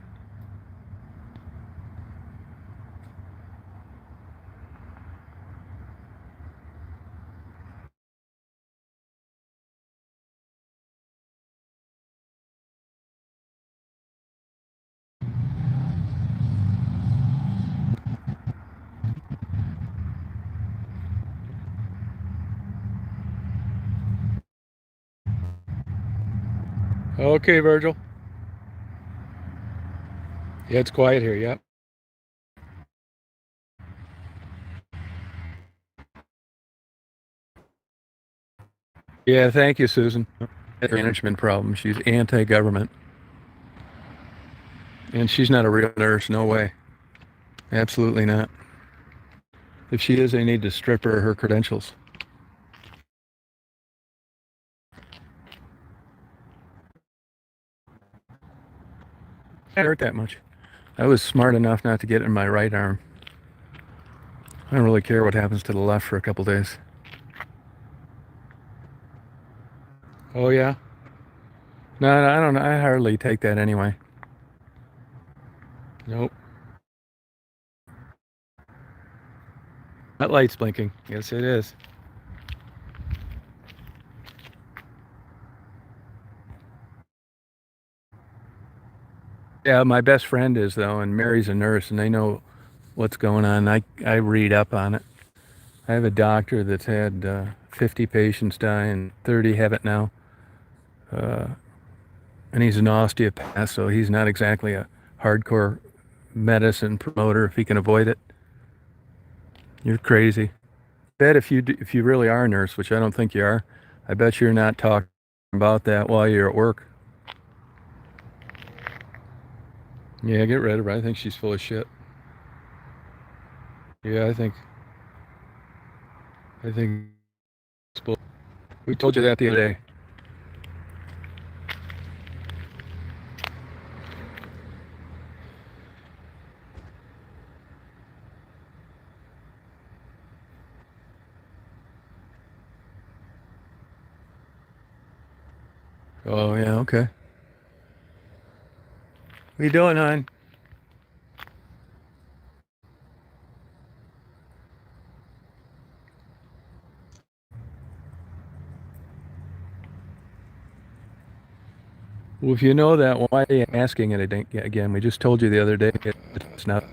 S1: Okay, Virgil. Yeah, it's quiet here, yep. Yeah, thank you, Susan. Management problem. She's anti-government. And she's not a real nurse, no way. Absolutely not. If she is, they need to strip her credentials. It hurt that much. I was smart enough not to get it in my right arm. I don't really care what happens to the left for a couple days. Oh, yeah? No, I don't know. I hardly take that anyway. Nope. That light's blinking. Yes, it is. Yeah, my best friend is, though, and Mary's a nurse, and they know what's going on. I read up on it. I have a doctor that's had 50 patients die and 30 have it now. And he's an osteopath, so he's not exactly a hardcore medicine promoter if he can avoid it. You're crazy. Bet if you really are a nurse, which I don't think you are, I bet you're not talking about that while you're at work. Yeah, get rid of her. I think she's full of shit. Yeah, I think we told you that the other day. Oh yeah, okay. What you doing, hon? Well, if you know that, why are you asking it again? We just told you the other day it's not.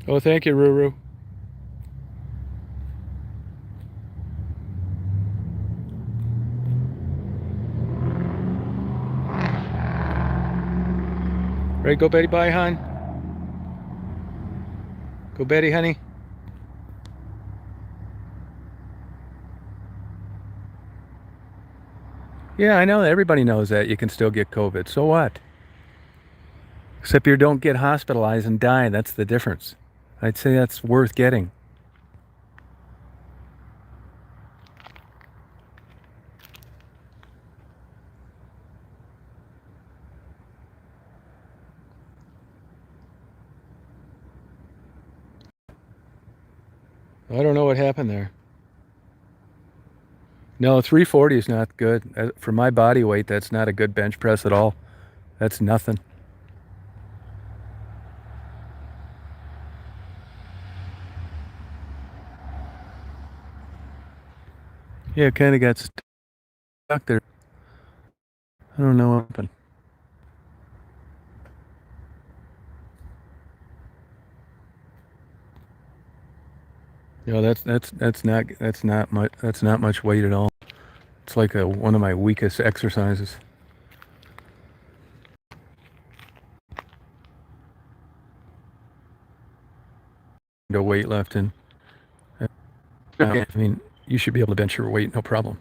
S1: Oh, thank you, Ruru. Right, go Betty, bye, hon. Go Betty, honey. Yeah, I know. Everybody knows that you can still get COVID. So what? Except you don't get hospitalized and die. That's the difference. I'd say that's worth getting. I don't know what happened there. No, 340 is not good. For my body weight, that's not a good bench press at all. That's nothing. Yeah, kind of got stuck there. I don't know what happened. No, that's not much weight at all. It's like one of my weakest exercises. No weight lifting. I mean, you should be able to bench your weight, no problem.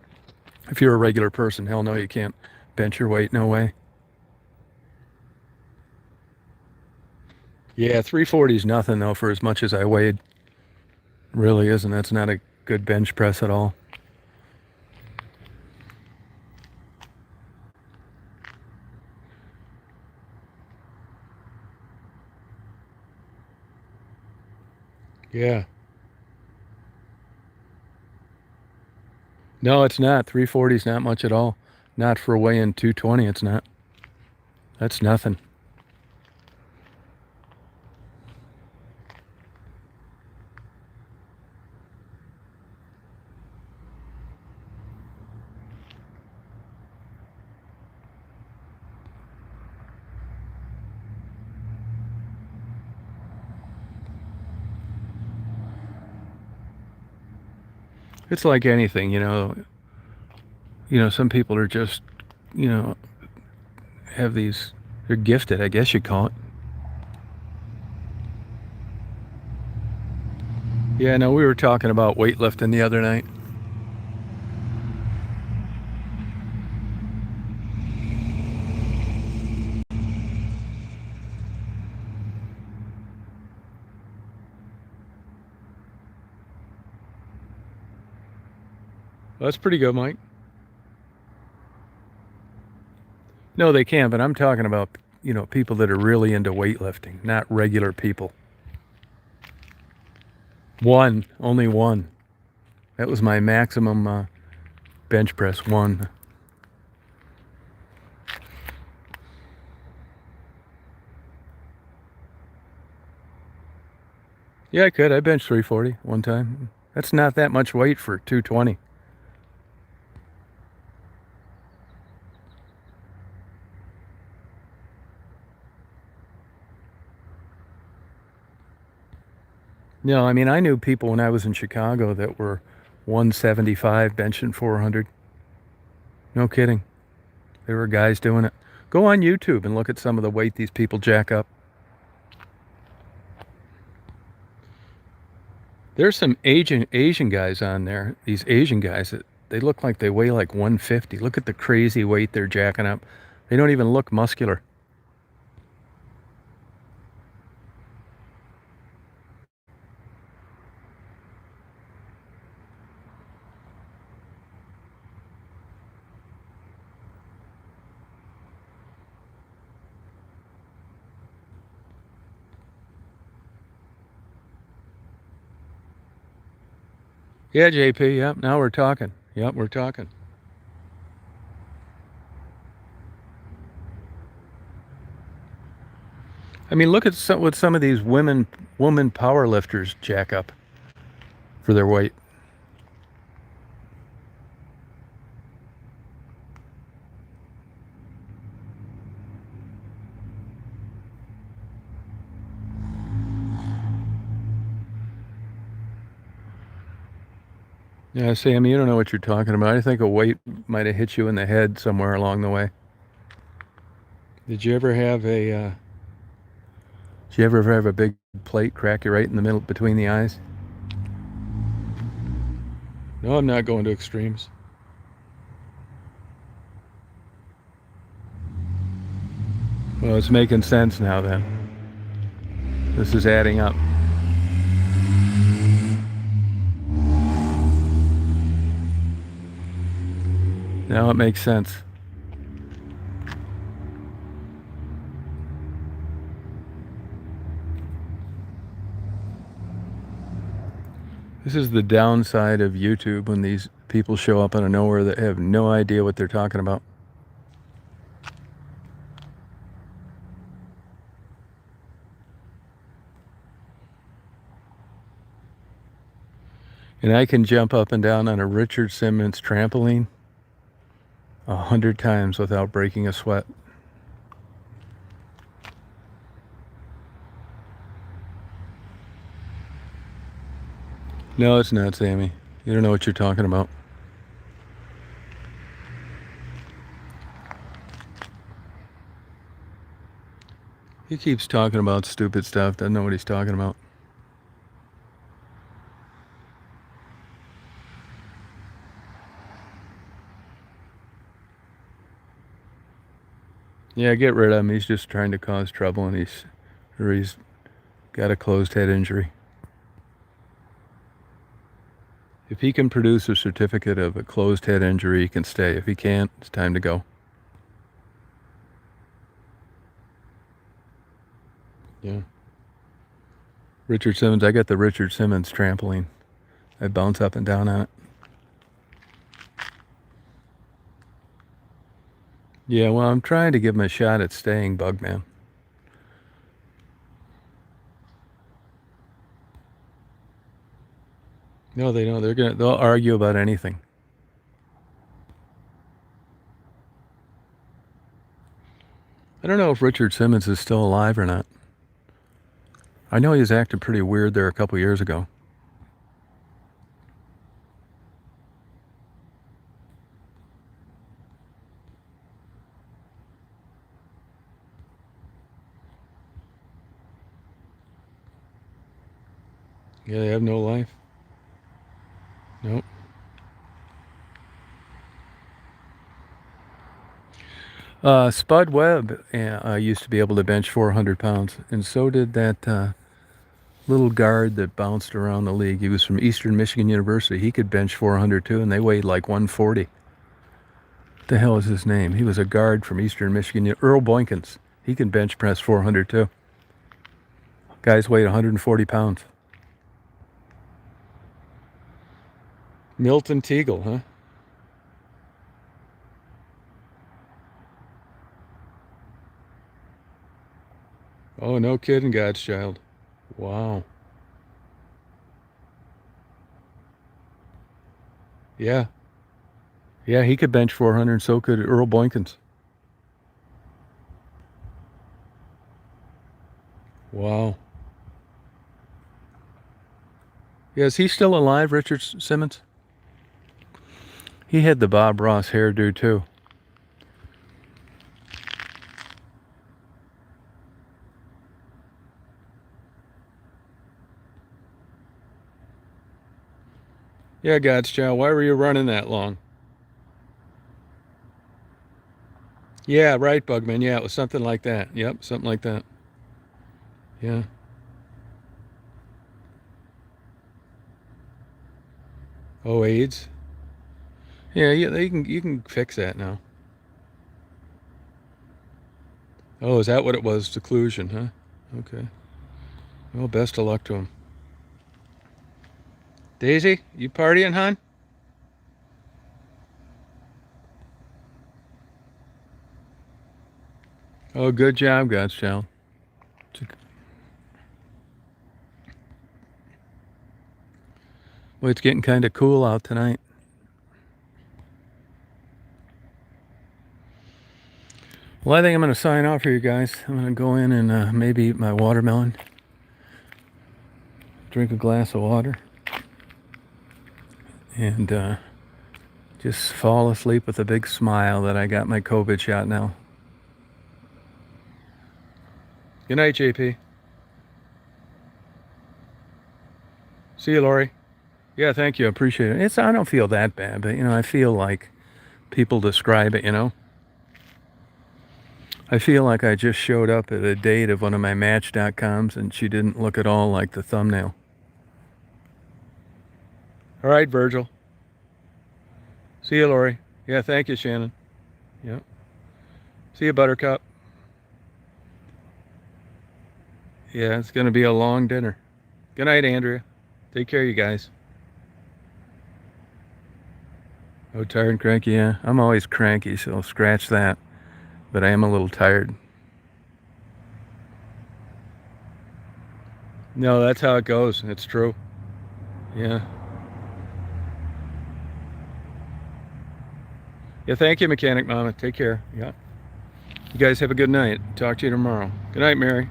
S1: If you're a regular person, hell no, you can't bench your weight, no way. Yeah, 340 is nothing though for as much as I weighed. Really isn't. That's not a good bench press at all. Yeah. No, it's not. 340 is not much at all. Not for weighing 220, it's not. That's nothing. It's like anything, you know. You know, some people are just, you know, have these, they're gifted, I guess you'd call it. Yeah, no, we were talking about weightlifting the other night. That's pretty good, Mike. No, they can, but I'm talking about, people that are really into weightlifting, not regular people. Only one. That was my maximum bench press, one. Yeah, I could. I benched 340 one time. That's not that much weight for 220. No, I mean, I knew people when I was in Chicago that were 175 benching 400. No kidding. There were guys doing it. Go on YouTube and look at some of the weight these people jack up. There's some Asian guys on there. These Asian guys that they look like they weigh like 150. Look at the crazy weight they're jacking up. They don't even look muscular. Yeah, JP. Yep. Now we're talking. Yep, we're talking. I mean, look at what some of these woman power lifters jack up for their weight. Yeah, Sam, you don't know what you're talking about. I think a weight might have hit you in the head somewhere along the way. Did you ever have a big plate crack you right in the middle between the eyes? No, I'm not going to extremes. Well, it's making sense now then. This is adding up. Now it makes sense. This is the downside of YouTube when these people show up out of nowhere that have no idea what they're talking about. And I can jump up and down on a Richard Simmons trampoline 100 times without breaking a sweat. No, it's not, Sammy. You don't know what you're talking about. He keeps talking about stupid stuff, doesn't know what he's talking about. Yeah, get rid of him. He's just trying to cause trouble, and he's got a closed head injury. If he can produce a certificate of a closed head injury, he can stay. If he can't, it's time to go. Yeah. Richard Simmons, I got the Richard Simmons trampoline. I bounce up and down on it. Yeah, well, I'm trying to give him a shot at staying, Bugman. No, they don't. They'll argue about anything. I don't know if Richard Simmons is still alive or not. I know he was acting pretty weird there a couple years ago. Yeah, they have no life. Nope. Spud Webb used to be able to bench 400 pounds, and so did that Little guard that bounced around the league. He was from Eastern Michigan University. He could bench 400 too, and they weighed like 140. What the hell is his name? He was a guard from Eastern Michigan. Earl Boykins. He can bench press 400 too. Guys weighed 140 pounds. Milton Teagle, huh? Oh, no kidding, God's child. Wow. Yeah. Yeah, he could bench 400, and so could Earl Boykins. Wow. Yeah, is he still alive, Richard Simmons? He had the Bob Ross hairdo, too. Yeah, God's child, why were you running that long? Yeah, right, Bugman. Yeah, it was something like that. Yep, something like that. Yeah. Oh, AIDS? Yeah, you can fix that now. Oh, is that what it was? Seclusion, huh? Okay. Well, best of luck to him. Daisy, you partying, hon? Oh, good job, God's child. Well, it's getting kind of cool out tonight. Well, I think I'm going to sign off here, guys. I'm going to go in and maybe eat my watermelon, drink a glass of water, and just fall asleep with a big smile that I got my COVID shot now. Good night, JP. See you, Lori. Yeah, thank you. I appreciate it. I don't feel that bad, but I feel like people describe it. I feel like I just showed up at a date of one of my Match.coms and she didn't look at all like the thumbnail. All right, Virgil. See you, Lori. Yeah, thank you, Shannon. Yep. See you, Buttercup. Yeah, it's going to be a long dinner. Good night, Andrea. Take care, you guys. Oh, tired and cranky, yeah. I'm always cranky, so scratch that. But I am a little tired. No, that's how it goes. It's true. Yeah. Yeah, thank you, Mechanic Mama. Take care. Yeah. You guys have a good night. Talk to you tomorrow. Good night, Mary.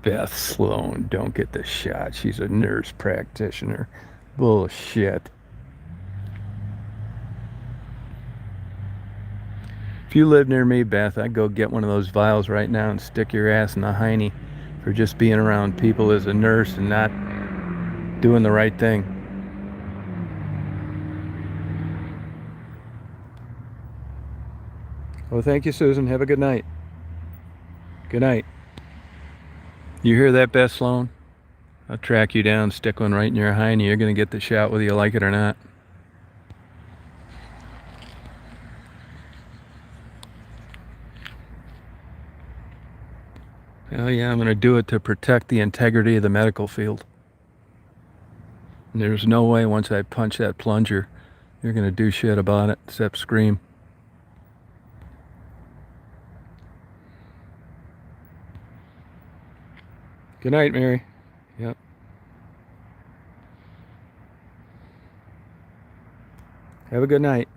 S1: Beth Sloan, don't get the shot. She's a nurse practitioner. Bullshit. If you live near me, Beth, I'd go get one of those vials right now and stick your ass in the hiney for just being around people as a nurse and not doing the right thing. Well, thank you, Susan. Have a good night. Good night. You hear that, Beth Sloan? I'll track you down, stick one right in your hiney. You're going to get the shot whether you like it or not. Hell yeah, I'm going to do it to protect the integrity of the medical field. And there's no way once I punch that plunger, you're going to do shit about it except scream. Good night, Mary. Yep. Have a good night.